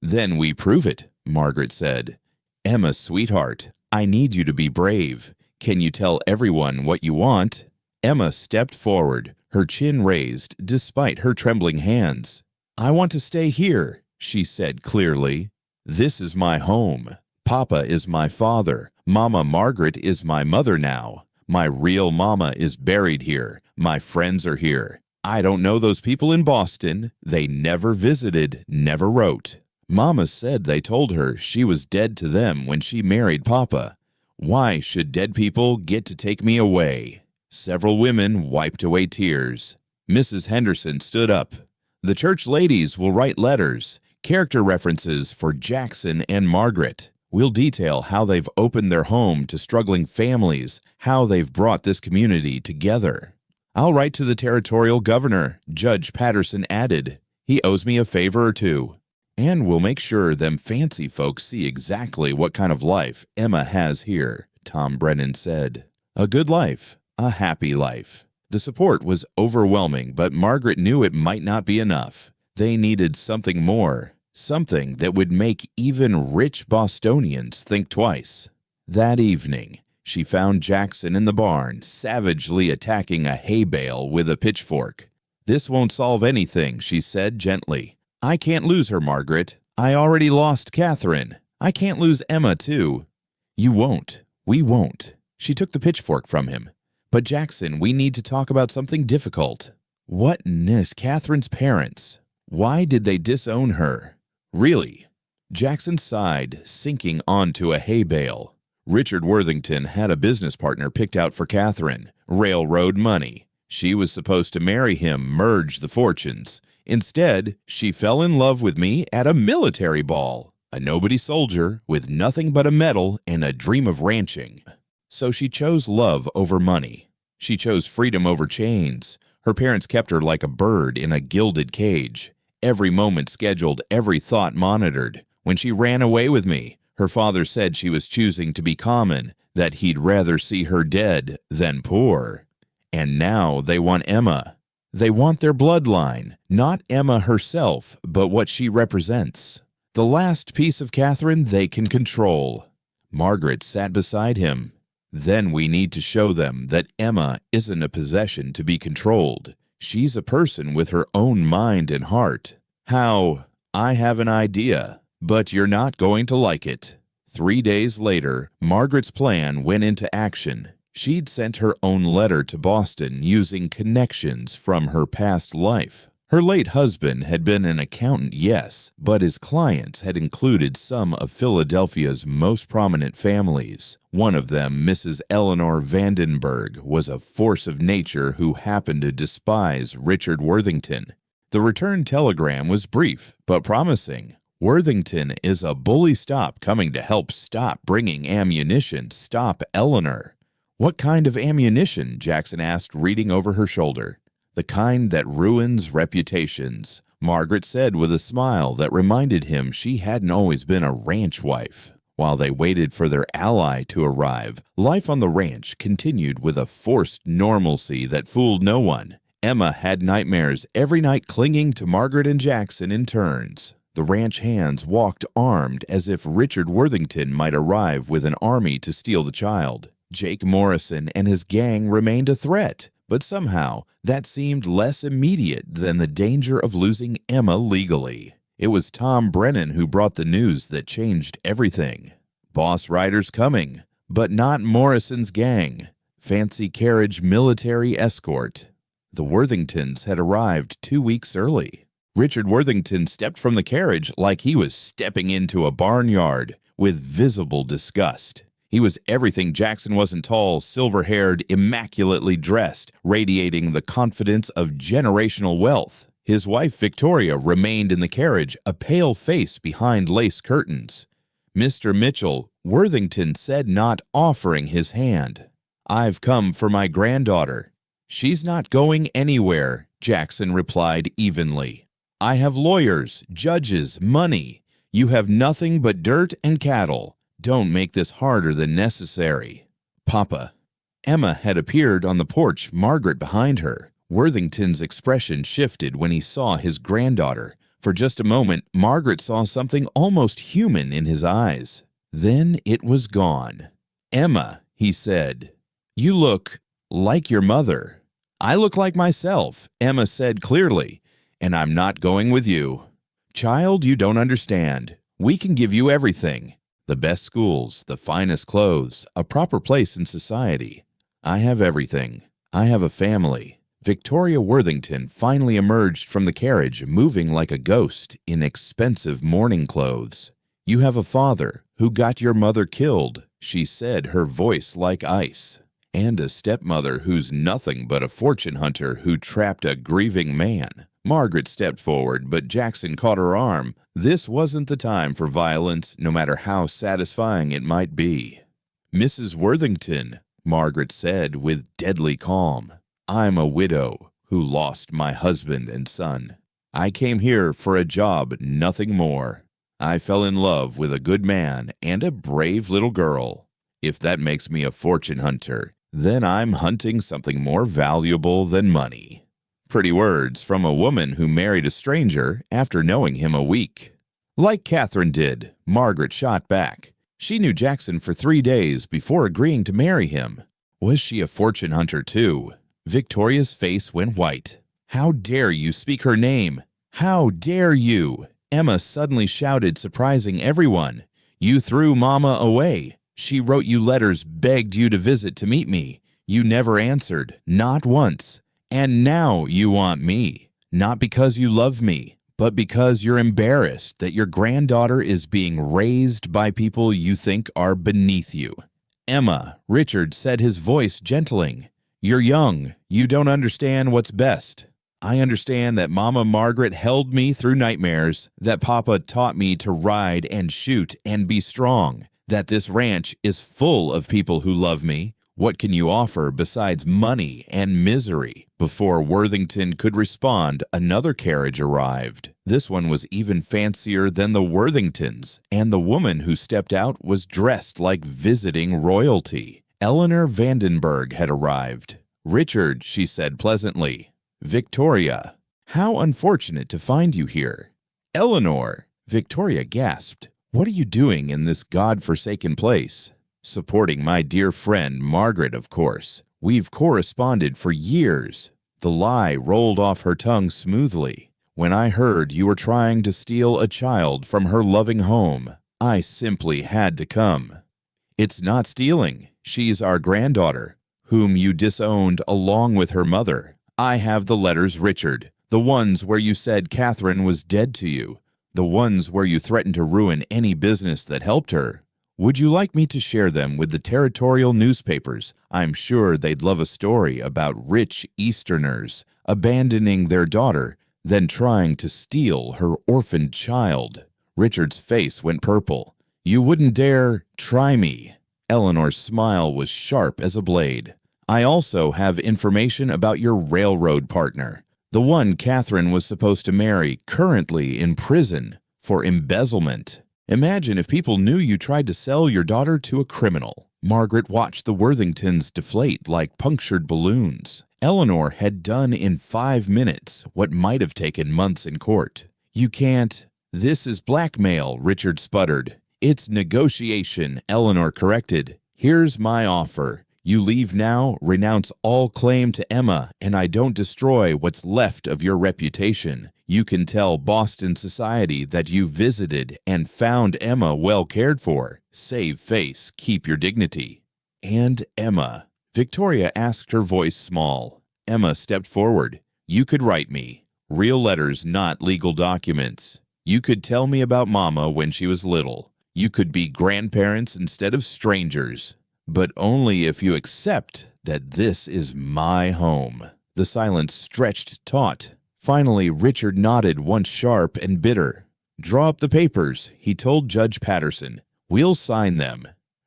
"Then we prove it," Margaret said. "Emma, sweetheart, I need you to be brave. Can you tell everyone what you want?" Emma stepped forward, her chin raised despite her trembling hands. "I want to stay here," she said clearly. "This is my home. Papa is my father. Mama Margaret is my mother now. My real mama is buried here. My friends are here. I don't know those people in Boston. They never visited, never wrote. Mama said they told her she was dead to them when she married Papa. Why should dead people get to take me away?" Several women wiped away tears. Mrs. Henderson stood up. "The church ladies will write letters, character references for Jackson and Margaret. We'll detail how they've opened their home to struggling families, how they've brought this community together." "I'll write to the territorial governor," Judge Patterson added. "He owes me a favor or two. And we'll make sure them fancy folks see exactly what kind of life Emma has here," Tom Brennan said. "A good life, a happy life." The support was overwhelming, but Margaret knew it might not be enough. They needed something more. Something that would make even rich Bostonians think twice. That evening, she found Jackson in the barn, savagely attacking a hay bale with a pitchfork. "This won't solve anything," she said gently. "I can't lose her, Margaret. I already lost Catherine. I can't lose Emma, too." "You won't. We won't." She took the pitchfork from him. "But Jackson, we need to talk about something difficult. What is Catherine's parents? Why did they disown her? Really?" Jackson sighed, sinking onto a hay bale. Richard Worthington had a business partner picked out for Catherine, railroad money. She was supposed to marry him, merge the fortunes. Instead, she fell in love with me at a military ball, a nobody soldier with nothing but a medal and a dream of ranching. So she chose love over money. She chose freedom over chains. Her parents kept her like a bird in a gilded cage. Every moment scheduled, every thought monitored. When she ran away with me, her father said she was choosing to be common, that he'd rather see her dead than poor. And now they want Emma. They want their bloodline, not Emma herself, but what she represents. The last piece of Catherine they can control. Margaret sat beside him. Then we need to show them that Emma isn't a possession to be controlled. She's a person with her own mind and heart. How? I have an idea, but you're not going to like it. 3 days later, Margaret's plan went into action. She'd sent her own letter to Boston using connections from her past life. Her late husband had been an accountant, yes, but his clients had included some of Philadelphia's most prominent families. One of them, Mrs. Eleanor Vandenberg, was a force of nature who happened to despise Richard Worthington. The return telegram was brief, but promising. Worthington is a bully stop coming to help stop bringing ammunition, stop Eleanor. What kind of ammunition? Jackson asked, reading over her shoulder. The kind that ruins reputations, Margaret said with a smile that reminded him she hadn't always been a ranch wife. While they waited for their ally to arrive, life on the ranch continued with a forced normalcy that fooled no one. Emma had nightmares every night, clinging to Margaret and Jackson in turns. The ranch hands walked armed as if Richard Worthington might arrive with an army to steal the child. Jake Morrison and his gang remained a threat, but somehow that seemed less immediate than the danger of losing Emma legally. It was Tom Brennan who brought the news that changed everything. Boss riders coming, but not Morrison's gang. Fancy carriage military escort. The Worthingtons had arrived 2 weeks early. Richard Worthington stepped from the carriage like he was stepping into a barnyard with visible disgust. He was everything Jackson wasn't: tall, silver-haired, immaculately dressed, radiating the confidence of generational wealth. His wife, Victoria, remained in the carriage, a pale face behind lace curtains. Mr. Mitchell, Worthington said, not offering his hand. "I've come for my granddaughter." "She's not going anywhere," Jackson replied evenly. "I have lawyers, judges, money. You have nothing but dirt and cattle. Don't make this harder than necessary." "Papa." Emma had appeared on the porch, Margaret behind her. Worthington's expression shifted when he saw his granddaughter. For just a moment, Margaret saw something almost human in his eyes. Then it was gone. "Emma," he said, "you look like your mother." "I look like myself," Emma said clearly, "and I'm not going with you." "Child, you don't understand. We can give you everything. The best schools, the finest clothes, a proper place in society. I have everything. I have a family." Victoria Worthington finally emerged from the carriage, moving like a ghost in expensive mourning clothes. "You have a father who got your mother killed," she said, her voice like ice. "And a stepmother who's nothing but a fortune hunter who trapped a grieving man." Margaret stepped forward, but Jackson caught her arm. This wasn't the time for violence, no matter how satisfying it might be. "Mrs. Worthington," Margaret said with deadly calm, "I'm a widow who lost my husband and son. I came here for a job, nothing more. I fell in love with a good man and a brave little girl. If that makes me a fortune hunter, then I'm hunting something more valuable than money." Pretty words from a woman who married a stranger after knowing him a week. Like Catherine did, Margaret shot back. She knew Jackson for 3 days before agreeing to marry him. Was she a fortune hunter too? Victoria's face went white. "How dare you speak her name? How dare you?" Emma suddenly shouted, surprising everyone. "You threw Mama away. She wrote you letters, begged you to visit to meet me. You never answered, not once. And now you want me, not because you love me, but because you're embarrassed that your granddaughter is being raised by people you think are beneath you." Emma, Richard said, his voice gentling. You're young. You don't understand what's best. I understand that Mama Margaret held me through nightmares, that Papa taught me to ride and shoot and be strong, that this ranch is full of people who love me. What can you offer besides money and misery? Before Worthington could respond, another carriage arrived. This one was even fancier than the Worthingtons, and the woman who stepped out was dressed like visiting royalty. Eleanor Vandenberg had arrived. Richard, she said pleasantly. Victoria. How unfortunate to find you here. Eleanor. Victoria gasped. What are you doing in this God-forsaken place? Supporting my dear friend Margaret, of course. We've corresponded for years. The lie rolled off her tongue smoothly. When I heard you were trying to steal a child from her loving home, I simply had to come. It's not stealing. She's our granddaughter, whom you disowned along with her mother. I have the letters, Richard, the ones where you said Catherine was dead to you, the ones where you threatened to ruin any business that helped her. Would you like me to share them with the territorial newspapers? I'm sure they'd love a story about rich Easterners abandoning their daughter, then trying to steal her orphaned child. Richard's face went purple. You wouldn't dare try me. Eleanor's smile was sharp as a blade. I also have information about your railroad partner, the one Catherine was supposed to marry, currently in prison for embezzlement. Imagine if people knew you tried to sell your daughter to a criminal. Margaret watched the Worthingtons deflate like punctured balloons. Eleanor had done in 5 minutes what might have taken months in court. You can't. This is blackmail, Richard sputtered. It's negotiation, Eleanor corrected. Here's my offer. You leave now, renounce all claim to Emma, and I don't destroy what's left of your reputation. You can tell Boston society that you visited and found Emma well cared for. Save face, keep your dignity. And Emma. Victoria asked, her voice small. Emma stepped forward. You could write me. Real letters, not legal documents. You could tell me about Mama when she was little. You could be grandparents instead of strangers. But only if you accept that this is my home. The silence stretched taut. Finally, Richard nodded once sharp and bitter. Draw up the papers, he told Judge Patterson. We'll sign them.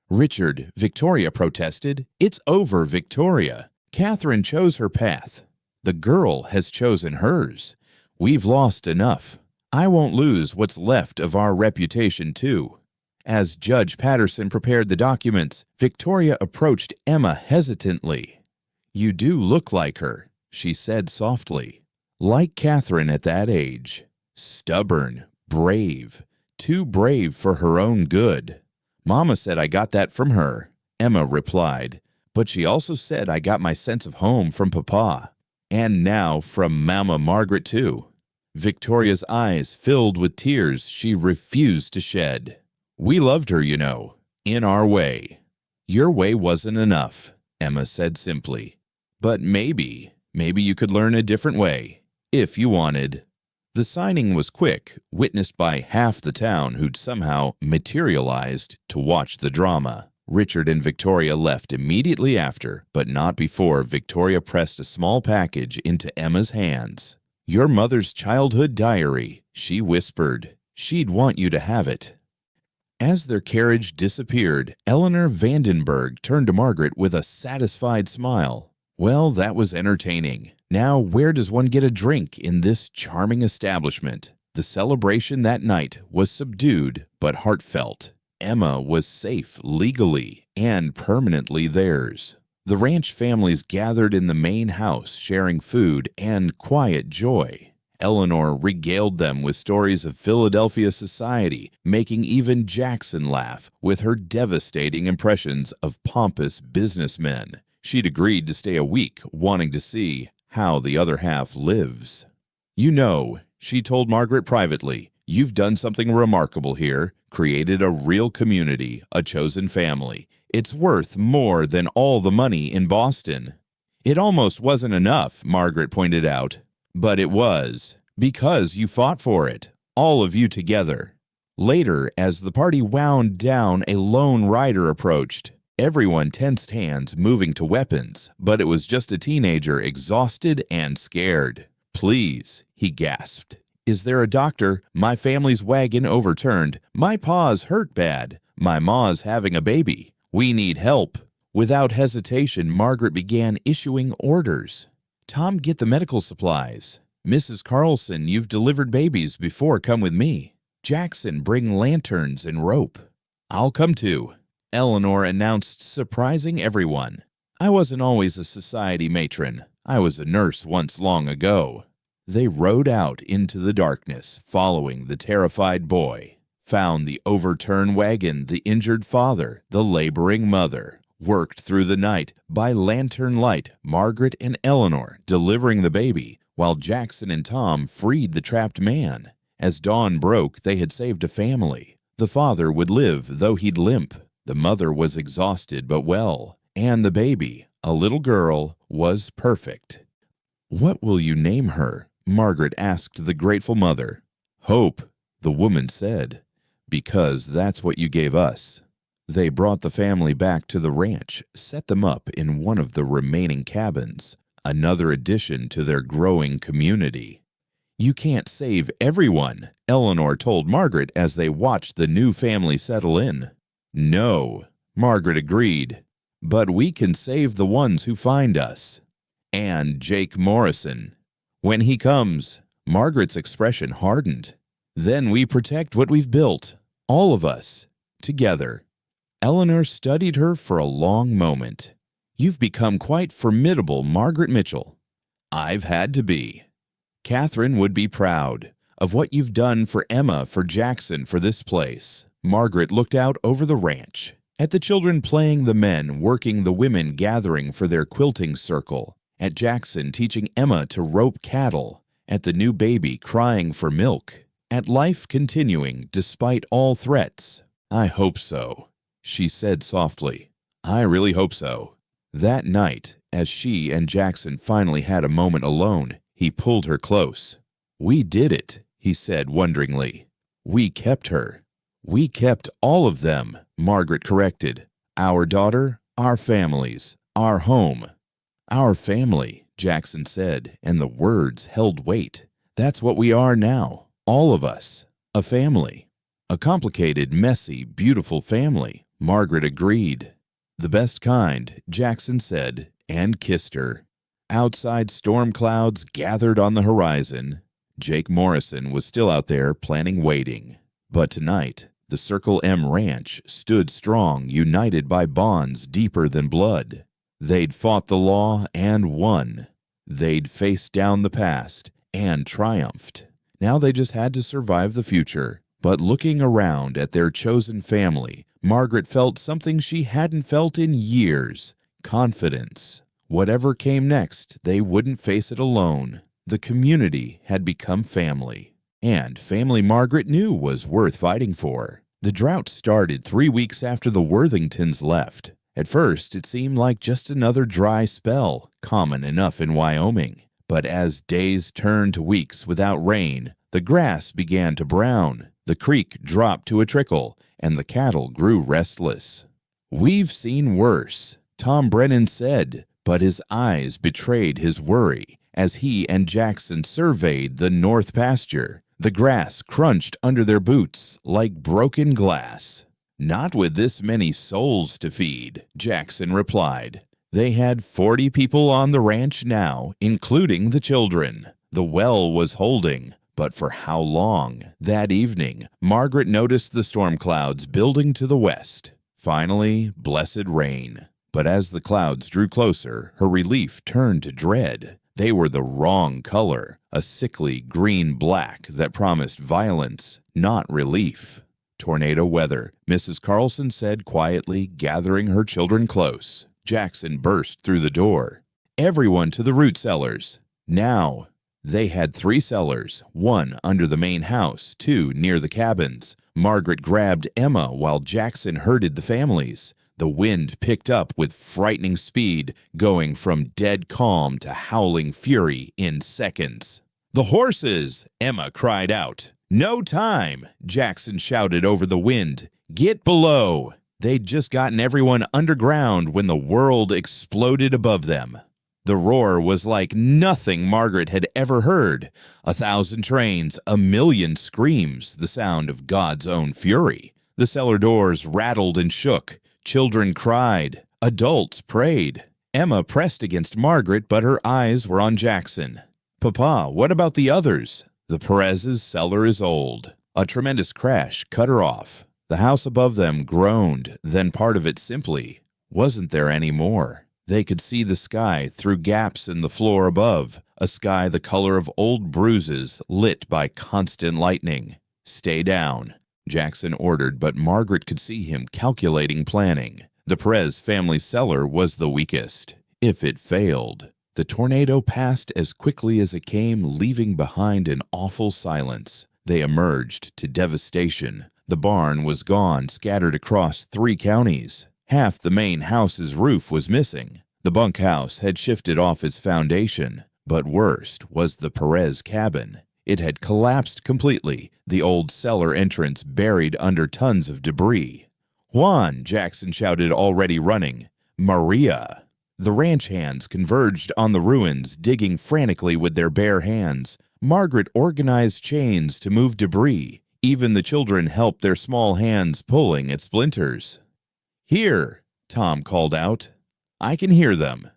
Richard, Victoria protested. It's over, Victoria. Catherine chose her path. The girl has chosen hers. We've lost enough. I won't lose what's left of our reputation, too. As Judge Patterson prepared the documents, Victoria approached Emma hesitantly. You do look like her, she said softly. Like Catherine at that age. Stubborn, brave, too brave for her own good. Mama said I got that from her, Emma replied. But she also said I got my sense of home from Papa. And now from Mama Margaret, too. Victoria's eyes filled with tears she refused to shed. We loved her, you know, in our way. Your way wasn't enough, Emma said simply. But maybe you could learn a different way, if you wanted. The signing was quick, witnessed by half the town who'd somehow materialized to watch the drama. Richard and Victoria left immediately after, but not before Victoria pressed a small package into Emma's hands. Your mother's childhood diary, she whispered. She'd want you to have it. As their carriage disappeared, Eleanor Vandenberg turned to Margaret with a satisfied smile. Well, that was entertaining. Now, where does one get a drink in this charming establishment? The celebration that night was subdued but heartfelt. Emma was safe legally and permanently theirs. The ranch families gathered in the main house, sharing food and quiet joy. Eleanor regaled them with stories of Philadelphia society, making even Jackson laugh with her devastating impressions of pompous businessmen. She'd agreed to stay a week, wanting to see how the other half lives. You know, she told Margaret privately, you've done something remarkable here, created a real community, a chosen family. It's worth more than all the money in Boston. It almost wasn't enough, Margaret pointed out. But it was, because you fought for it, all of you together. Later, as the party wound down, a lone rider approached. Everyone tensed hands, moving to weapons, but it was just a teenager, exhausted and scared. "Please," he gasped. "Is there a doctor? My family's wagon overturned. My paws hurt bad. My ma's having a baby. We need help." Without hesitation, Margaret began issuing orders. "Tom, get the medical supplies. Mrs. Carlson, you've delivered babies before. Come with me. Jackson, bring lanterns and rope." "I'll come too," Eleanor announced, surprising everyone. "I wasn't always a society matron. I was a nurse once long ago." They rode out into the darkness, following the terrified boy, found the overturned wagon, the injured father, the laboring mother, worked through the night by lantern light, Margaret and Eleanor delivering the baby, while Jackson and Tom freed the trapped man. As dawn broke, they had saved a family. The father would live, though he'd limp. The mother was exhausted but well, and the baby, a little girl, was perfect. "What will you name her?" Margaret asked the grateful mother. "Hope," the woman said, "because that's what you gave us." They brought the family back to the ranch, set them up in one of the remaining cabins, another addition to their growing community. "You can't save everyone," Eleanor told Margaret as they watched the new family settle in. "No," Margaret agreed, "but we can save the ones who find us. And Jake Morrison. When he comes," Margaret's expression hardened. "Then we protect what we've built, all of us, together." Eleanor studied her for a long moment. "You've become quite formidable, Margaret Mitchell." "I've had to be." "Catherine would be proud of what you've done for Emma, for Jackson, for this place." Margaret looked out over the ranch, at the children playing, the men working, the women gathering for their quilting circle, at Jackson teaching Emma to rope cattle, at the new baby crying for milk, at life continuing despite all threats. "I hope so," she said softly. "I really hope so." That night, as she and Jackson finally had a moment alone, he pulled her close. "We did it," he said wonderingly. "We kept her." "We kept all of them," Margaret corrected. "Our daughter, our families, our home." "Our family," Jackson said, and the words held weight. "That's what we are now, all of us, a family." "A complicated, messy, beautiful family," Margaret agreed. "The best kind," Jackson said, and kissed her. Outside, storm clouds gathered on the horizon. Jake Morrison was still out there planning waiting. But tonight, the Circle M Ranch stood strong, united by bonds deeper than blood. They'd fought the law and won. They'd faced down the past and triumphed. Now they just had to survive the future. But looking around at their chosen family, Margaret felt something she hadn't felt in years: confidence. Whatever came next, they wouldn't face it alone. The community had become family. And family Margaret knew was worth fighting for. The drought started 3 weeks after the Worthingtons left. At first, it seemed like just another dry spell, common enough in Wyoming. But as days turned to weeks without rain, the grass began to brown, the creek dropped to a trickle, and the cattle grew restless. "We've seen worse," Tom Brennan said, but his eyes betrayed his worry as he and Jackson surveyed the north pasture. The grass crunched under their boots like broken glass. "Not with this many souls to feed," Jackson replied. They had 40 people on the ranch now, including the children. The well was holding, but for how long? That evening, Margaret noticed the storm clouds building to the west. Finally, blessed rain. But as the clouds drew closer, her relief turned to dread. They were the wrong color, a sickly green-black that promised violence, not relief. "Tornado weather," Mrs. Carlson said quietly, gathering her children close. Jackson burst through the door. "Everyone to the root cellars. Now." They had 3 cellars, 1 under the main house, 2 near the cabins. Margaret grabbed Emma while Jackson herded the families. The wind picked up with frightening speed, going from dead calm to howling fury in seconds. "The horses!" Emma cried out. "No time!" Jackson shouted over the wind. "Get below!" They'd just gotten everyone underground when the world exploded above them. The roar was like nothing Margaret had ever heard. 1,000 trains, 1,000,000 screams, the sound of God's own fury. The cellar doors rattled and shook. Children cried. Adults prayed. Emma pressed against Margaret, but her eyes were on Jackson. "Papa, what about the others?" "The Perez's cellar is old." A tremendous crash cut her off. The house above them groaned, then part of it simply wasn't there anymore. They could see the sky through gaps in the floor above, a sky the color of old bruises lit by constant lightning. "Stay down," Jackson ordered, but Margaret could see him calculating, planning. The Perez family cellar was the weakest. If it failed, the tornado passed as quickly as it came, leaving behind an awful silence. They emerged to devastation. The barn was gone, scattered across 3 counties. Half the main house's roof was missing. The bunkhouse had shifted off its foundation. But worst was the Perez cabin. It had collapsed completely, the old cellar entrance buried under tons of debris. "Juan!" Jackson shouted, already running. "Maria!" The ranch hands converged on the ruins, digging frantically with their bare hands. Margaret organized chains to move debris. Even the children helped their small hands pulling at splinters. "Here!" Tom called out. "I can hear them."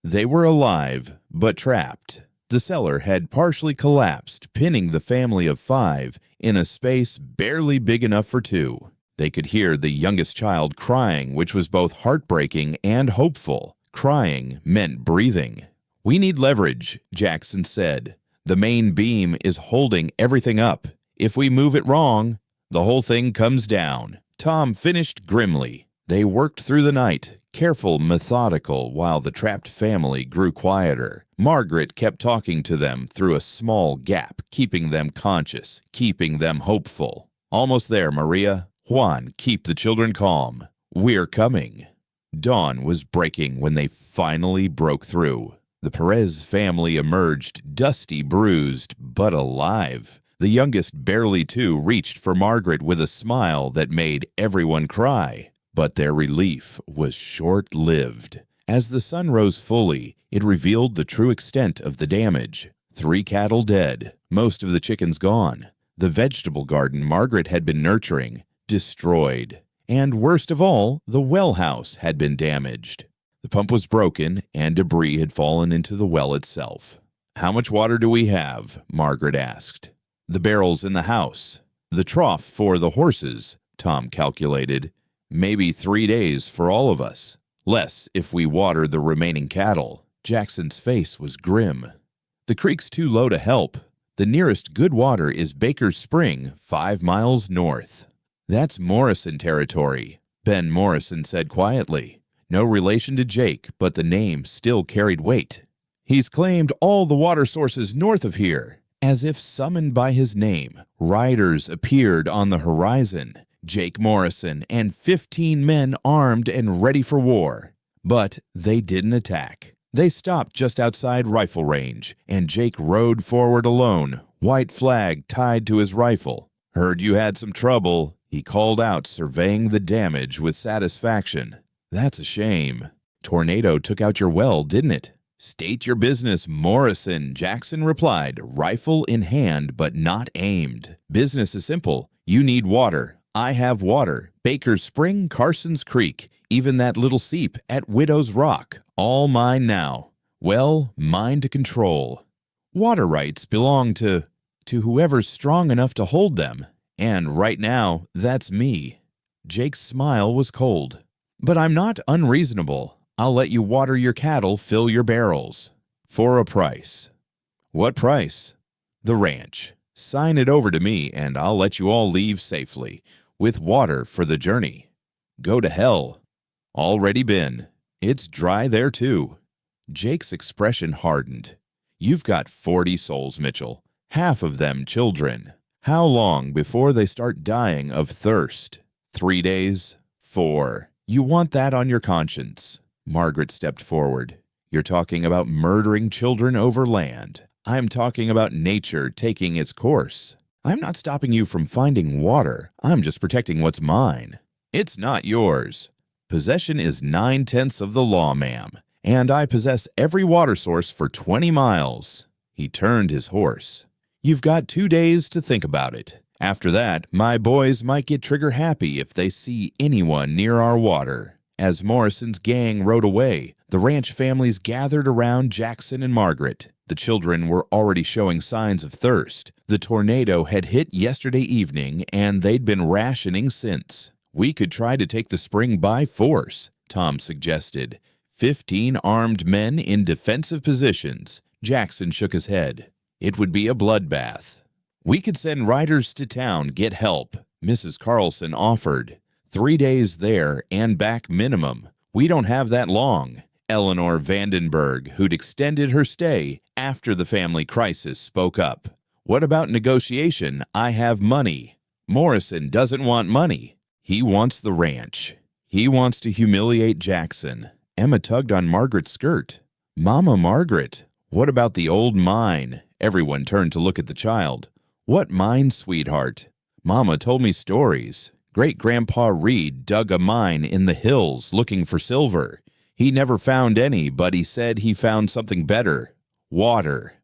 They were alive, but trapped. The cellar had partially collapsed, pinning the family of 5 in a space barely big enough for 2. They could hear the youngest child crying, which was both heartbreaking and hopeful. Crying meant breathing. "We need leverage," Jackson said. "The main beam is holding everything up. If we move it wrong, the whole thing comes down." Tom finished grimly. They worked through the night, careful, methodical, while the trapped family grew quieter. Margaret kept talking to them through a small gap, keeping them conscious, keeping them hopeful. "Almost there, Maria. Juan, keep the children calm. We're coming." Dawn was breaking when they finally broke through. The Perez family emerged, dusty, bruised, but alive. The youngest, barely 2, reached for Margaret with a smile that made everyone cry. But their relief was short-lived. As the sun rose fully, it revealed the true extent of the damage. 3 cattle dead, most of the chickens gone. The vegetable garden Margaret had been nurturing, destroyed. And worst of all, the well house had been damaged. The pump was broken, and debris had fallen into the well itself. "How much water do we have?" Margaret asked. "The barrels in the house. The trough for the horses," Tom calculated. "Maybe 3 days for all of us. Less if we water the remaining cattle." Jackson's face was grim. "The creek's too low to help. The nearest good water is Baker's Spring, 5 miles north." "That's Morrison territory," Ben Morrison said quietly. No relation to Jake, but the name still carried weight. "He's claimed all the water sources north of here." As if summoned by his name, riders appeared on the horizon. Jake Morrison and 15 men armed and ready for war. But they didn't attack. They stopped just outside rifle range, and Jake rode forward alone, white flag tied to his rifle. "Heard you had some trouble," he called out, surveying the damage with satisfaction. "That's a shame. Tornado took out your well, didn't it?" "State your business, Morrison," Jackson replied, rifle in hand but not aimed. "Business is simple. You need water. I have water. Baker's Spring, Carson's Creek, even that little seep at Widow's Rock. All mine now. Well, mine to control. Water rights belong to whoever's strong enough to hold them. And right now, that's me." Jake's smile was cold. "But I'm not unreasonable. I'll let you water your cattle, fill your barrels. For a price." "What price?" "The ranch. Sign it over to me, and I'll let you all leave safely, with water for the journey." "Go to hell." "Already been. It's dry there, too." Jake's expression hardened. "You've got 40 souls, Mitchell. Half of them children. How long before they start dying of thirst? 3 days? 4? You want that on your conscience." Margaret stepped forward. "You're talking about murdering children over land. I'm talking about nature taking its course. I'm not stopping you from finding water. I'm just protecting what's mine." It's not yours. Possession is 9/10 of the law, ma'am, and I possess every water source for 20 miles. He turned his horse. You've got 2 days to think about it. After that, my boys might get trigger happy if they see anyone near our water. As Morrison's gang rode away, the ranch families gathered around Jackson and Margaret. The children were already showing signs of thirst. The tornado had hit yesterday evening, and they'd been rationing since. We could try to take the spring by force, Tom suggested. 15 armed men in defensive positions. Jackson shook his head. It would be a bloodbath. We could send riders to town, get help, Mrs. Carlson offered. 3 days there and back minimum. We don't have that long. Eleanor Vandenberg, who'd extended her stay after the family crisis, spoke up. What about negotiation? I have money. Morrison doesn't want money. He wants the ranch. He wants to humiliate Jackson. Emma tugged on Margaret's skirt. Mama Margaret, what about the old mine? Everyone turned to look at the child. What mine, sweetheart? Mama told me stories. Great-Grandpa Reed dug a mine in the hills looking for silver. He never found any, but he said he found something better. Water.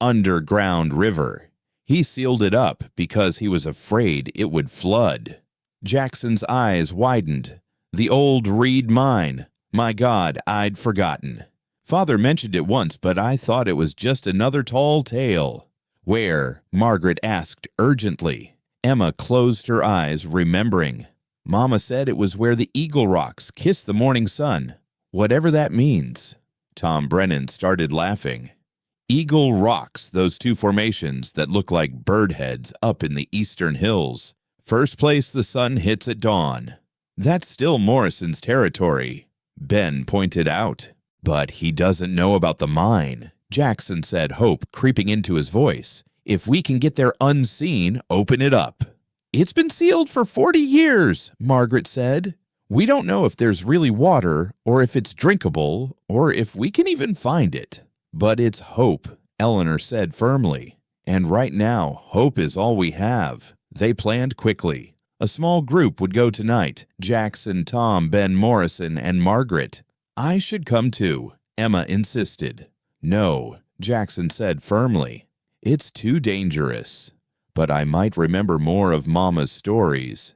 Underground river. He sealed it up because he was afraid it would flood. Jackson's eyes widened. The old Reed mine. My God, I'd forgotten. Father mentioned it once, but I thought it was just another tall tale. Where? Margaret asked urgently. Emma closed her eyes, remembering. Mama said it was where the Eagle Rocks kiss the morning sun. Whatever that means. Tom Brennan started laughing. Eagle Rocks, those two formations that look like bird heads up in the eastern hills. First place the sun hits at dawn. That's still Morrison's territory, Ben pointed out. But he doesn't know about the mine, Jackson said, hope creeping into his voice. If we can get there unseen, open it up. It's been sealed for 40 years, Margaret said. We don't know if there's really water, or if it's drinkable, or if we can even find it. But it's hope, Eleanor said firmly. And right now, hope is all we have. They planned quickly. A small group would go tonight. Jackson, Tom, Ben Morrison, and Margaret. I should come too, Emma insisted. No, Jackson said firmly. It's too dangerous. But I might remember more of Mama's stories.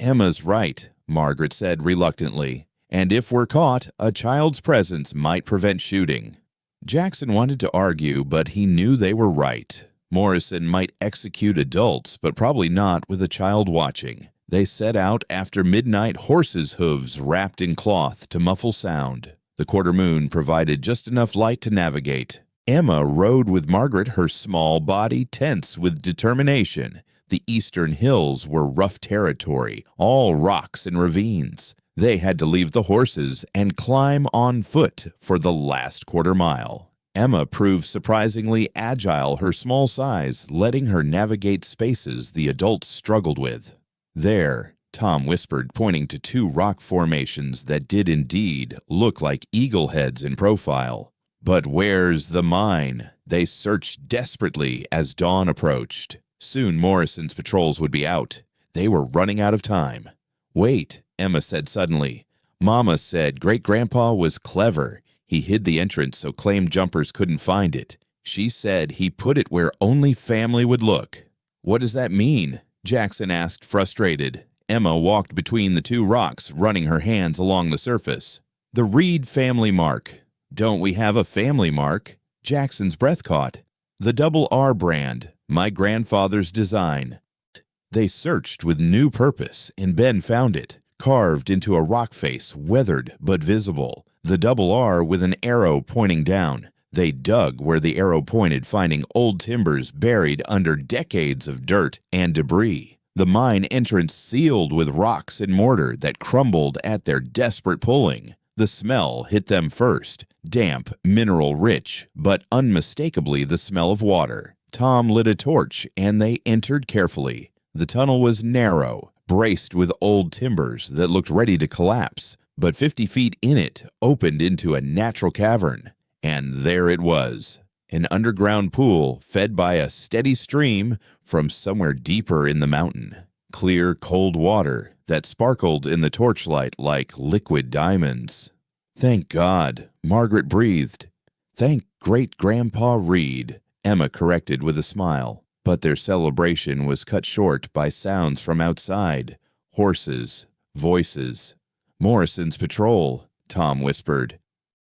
Emma's right, Margaret said reluctantly. And if we're caught, a child's presence might prevent shooting. Jackson wanted to argue, but he knew they were right. Morrison might execute adults, but probably not with a child watching. They set out after midnight, horses' hooves wrapped in cloth to muffle sound. The quarter moon provided just enough light to navigate. Emma rode with Margaret, her small body tense with determination. The eastern hills were rough territory, all rocks and ravines. They had to leave the horses and climb on foot for the last quarter mile. Emma proved surprisingly agile, her small size letting her navigate spaces the adults struggled with. There, Tom whispered, pointing to two rock formations that did indeed look like eagle heads in profile. But where's the mine? They searched desperately as dawn approached. Soon Morrison's patrols would be out. They were running out of time. Wait, Emma said suddenly. Mama said Great-Grandpa was clever. He hid the entrance so claim jumpers couldn't find it. She said he put it where only family would look. What does that mean? Jackson asked, frustrated. Emma walked between the two rocks, running her hands along the surface. The Reed family mark. Don't we have a family mark? Jackson's breath caught. The double R brand, my grandfather's design. They searched with new purpose, and Ben found it, carved into a rock face, weathered but visible. The double R with an arrow pointing down. They dug where the arrow pointed, finding old timbers buried under decades of dirt and debris. The mine entrance sealed with rocks and mortar that crumbled at their desperate pulling. The smell hit them first, damp, mineral-rich, but unmistakably the smell of water. Tom lit a torch, and they entered carefully. The tunnel was narrow, braced with old timbers that looked ready to collapse, but 50 feet in it opened into a natural cavern. And there it was, an underground pool fed by a steady stream from somewhere deeper in the mountain. Clear, cold water that sparkled in the torchlight like liquid diamonds. "Thank God," Margaret breathed. "Thank Great-Grandpa Reed," Emma corrected with a smile. But their celebration was cut short by sounds from outside. Horses, voices. "Morrison's patrol," Tom whispered.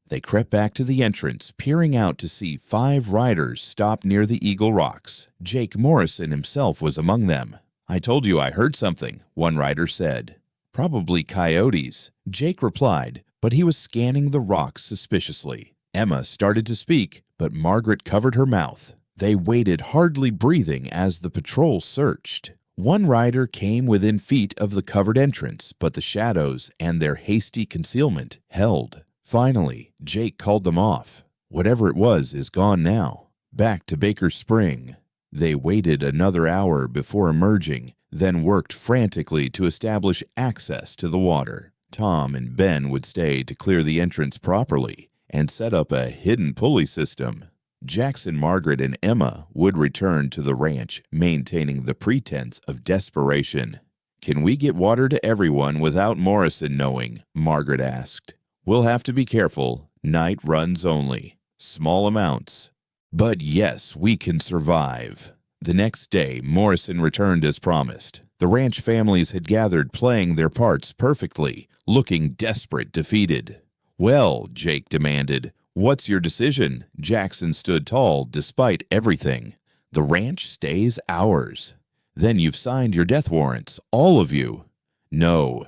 They crept back to the entrance, peering out to see 5 riders stop near the Eagle Rocks. Jake Morrison himself was among them. "I told you I heard something," one rider said. "Probably coyotes," Jake replied, but he was scanning the rocks suspiciously. Emma started to speak, but Margaret covered her mouth. They waited, hardly breathing, as the patrol searched. One rider came within feet of the covered entrance, but the shadows and their hasty concealment held. Finally, Jake called them off. Whatever it was is gone now. Back to Baker's Spring. They waited another hour before emerging, then worked frantically to establish access to the water. Tom and Ben would stay to clear the entrance properly and set up a hidden pulley system. Jackson, Margaret, and Emma would return to the ranch, maintaining the pretense of desperation. "Can we get water to everyone without Morrison knowing?" Margaret asked. "We'll have to be careful. Night runs only. Small amounts. But yes, we can survive." The next day, Morrison returned as promised. The ranch families had gathered, playing their parts perfectly, looking desperate, defeated. "Well," Jake demanded, "what's your decision?" Jackson stood tall despite everything. "The ranch stays ours." "Then you've signed your death warrants, all of you." "No."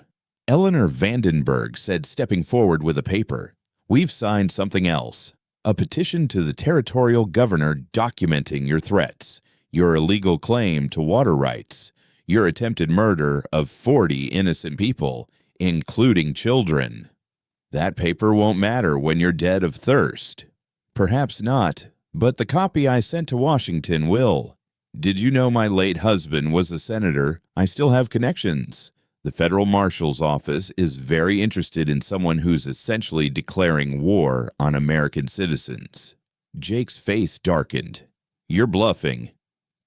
Eleanor Vandenberg said, stepping forward with a paper. "We've signed something else. A petition to the territorial governor documenting your threats, your illegal claim to water rights, your attempted murder of 40 innocent people, including children. That paper won't matter when you're dead of thirst." "Perhaps not, but the copy I sent to Washington will. Did you know my late husband was a senator? I still have connections. The federal marshal's office is very interested in someone who's essentially declaring war on American citizens." Jake's face darkened. "You're bluffing."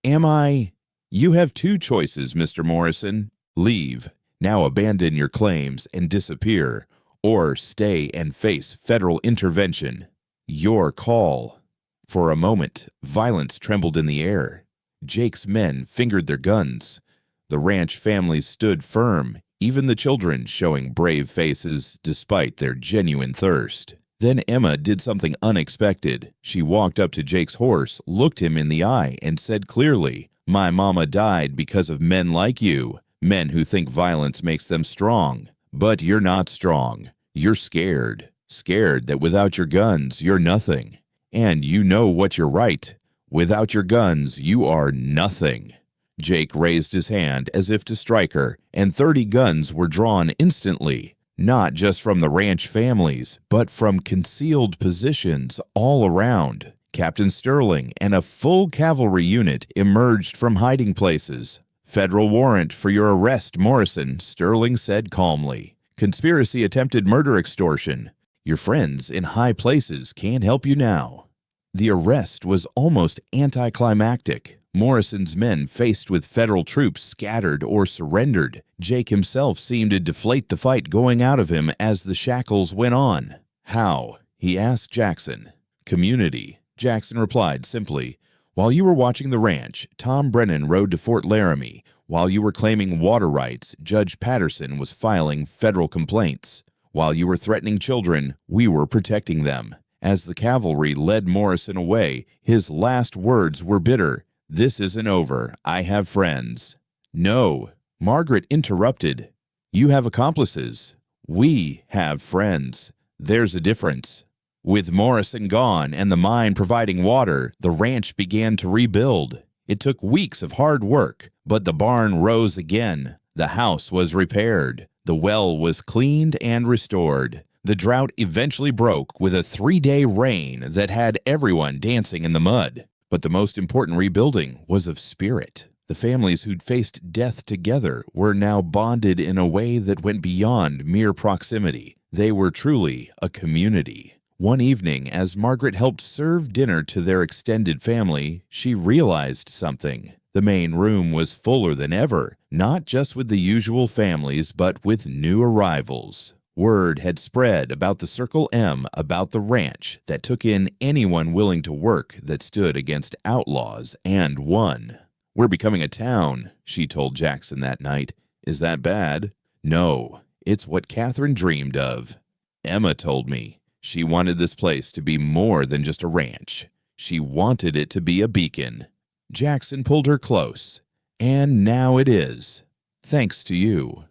"Am I?" "You have 2 choices, Mr. Morrison. Leave, now abandon your claims and disappear, or stay and face federal intervention. Your call." For a moment, violence trembled in the air. Jake's men fingered their guns. The ranch families stood firm, even the children showing brave faces despite their genuine thirst. Then Emma did something unexpected. She walked up to Jake's horse, looked him in the eye, and said clearly, "My mama died because of men like you, men who think violence makes them strong. But you're not strong. You're scared. Scared that without your guns, you're nothing. And you know what you're right. Without your guns, you are nothing." Jake raised his hand as if to strike her, and 30 guns were drawn instantly, not just from the ranch families, but from concealed positions all around. Captain Sterling and a full cavalry unit emerged from hiding places. "Federal warrant for your arrest, Morrison," Sterling said calmly. "Conspiracy, attempted murder, extortion. Your friends in high places can't help you now." The arrest was almost anticlimactic. Morrison's men, faced with federal troops, scattered or surrendered. Jake himself seemed to deflate the fight going out of him as the shackles went on. "How?" he asked Jackson. "Community," Jackson replied simply. "While you were watching the ranch, Tom Brennan rode to Fort Laramie. While you were claiming water rights, Judge Patterson was filing federal complaints. While you were threatening children, we were protecting them." As the cavalry led Morrison away, his last words were bitter. "This isn't over. I have friends." "No," Margaret interrupted. "You have accomplices. We have friends. There's a difference." With Morrison gone and the mine providing water, the ranch began to rebuild. It took weeks of hard work, but the barn rose again. The house was repaired. The well was cleaned and restored. The drought eventually broke with a 3-day rain that had everyone dancing in the mud. But the most important rebuilding was of spirit. The families who'd faced death together were now bonded in a way that went beyond mere proximity. They were truly a community. One evening, as Margaret helped serve dinner to their extended family, she realized something. The main room was fuller than ever, not just with the usual families, but with new arrivals. Word had spread about the Circle M, about the ranch that took in anyone willing to work, that stood against outlaws and won. "We're becoming a town," she told Jackson that night. "Is that bad?" "No, it's what Catherine dreamed of. Emma told me she wanted this place to be more than just a ranch. She wanted it to be a beacon." Jackson pulled her close. "And now it is. Thanks to you."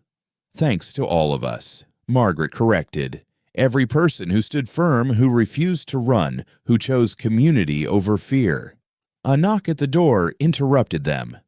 "Thanks to all of us," Margaret corrected. "Every person who stood firm, who refused to run, who chose community over fear." A knock at the door interrupted them.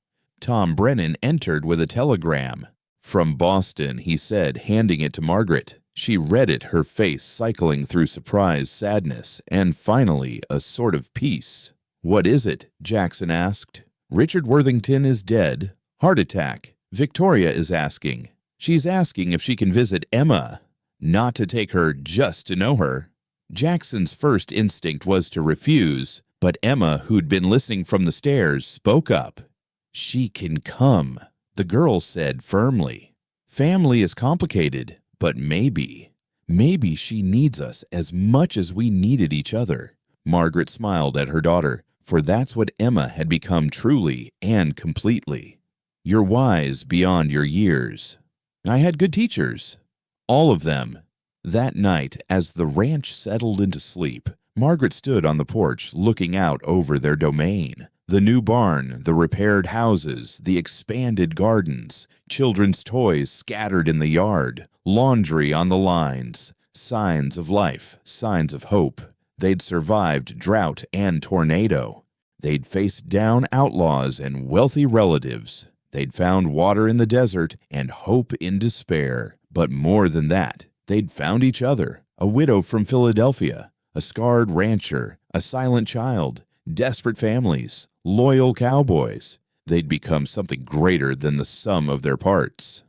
Tom Brennan entered with a telegram. "From Boston," he said, handing it to Margaret. She read it, her face cycling through surprise, sadness, and finally a sort of peace. "What is it?" Jackson asked. "Richard Worthington is dead. Heart attack. Victoria is asking. She's asking if she can visit Emma. Not to take her, just to know her." Jackson's first instinct was to refuse, but Emma, who'd been listening from the stairs, spoke up. "She can come," the girl said firmly. "Family is complicated, but maybe she needs us as much as we needed each other." Margaret smiled at her daughter, for that's what Emma had become truly and completely. "You're wise beyond your years." "I had good teachers." "All of them." That night, as the ranch settled into sleep, Margaret stood on the porch looking out over their domain. The new barn, the repaired houses, the expanded gardens, children's toys scattered in the yard, laundry on the lines, signs of life, signs of hope. They'd survived drought and tornado. They'd faced down outlaws and wealthy relatives. They'd found water in the desert and hope in despair. But more than that, they'd found each other, a widow from Philadelphia, a scarred rancher, a silent child, desperate families, loyal cowboys. They'd become something greater than the sum of their parts.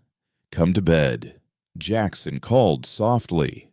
"Come to bed," Jackson called softly.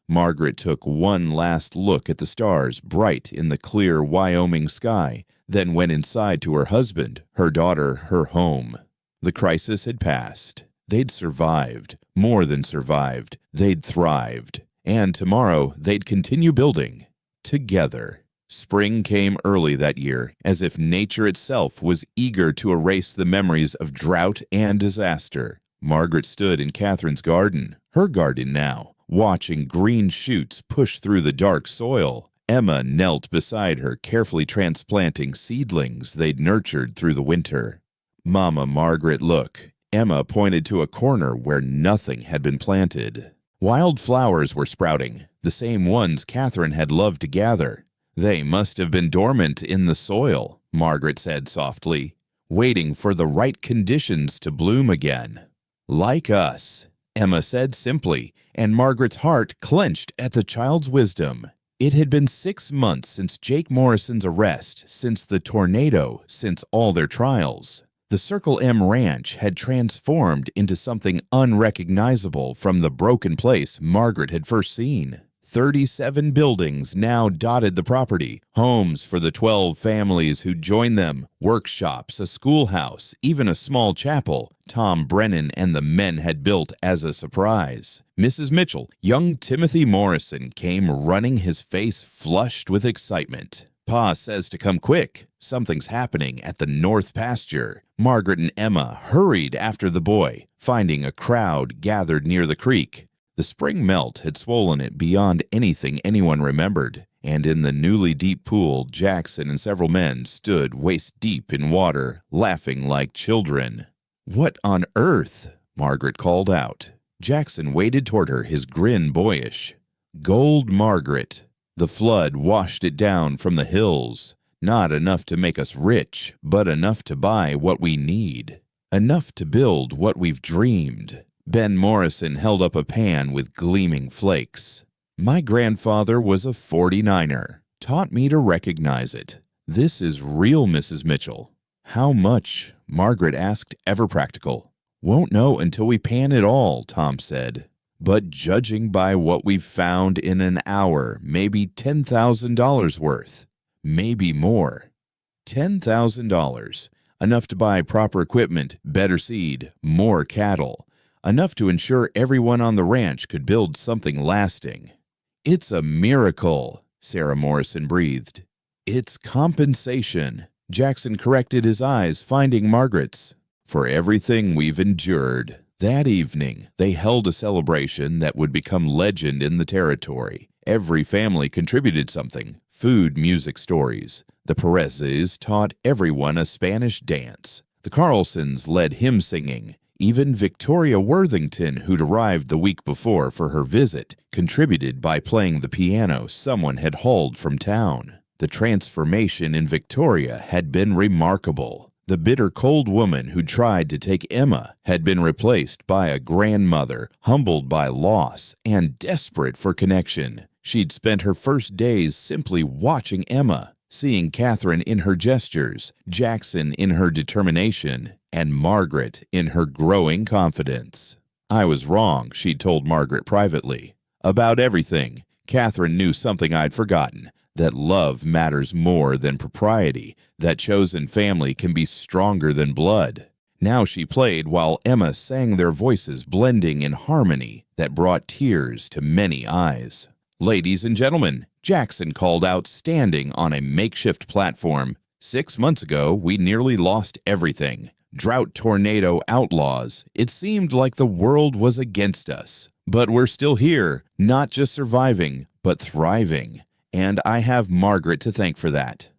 Margaret took one last look at the stars bright in the clear Wyoming sky, then went inside to her husband, her daughter, her home. The crisis had passed. They'd survived, more than survived. They'd thrived. And tomorrow they'd continue building. Together. Spring came early that year, as if nature itself was eager to erase the memories of drought and disaster. Margaret stood in Catherine's garden, her garden now, watching green shoots push through the dark soil. Emma knelt beside her, carefully transplanting seedlings they'd nurtured through the winter. "Mama Margaret, look." Emma pointed to a corner where nothing had been planted. Wild flowers were sprouting, the same ones Catherine had loved to gather. "They must have been dormant in the soil," Margaret said softly, "waiting for the right conditions to bloom again." "Like us," Emma said simply, and Margaret's heart clenched at the child's wisdom. It had been 6 months since Jake Morrison's arrest, since the tornado, since all their trials. The Circle M Ranch had transformed into something unrecognizable from the broken place Margaret had first seen. 37 buildings now dotted the property, homes for the 12 families who joined them, workshops, a schoolhouse, even a small chapel Tom Brennan and the men had built as a surprise. Mrs. Mitchell, young Timothy Morrison, came running, his face flushed with excitement. "Pa says to come quick. Something's happening at the north pasture." Margaret and Emma hurried after the boy, finding a crowd gathered near the creek. The spring melt had swollen it beyond anything anyone remembered, and in the newly deep pool, Jackson and several men stood waist-deep in water, laughing like children. "What on earth?" Margaret called out. Jackson waded toward her, his grin boyish. "Gold, Margaret. The flood washed it down from the hills. Not enough to make us rich, but enough to buy what we need. Enough to build what we've dreamed." Ben Morrison held up a pan with gleaming flakes. "My grandfather was a 49er. Taught me to recognize it. This is real, Mrs. Mitchell." "How much?" Margaret asked, ever practical. "Won't know until we pan it all," Tom said. "But judging by what we've found in an hour, maybe $10,000 worth. Maybe more." $10,000. enough to buy proper equipment, better seed, more cattle, enough to ensure everyone on the ranch could build something lasting. "It's a miracle," Sarah Morrison breathed. "It's compensation," Jackson corrected, his eyes finding Margaret's, "for everything we've endured." That evening, they held a celebration that would become legend in the territory. Every family contributed something: food, music, stories. The Perezes taught everyone a Spanish dance. The Carlsons led hymn singing. Even Victoria Worthington, who'd arrived the week before for her visit, contributed by playing the piano someone had hauled from town. The transformation in Victoria had been remarkable. The bitter, cold woman who tried to take Emma had been replaced by a grandmother, humbled by loss and desperate for connection. She'd spent her first days simply watching Emma, seeing Catherine in her gestures, Jackson in her determination, and Margaret in her growing confidence. "I was wrong," she'd told Margaret privately. "About everything. Catherine knew something I'd forgotten, that love matters more than propriety, that chosen family can be stronger than blood." Now she played while Emma sang, their voices blending in harmony that brought tears to many eyes. "Ladies and gentlemen," Jackson called out, standing on a makeshift platform. "6 months ago, we nearly lost everything. Drought, tornado, outlaws. It seemed like the world was against us. But we're still here, not just surviving, but thriving. And I have Margaret to thank for that."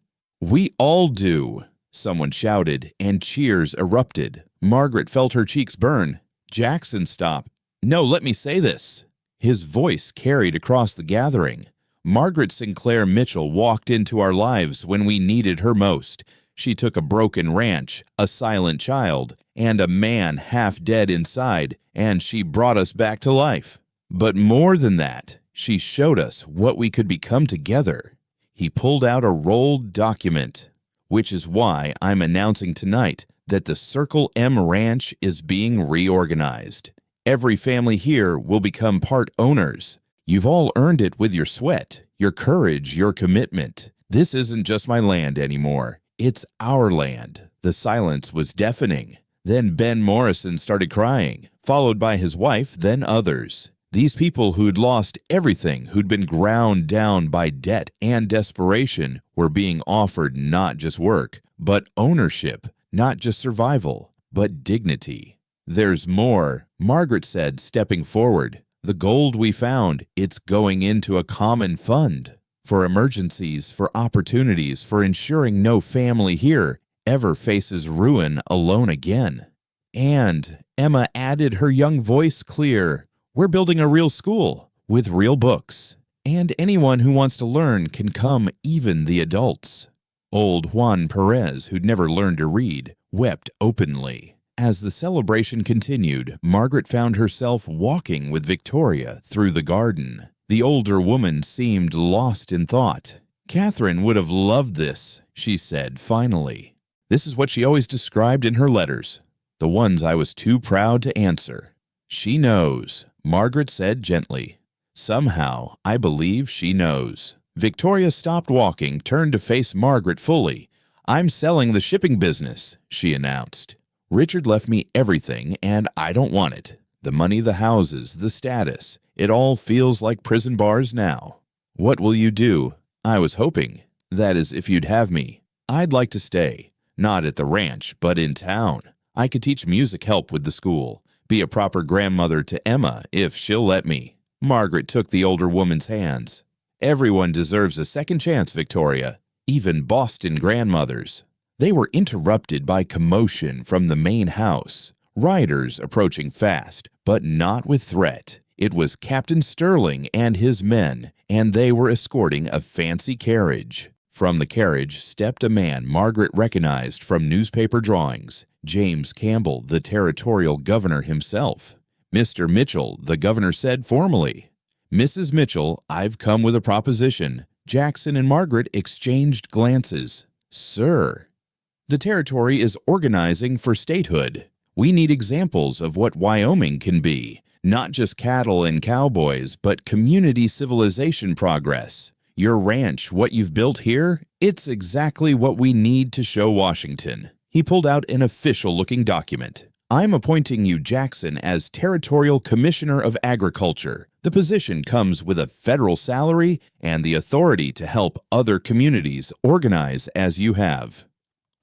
"We all do," someone shouted, and cheers erupted. Margaret felt her cheeks burn. Jackson stopped. "No, let me say this." His voice carried across the gathering. "Margaret Sinclair Mitchell walked into our lives when we needed her most. She took a broken ranch, a silent child, and a man half dead inside, and she brought us back to life. But more than that, she showed us what we could become together." He pulled out a rolled document, "which is why I'm announcing tonight that the Circle M Ranch is being reorganized. Every family here will become part owners. You've all earned it with your sweat, your courage, your commitment. This isn't just my land anymore. It's our land." The silence was deafening. Then Ben Morrison started crying, followed by his wife, then others. These people who'd lost everything, who'd been ground down by debt and desperation, were being offered not just work, but ownership, not just survival, but dignity. "There's more," Margaret said, stepping forward. "The gold we found, it's going into a common fund. For emergencies, for opportunities, for ensuring no family here ever faces ruin alone again." And Emma added, her young voice clear, "We're building a real school with real books. And anyone who wants to learn can come, even the adults." Old Juan Perez, who'd never learned to read, wept openly. As the celebration continued, Margaret found herself walking with Victoria through the garden. The older woman seemed lost in thought. "Catherine would have loved this," she said finally. "This is what she always described in her letters, the ones I was too proud to answer." "She knows," Margaret said gently. "Somehow, I believe she knows." Victoria stopped walking, turned to face Margaret fully. "I'm selling the shipping business," she announced. "Richard left me everything, and I don't want it. The money, the houses, the status. It all feels like prison bars now." "What will you do?" "I was hoping. That is, if you'd have me. I'd like to stay. Not at the ranch, but in town. I could teach music, help with the school, be a proper grandmother to Emma, if she'll let me." Margaret took the older woman's hands. "Everyone deserves a second chance, Victoria, even Boston grandmothers." They were interrupted by commotion from the main house. Riders approaching fast, but not with threat. It was Captain Sterling and his men, and they were escorting a fancy carriage. From the carriage stepped a man Margaret recognized from newspaper drawings, James Campbell, the territorial governor himself. "Mr. Mitchell," the governor said formally. "Mrs. Mitchell, I've come with a proposition." Jackson and Margaret exchanged glances. "Sir." "The territory is organizing for statehood. We need examples of what Wyoming can be. Not just cattle and cowboys, but community civilization progress. Your ranch, what you've built here, it's exactly what we need to show Washington. He pulled out an official-looking document. I'm appointing you, Jackson, as Territorial Commissioner of Agriculture. The position comes with a federal salary and the authority to help other communities organize as you have.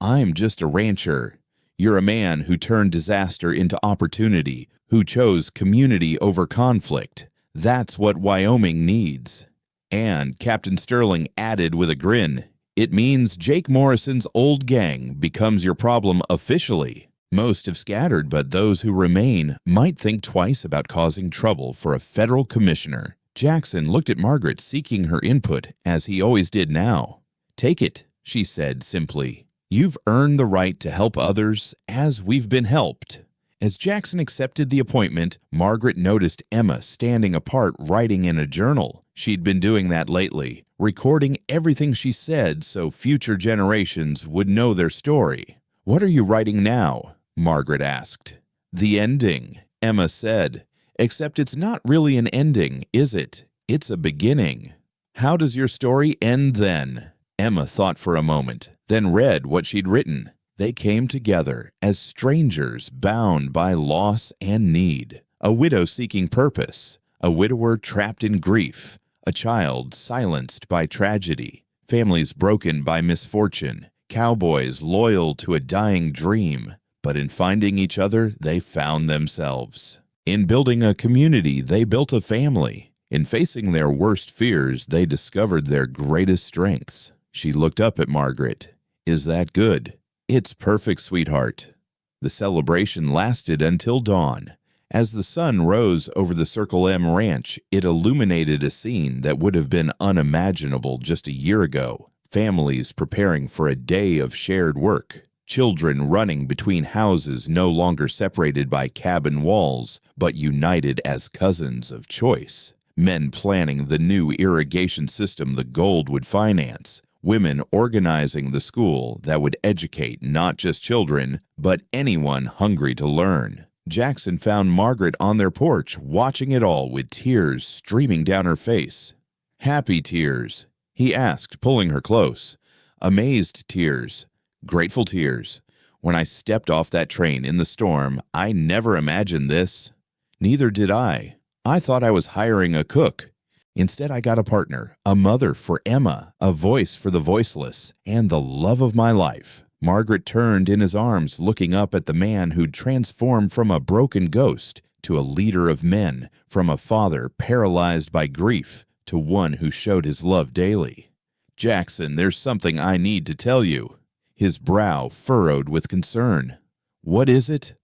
I'm just a rancher. You're a man who turned disaster into opportunity, who chose community over conflict. That's what Wyoming needs. And Captain Sterling added with a grin, it means Jake Morrison's old gang becomes your problem officially. Most have scattered, but those who remain might think twice about causing trouble for a federal commissioner. Jackson looked at Margaret, seeking her input, as he always did now. Take it, she said simply. You've earned the right to help others as we've been helped. As Jackson accepted the appointment, Margaret noticed Emma standing apart writing in a journal. She'd been doing that lately, recording everything she said so future generations would know their story. What are you writing now? Margaret asked. The ending, Emma said. Except it's not really an ending, is it? It's a beginning. How does your story end then? Emma thought for a moment, then read what she'd written. They came together as strangers bound by loss and need, a widow seeking purpose, a widower trapped in grief, a child silenced by tragedy, families broken by misfortune, cowboys loyal to a dying dream. But in finding each other, they found themselves. In building a community, they built a family. In facing their worst fears, they discovered their greatest strengths. She looked up at Margaret. Is that good? It's perfect, sweetheart. The celebration lasted until dawn. As the sun rose over the Circle M ranch, it illuminated a scene that would have been unimaginable just a year ago. Families preparing for a day of shared work. Children running between houses no longer separated by cabin walls, but united as cousins of choice. Men planning the new irrigation system the gold would finance. Women organizing the school that would educate not just children, but anyone hungry to learn. Jackson found Margaret on their porch, watching it all with tears streaming down her face. Happy tears, he asked, pulling her close. Amazed tears. Grateful tears. When I stepped off that train in the storm, I never imagined this. Neither did I. I thought I was hiring a cook. Instead, I got a partner, a mother for Emma, a voice for the voiceless, and the love of my life. Margaret turned in his arms, looking up at the man who'd transformed from a broken ghost to a leader of men, from a father paralyzed by grief to one who showed his love daily. Jackson, there's something I need to tell you. His brow furrowed with concern. What is it?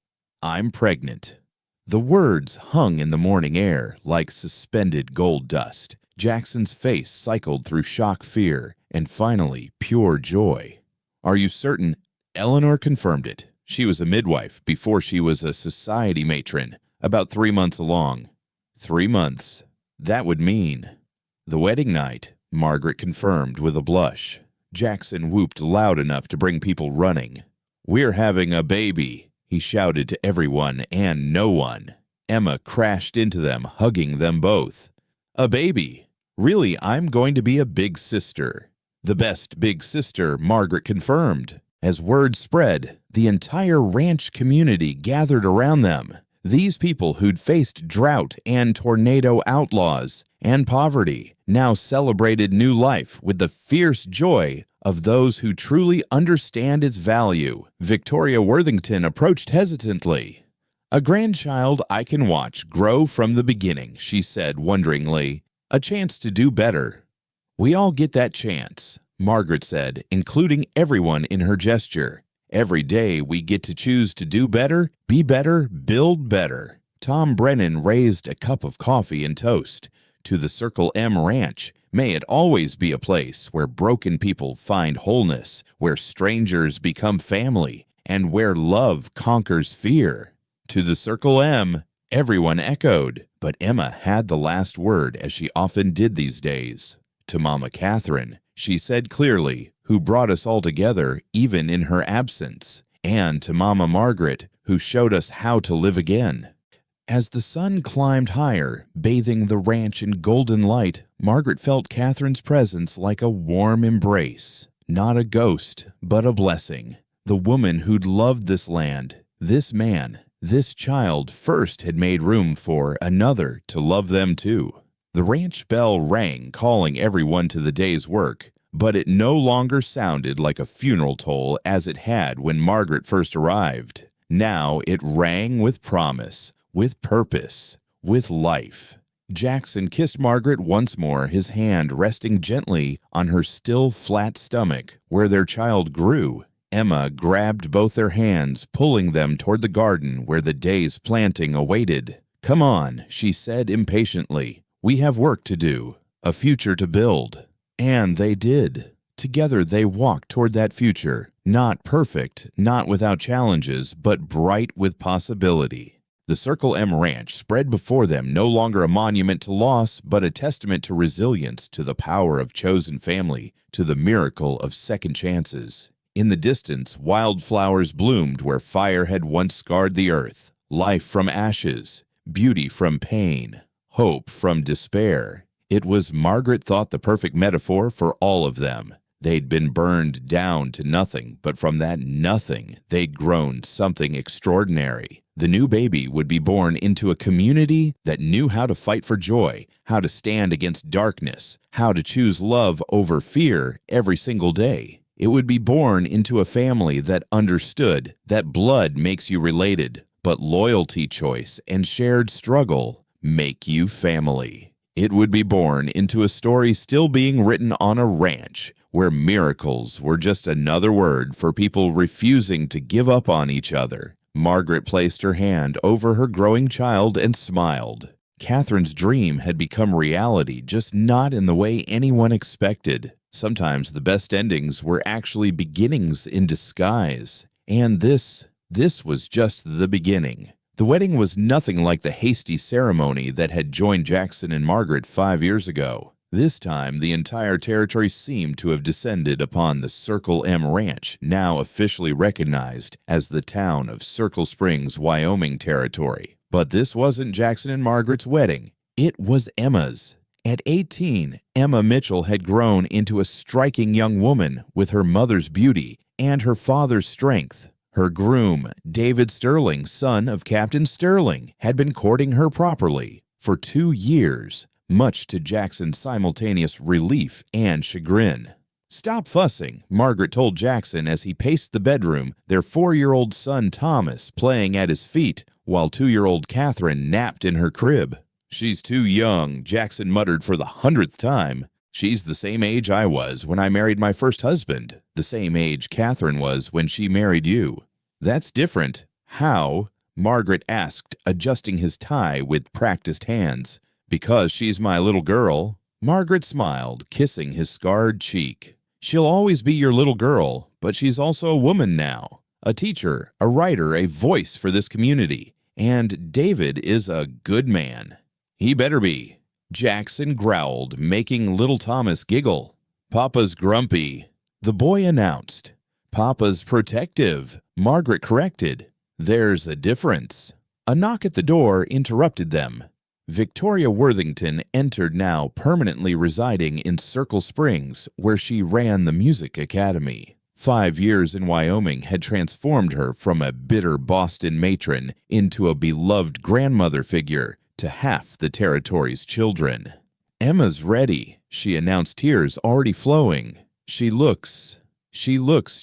I'm pregnant. The words hung in the morning air like suspended gold dust. Jackson's face cycled through shock, fear, and finally pure joy. Are you certain? Eleanor confirmed it. She was a midwife before she was a society matron, about 3 months along. 3 months. That would mean. The wedding night, Margaret confirmed with a blush. Jackson whooped loud enough to bring people running. We're having a baby, he shouted to everyone and no one. Emma crashed into them, hugging them both. A baby. Really, I'm going to be a big sister. The best big sister, Margaret confirmed. As word spread, the entire ranch community gathered around them. These people who'd faced drought and tornado outlaws and poverty now celebrated new life with the fierce joy of those who truly understand its value. Victoria Worthington approached hesitantly. A grandchild I can watch grow from the beginning, she said wonderingly. A chance to do better. We all get that chance, Margaret said, including everyone in her gesture. Every day we get to choose to do better, be better, build better. Tom Brennan raised a cup of coffee and toast. To the Circle M Ranch, may it always be a place where broken people find wholeness, where strangers become family, and where love conquers fear. To the Circle M, everyone echoed, but Emma had the last word, as she often did these days. To Mama Catherine, she said clearly, who brought us all together even in her absence, and to Mama Margaret, who showed us how to live again. As the sun climbed higher, bathing the ranch in golden light, Margaret felt Catherine's presence like a warm embrace. Not a ghost, but a blessing. The woman who'd loved this land, this man, this child first had made room for another to love them too. The ranch bell rang, calling everyone to the day's work, but it no longer sounded like a funeral toll as it had when Margaret first arrived. Now it rang with promise, with purpose, with life. Jackson kissed Margaret once more, his hand resting gently on her still flat stomach where their child grew. Emma grabbed both their hands, pulling them toward the garden where the day's planting awaited. "Come on," she said impatiently. "We have work to do, a future to build." And they did. Together they walked toward that future, not perfect, not without challenges, but bright with possibility. The Circle M Ranch spread before them, no longer a monument to loss, but a testament to resilience, to the power of chosen family, to the miracle of second chances. In the distance, wildflowers bloomed where fire had once scarred the earth. Life from ashes, beauty from pain, hope from despair. It was, Margaret thought, the perfect metaphor for all of them. They'd been burned down to nothing, but from that nothing, they'd grown something extraordinary. The new baby would be born into a community that knew how to fight for joy, how to stand against darkness, how to choose love over fear every single day. It would be born into a family that understood that blood makes you related, but loyalty, choice, and shared struggle make you family. It would be born into a story still being written on a ranch, where miracles were just another word for people refusing to give up on each other. Margaret placed her hand over her growing child and smiled. Catherine's dream had become reality, just not in the way anyone expected. Sometimes the best endings were actually beginnings in disguise. And this was just the beginning. The wedding was nothing like the hasty ceremony that had joined Jackson and Margaret 5 years ago. This time, the entire territory seemed to have descended upon the Circle M Ranch, now officially recognized as the town of Circle Springs, Wyoming territory. But this wasn't Jackson and Margaret's wedding. It was Emma's. At 18, Emma Mitchell had grown into a striking young woman with her mother's beauty and her father's strength. Her groom, David Sterling, son of Captain Sterling, had been courting her properly for 2 years, much to Jackson's simultaneous relief and chagrin. "Stop fussing," Margaret told Jackson as he paced the bedroom, their 4-year-old son Thomas playing at his feet, while 2-year-old Catherine napped in her crib. "She's too young," Jackson muttered for the 100th time. "She's the same age I was when I married my first husband, the same age Catherine was when she married you." "That's different." "How?" Margaret asked, adjusting his tie with practiced hands. "Because she's my little girl." Margaret smiled, kissing his scarred cheek. "She'll always be your little girl, but she's also a woman now. A teacher, a writer, a voice for this community. And David is a good man." "He better be." Jackson growled, making little Thomas giggle. "Papa's grumpy," the boy announced. "Papa's protective," Margaret corrected. "There's a difference." A knock at the door interrupted them. Victoria Worthington entered, now permanently residing in Circle Springs, where she ran the music academy. 5 years in Wyoming had transformed her from a bitter Boston matron into a beloved grandmother figure to half the territory's children. "Emma's ready," she announced, tears already flowing. She looks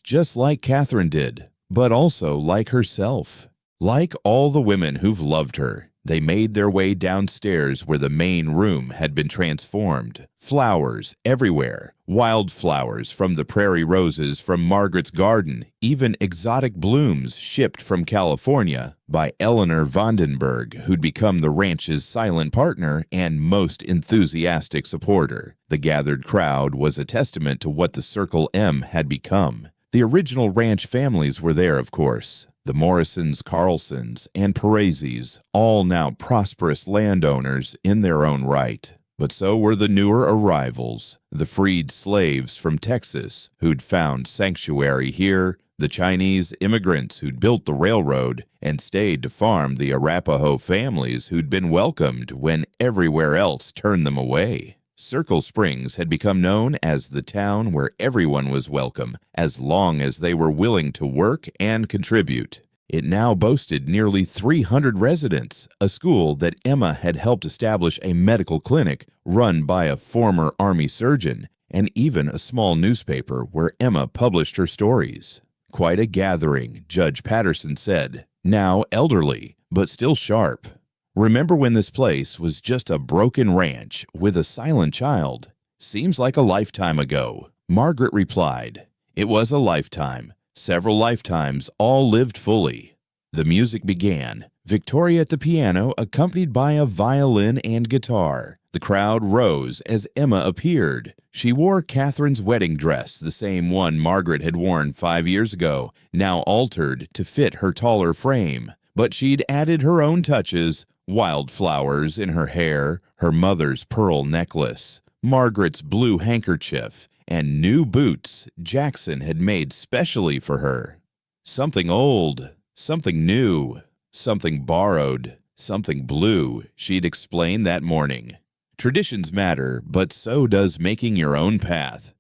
just like Catherine did, but also like herself. Like all the women who've loved her, they made their way downstairs where the main room had been transformed. Flowers everywhere, wildflowers from the prairie roses from Margaret's garden, even exotic blooms shipped from California by Eleanor Vandenberg, who'd become the ranch's silent partner and most enthusiastic supporter. The gathered crowd was a testament to what the Circle M had become. The original ranch families were there, of course. The Morrisons, Carlsons, and Pareses, all now prosperous landowners in their own right. But so were the newer arrivals, the freed slaves from Texas who'd found sanctuary here, the Chinese immigrants who'd built the railroad and stayed to farm, the Arapaho families who'd been welcomed when everywhere else turned them away. Circle Springs had become known as the town where everyone was welcome, as long as they were willing to work and contribute. It now boasted nearly 300 residents, a school that Emma had helped establish, a medical clinic run by a former Army surgeon, and even a small newspaper where Emma published her stories. Quite a gathering, Judge Patterson said, now elderly, but still sharp. Remember when this place was just a broken ranch with a silent child? Seems like a lifetime ago. Margaret replied, it was a lifetime. Several lifetimes, all lived fully. The music began. Victoria at the piano, accompanied by a violin and guitar. The crowd rose as Emma appeared. She wore Catherine's wedding dress, the same one Margaret had worn 5 years ago, now altered to fit her taller frame. But she'd added her own touches, wildflowers in her hair, her mother's pearl necklace, Margaret's blue handkerchief, and new boots Jackson had made specially for her. Something old, something new, something borrowed, something blue, she'd explained that morning. Traditions matter, but so does making your own path.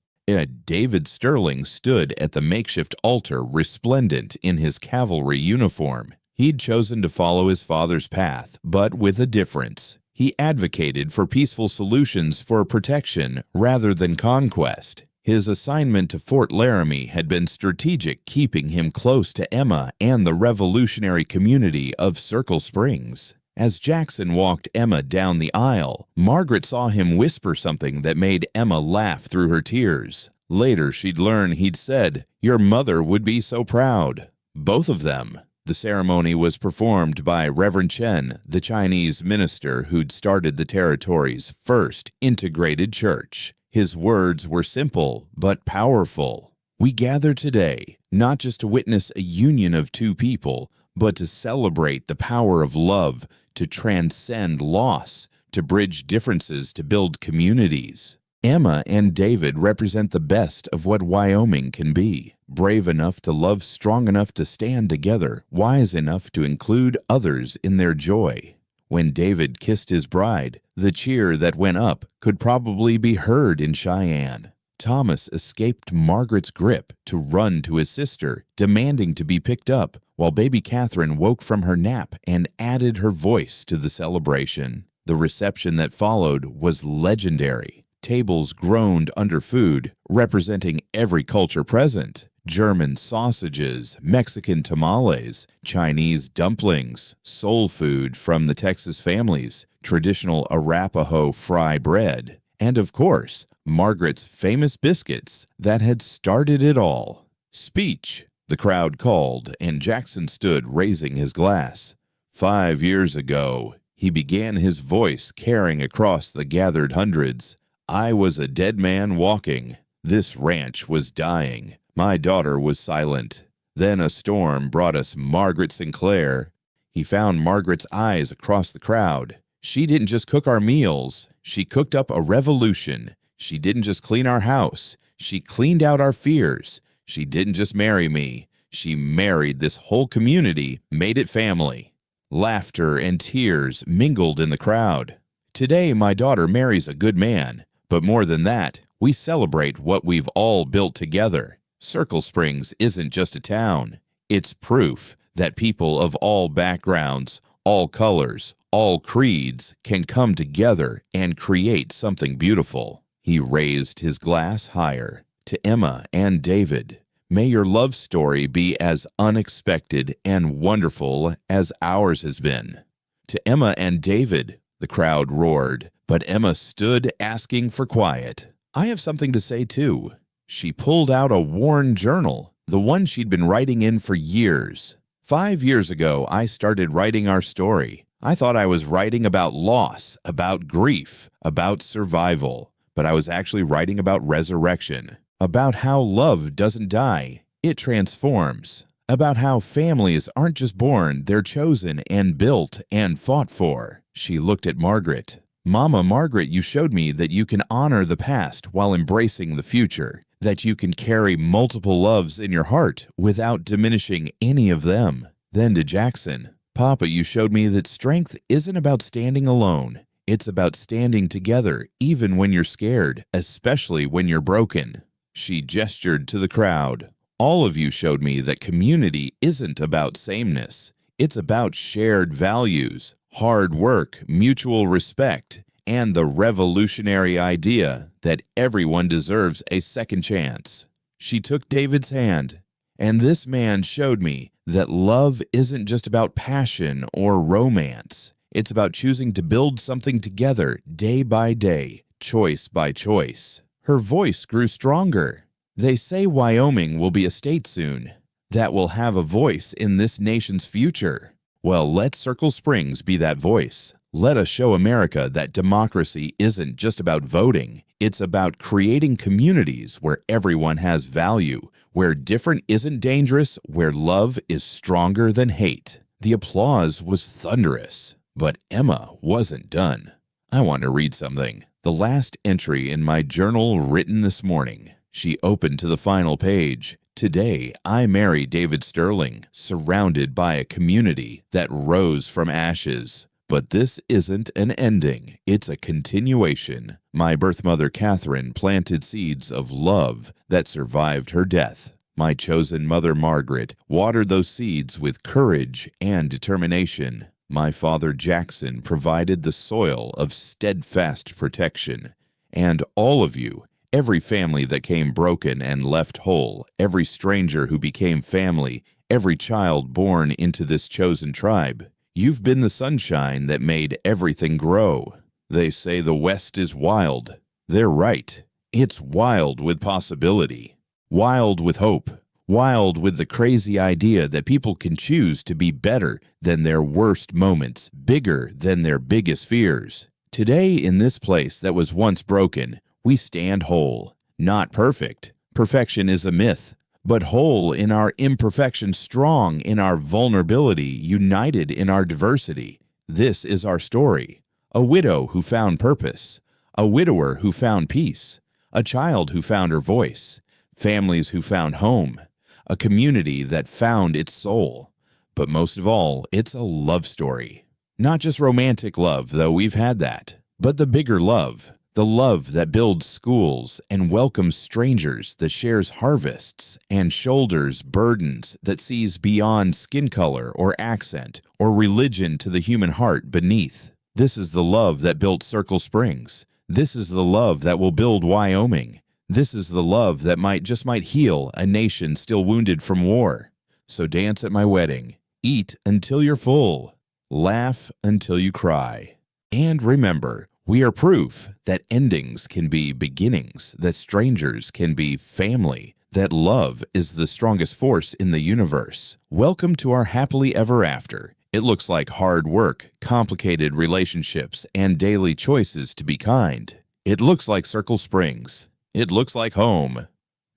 David Sterling stood at the makeshift altar, resplendent in his cavalry uniform. He'd chosen to follow his father's path, but with a difference. He advocated for peaceful solutions for protection rather than conquest. His assignment to Fort Laramie had been strategic, keeping him close to Emma and the revolutionary community of Circle Springs. As Jackson walked Emma down the aisle, Margaret saw him whisper something that made Emma laugh through her tears. Later, she'd learn he'd said, "Your mother would be so proud." Both of them. The ceremony was performed by Reverend Chen, the Chinese minister who'd started the territory's first integrated church. His words were simple but powerful. We gather today, not just to witness a union of two people, but to celebrate the power of love, to transcend loss, to bridge differences, to build communities. Emma and David represent the best of what Wyoming can be. Brave enough to love, strong enough to stand together, wise enough to include others in their joy. When David kissed his bride, the cheer that went up could probably be heard in Cheyenne. Thomas escaped Margaret's grip to run to his sister, demanding to be picked up, while baby Catherine woke from her nap and added her voice to the celebration. The reception that followed was legendary. Tables groaned under food, representing every culture present. German sausages, Mexican tamales, Chinese dumplings, soul food from the Texas families, traditional Arapaho fry bread, and of course, Margaret's famous biscuits that had started it all. Speech, the crowd called, and Jackson stood raising his glass. 5 years ago, he began, his voice carrying across the gathered hundreds. I was a dead man walking. This ranch was dying. My daughter was silent. Then a storm brought us Margaret Sinclair. He found Margaret's eyes across the crowd. She didn't just cook our meals. She cooked up a revolution. She didn't just clean our house. She cleaned out our fears. She didn't just marry me. She married this whole community, made it family. Laughter and tears mingled in the crowd. Today, my daughter marries a good man. But more than that, we celebrate what we've all built together. Circle Springs isn't just a town. It's proof that people of all backgrounds, all colors, all creeds can come together and create something beautiful. He raised his glass higher. To Emma and David, may your love story be as unexpected and wonderful as ours has been. To Emma and David, the crowd roared, but Emma stood asking for quiet. I have something to say too. She pulled out a worn journal, the one she'd been writing in for years. 5 years ago, I started writing our story. I thought I was writing about loss, about grief, about survival. But I was actually writing about resurrection, about how love doesn't die, it transforms, about how families aren't just born, they're chosen and built and fought for. She looked at Margaret. Mama Margaret, you showed me that you can honor the past while embracing the future, that you can carry multiple loves in your heart without diminishing any of them. Then to Jackson, Papa, you showed me that strength isn't about standing alone. It's about standing together even when you're scared, especially when you're broken. She gestured to the crowd. All of you showed me that community isn't about sameness. It's about shared values, hard work, mutual respect, and the revolutionary idea that everyone deserves a second chance. She took David's hand, and this man showed me that love isn't just about passion or romance. It's about choosing to build something together day by day, choice by choice. Her voice grew stronger. They say Wyoming will be a state soon that will have a voice in this nation's future. Well, let Circle Springs be that voice. Let us show America that democracy isn't just about voting. It's about creating communities where everyone has value, where different isn't dangerous, where love is stronger than hate. The applause was thunderous, but Emma wasn't done. I want to read something. The last entry in my journal written this morning. She opened to the final page. Today, I marry David Sterling, surrounded by a community that rose from ashes. But this isn't an ending, it's a continuation. My birth mother, Catherine, planted seeds of love that survived her death. My chosen mother, Margaret, watered those seeds with courage and determination. My father, Jackson, provided the soil of steadfast protection. And all of you, every family that came broken and left whole, every stranger who became family, every child born into this chosen tribe, you've been the sunshine that made everything grow. They say the West is wild. They're right. It's wild with possibility, wild with hope, wild with the crazy idea that people can choose to be better than their worst moments, bigger than their biggest fears. Today, in this place that was once broken, we stand whole, not perfect. Perfection is a myth, but whole in our imperfection, strong in our vulnerability, united in our diversity. This is our story. A widow who found purpose, a widower who found peace, a child who found her voice, families who found home, a community that found its soul. But most of all, it's a love story. Not just romantic love, though we've had that, but the bigger love. The love that builds schools and welcomes strangers, that shares harvests and shoulders burdens, that sees beyond skin color or accent or religion to the human heart beneath. This is the love that built Circle Springs. This is the love that will build Wyoming. This is the love that might heal a nation still wounded from war. So dance at my wedding. Eat until you're full. Laugh until you cry. And remember, we are proof that endings can be beginnings, that strangers can be family, that love is the strongest force in the universe. Welcome to our happily ever after. It looks like hard work, complicated relationships, and daily choices to be kind. It looks like Circle Springs. It looks like home.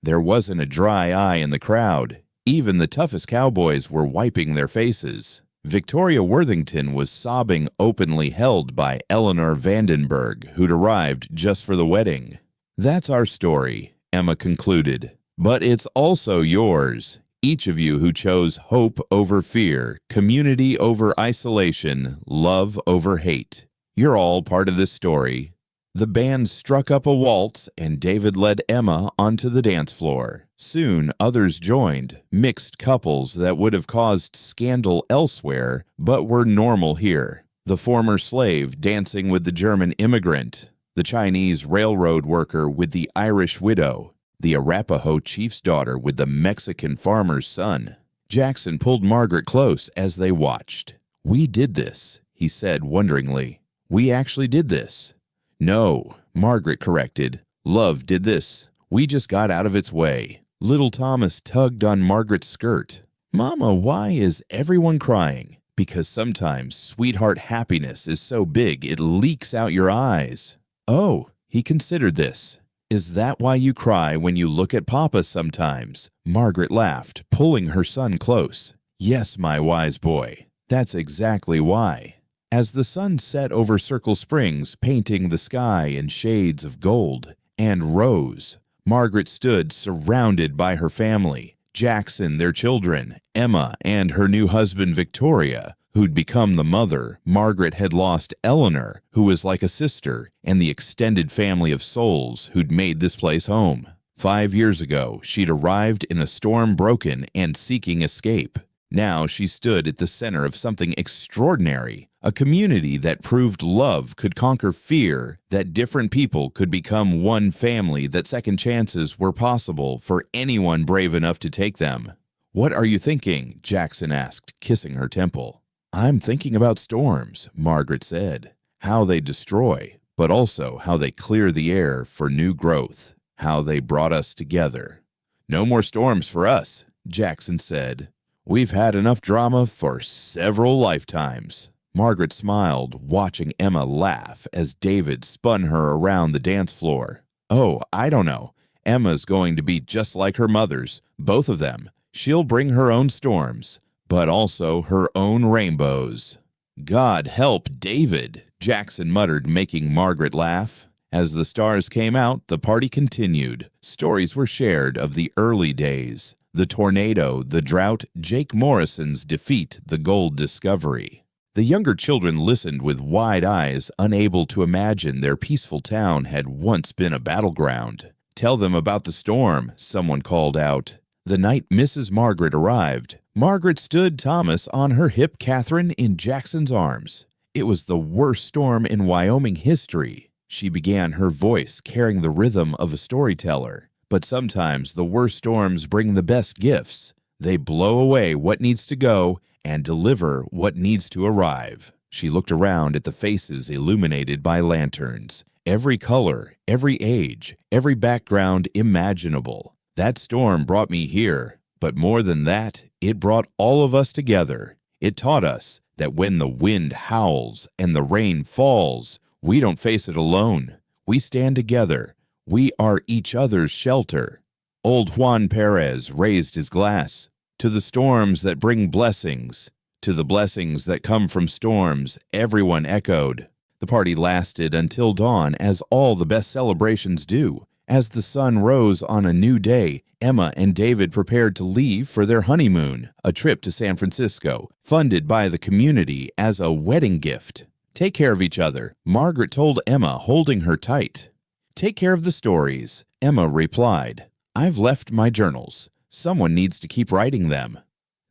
There wasn't a dry eye in the crowd. Even the toughest cowboys were wiping their faces. Victoria Worthington was sobbing openly, held by Eleanor Vandenberg, who'd arrived just for the wedding. That's our story, Emma concluded. But it's also yours. Each of you who chose hope over fear, community over isolation, love over hate. You're all part of this story. The band struck up a waltz, and David led Emma onto the dance floor. Soon others joined, mixed couples that would have caused scandal elsewhere, but were normal here. The former slave dancing with the German immigrant, the Chinese railroad worker with the Irish widow, the Arapaho chief's daughter with the Mexican farmer's son. Jackson pulled Margaret close as they watched. "We did this," he said wonderingly. "We actually did this." "No," Margaret corrected. "Love did this. We just got out of its way." Little Thomas tugged on Margaret's skirt. "Mama, why is everyone crying?" "Because sometimes sweetheart happiness is so big it leaks out your eyes." "Oh," he considered this. "Is that why you cry when you look at Papa sometimes?" Margaret laughed, pulling her son close. "Yes, my wise boy. That's exactly why." As the sun set over Circle Springs, painting the sky in shades of gold and rose, Margaret stood surrounded by her family, Jackson, their children, Emma, and her new husband, Victoria, who'd become the mother, Margaret had lost Eleanor, who was like a sister, and the extended family of souls who'd made this place home. 5 years ago, she'd arrived in a storm broken and seeking escape. Now she stood at the center of something extraordinary, a community that proved love could conquer fear, that different people could become one family, that second chances were possible for anyone brave enough to take them. "What are you thinking?" Jackson asked, kissing her temple. "I'm thinking about storms," Margaret said. "How they destroy, but also how they clear the air for new growth. How they brought us together." "No more storms for us," Jackson said. "We've had enough drama for several lifetimes." Margaret smiled, watching Emma laugh as David spun her around the dance floor. "Oh, I don't know. Emma's going to be just like her mother's, both of them. She'll bring her own storms, but also her own rainbows." "God help David," Jackson muttered, making Margaret laugh. As the stars came out, the party continued. Stories were shared of the early days, the tornado, the drought, Jake Morrison's defeat, the gold discovery. The younger children listened with wide eyes, unable to imagine their peaceful town had once been a battleground. "Tell them about the storm," someone called out. The night Mrs. Margaret arrived, Margaret stood Thomas on her hip, Catherine in Jackson's arms. It was the worst storm in Wyoming history. She began, her voice carrying the rhythm of a storyteller. But sometimes the worst storms bring the best gifts. They blow away what needs to go and deliver what needs to arrive. She looked around at the faces illuminated by lanterns. Every color, every age, every background imaginable. That storm brought me here, but more than that, it brought all of us together. It taught us that when the wind howls and the rain falls, we don't face it alone. We stand together. We are each other's shelter. Old Juan Perez raised his glass. To the storms that bring blessings, to the blessings that come from storms, everyone echoed. The party lasted until dawn, as all the best celebrations do. As the sun rose on a new day, Emma and David prepared to leave for their honeymoon, a trip to San Francisco, funded by the community as a wedding gift. "Take care of each other," Margaret told Emma, holding her tight. "Take care of the stories," Emma replied. "I've left my journals. Someone needs to keep writing them."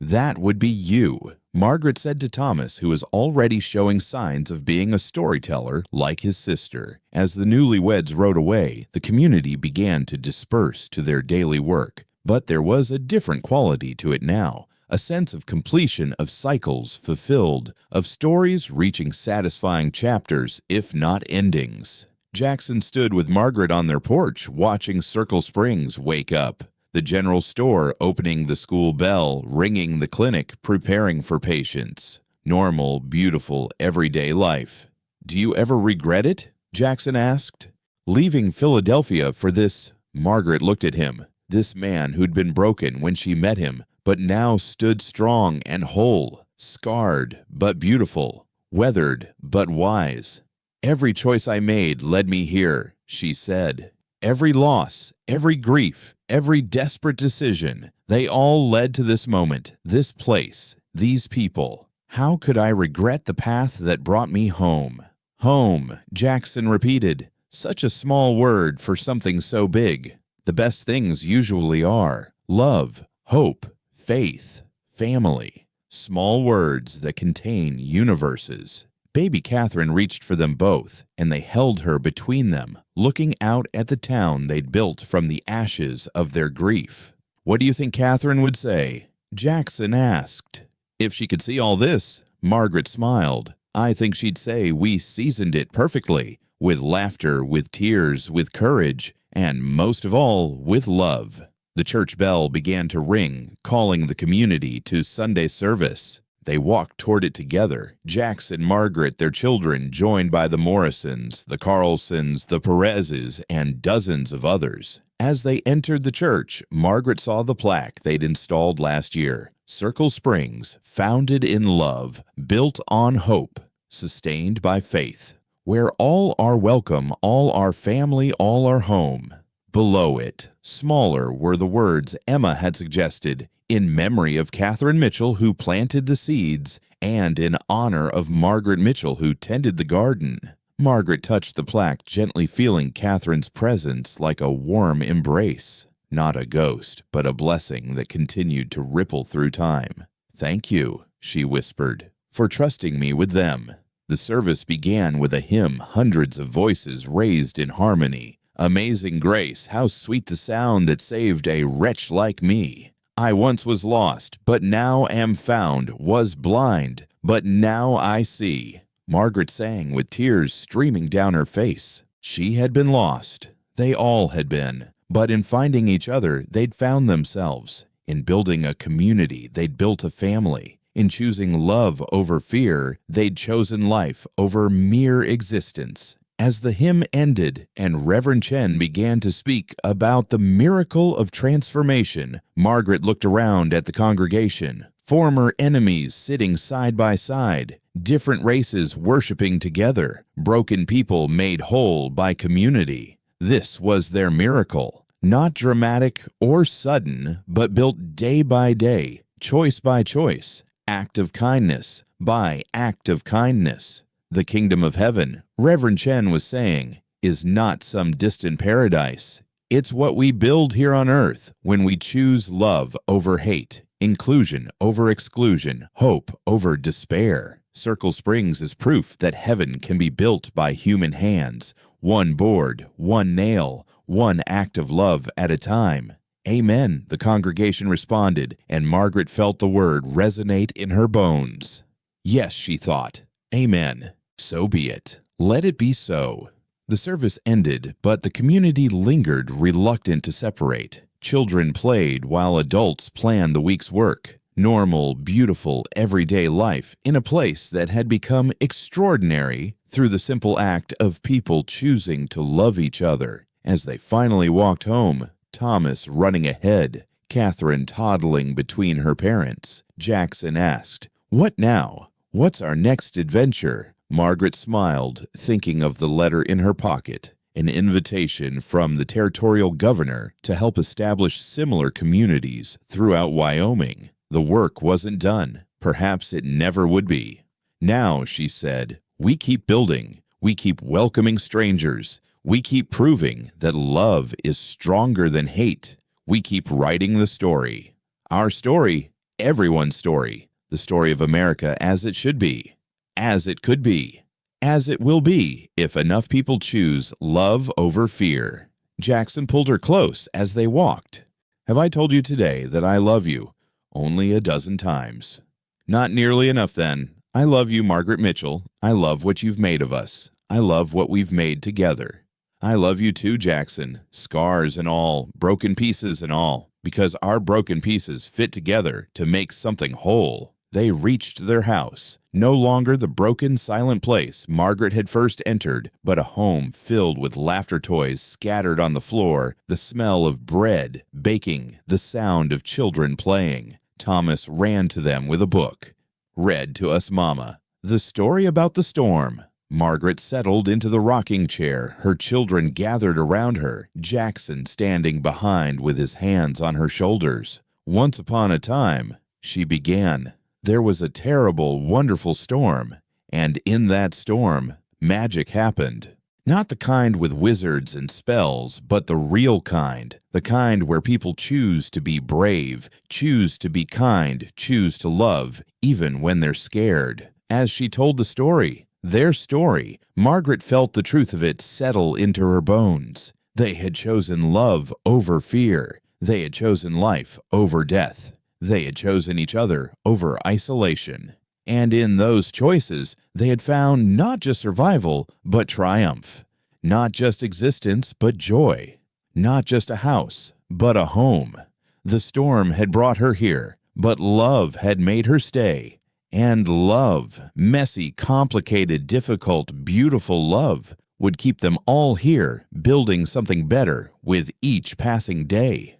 "That would be you," Margaret said to Thomas, who was already showing signs of being a storyteller like his sister. As the newlyweds rode away, the community began to disperse to their daily work. But there was a different quality to it now, a sense of completion, of cycles fulfilled, of stories reaching satisfying chapters, if not endings. Jackson stood with Margaret on their porch, watching Circle Springs wake up. The general store opening, the school bell ringing, the clinic preparing for patients. Normal, beautiful, everyday life. "Do you ever regret it?" Jackson asked. "Leaving Philadelphia for this?" Margaret looked at him. This man who'd been broken when she met him, but now stood strong and whole, scarred but beautiful, weathered but wise. "Every choice I made led me here," she said. "Every loss, every grief, every desperate decision, they all led to this moment, this place, these people. How could I regret the path that brought me home?" "Home," Jackson repeated. Such a small word for something so big. The best things usually are love, hope, faith, family. Small words that contain universes. Baby Catherine reached for them both, and they held her between them, looking out at the town they'd built from the ashes of their grief. "What do you think Catherine would say?" Jackson asked. "If she could see all this," Margaret smiled, "I think she'd say we seasoned it perfectly, with laughter, with tears, with courage, and most of all, with love." The church bell began to ring, calling the community to Sunday service. They walked toward it together, Jackson, Margaret, their children, joined by the Morrisons, the Carlsons, the Perezes, and dozens of others. As they entered the church, Margaret saw the plaque they'd installed last year. Circle Springs, founded in love, built on hope, sustained by faith. Where all are welcome, all are family, all are home. Below it, smaller, were the words Emma had suggested, in memory of Catherine Mitchell, who planted the seeds, and in honor of Margaret Mitchell, who tended the garden. Margaret touched the plaque, gently feeling Catherine's presence like a warm embrace. Not a ghost, but a blessing that continued to ripple through time. "Thank you," she whispered, "for trusting me with them." The service began with a hymn, hundreds of voices raised in harmony. "Amazing grace, how sweet the sound that saved a wretch like me. I once was lost, but now am found, was blind, but now I see." Margaret sang with tears streaming down her face. She had been lost. They all had been. But in finding each other, they'd found themselves. In building a community, they'd built a family. In choosing love over fear, they'd chosen life over mere existence. As the hymn ended and Reverend Chen began to speak about the miracle of transformation, Margaret looked around at the congregation. Former enemies sitting side by side, different races worshiping together, broken people made whole by community. This was their miracle, not dramatic or sudden, but built day by day, choice by choice, act of kindness by act of kindness. The kingdom of heaven, Reverend Chen was saying, is not some distant paradise. It's what we build here on earth when we choose love over hate, inclusion over exclusion, hope over despair. Circle Springs is proof that heaven can be built by human hands, one board, one nail, one act of love at a time. "Amen," the congregation responded, and Margaret felt the word resonate in her bones. Yes, she thought. Amen. So be it. Let it be so. The service ended, but the community lingered, reluctant to separate. Children played while adults planned the week's work. Normal, beautiful, everyday life in a place that had become extraordinary through the simple act of people choosing to love each other. As they finally walked home, Thomas running ahead, Catherine toddling between her parents, Jackson asked, "What now? What's our next adventure?" Margaret smiled, thinking of the letter in her pocket, an invitation from the territorial governor to help establish similar communities throughout Wyoming. The work wasn't done. Perhaps it never would be. Now, she said, we keep building. We keep welcoming strangers. We keep proving that love is stronger than hate. We keep writing the story. Our story, everyone's story. The story of America as it should be, as it could be, as it will be if enough people choose love over fear. Jackson pulled her close as they walked. "Have I told you today that I love you?" "Only a dozen times." "Not nearly enough then. I love you, Margaret Mitchell. I love what you've made of us. I love what we've made together. I love you too, Jackson, scars and all, broken pieces and all, because our broken pieces fit together to make something whole." They reached their house, no longer the broken, silent place Margaret had first entered, but a home filled with laughter toys scattered on the floor, the smell of bread, baking, the sound of children playing. Thomas ran to them with a book. "Read to us, Mama. The story about the storm." Margaret settled into the rocking chair, her children gathered around her, Jackson standing behind with his hands on her shoulders. "Once upon a time," she began, "there was a terrible, wonderful storm, and in that storm, magic happened. Not the kind with wizards and spells, but the real kind, the kind where people choose to be brave, choose to be kind, choose to love, even when they're scared." As she told the story, their story, Margaret felt the truth of it settle into her bones. They had chosen love over fear. They had chosen life over death. They had chosen each other over isolation. And in those choices, they had found not just survival, but triumph. Not just existence, but joy. Not just a house, but a home. The storm had brought her here, but love had made her stay. And love, messy, complicated, difficult, beautiful love, would keep them all here, building something better with each passing day.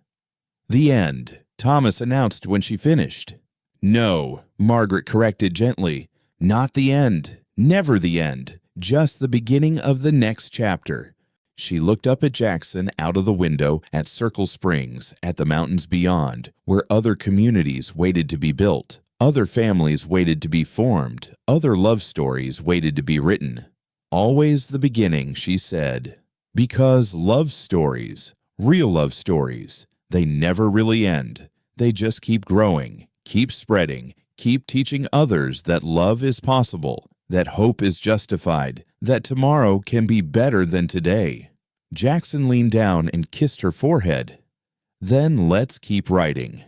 The end, Thomas announced when she finished. "No," Margaret corrected gently. "Not the end. Never the end. Just the beginning of the next chapter." She looked up at Jackson out of the window, at Circle Springs, at the mountains beyond, where other communities waited to be built, other families waited to be formed, other love stories waited to be written. Always the beginning, she said, because love stories, real love stories, they never really end. They just keep growing, keep spreading, keep teaching others that love is possible, that hope is justified, that tomorrow can be better than today. Jackson leaned down and kissed her forehead. Then let's keep writing.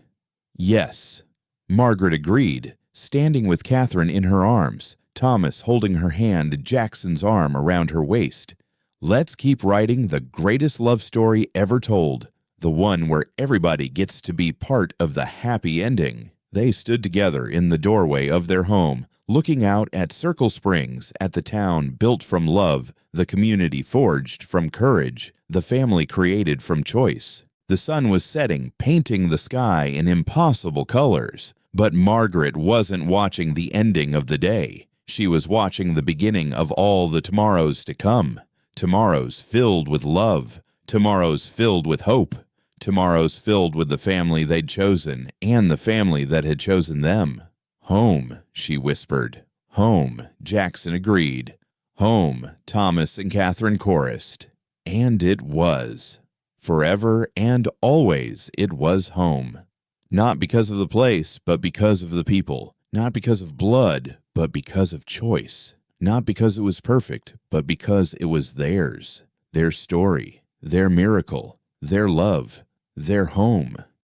Yes, Margaret agreed, standing with Catherine in her arms, Thomas holding her hand, Jackson's arm around her waist. Let's keep writing the greatest love story ever told, the one where everybody gets to be part of the happy ending. They stood together in the doorway of their home, looking out at Circle Springs, at the town built from love, the community forged from courage, the family created from choice. The sun was setting, painting the sky in impossible colors. But Margaret wasn't watching the ending of the day. She was watching the beginning of all the tomorrows to come. Tomorrows filled with love. Tomorrows filled with hope. Tomorrows filled with the family they'd chosen and the family that had chosen them. Home, she whispered. Home, Jackson agreed. Home, Thomas and Catherine chorused. And it was. Forever and always it was home. Not because of the place, but because of the people. Not because of blood, but because of choice. Not because it was perfect, but because it was theirs. Their story, their miracle, their love, their home.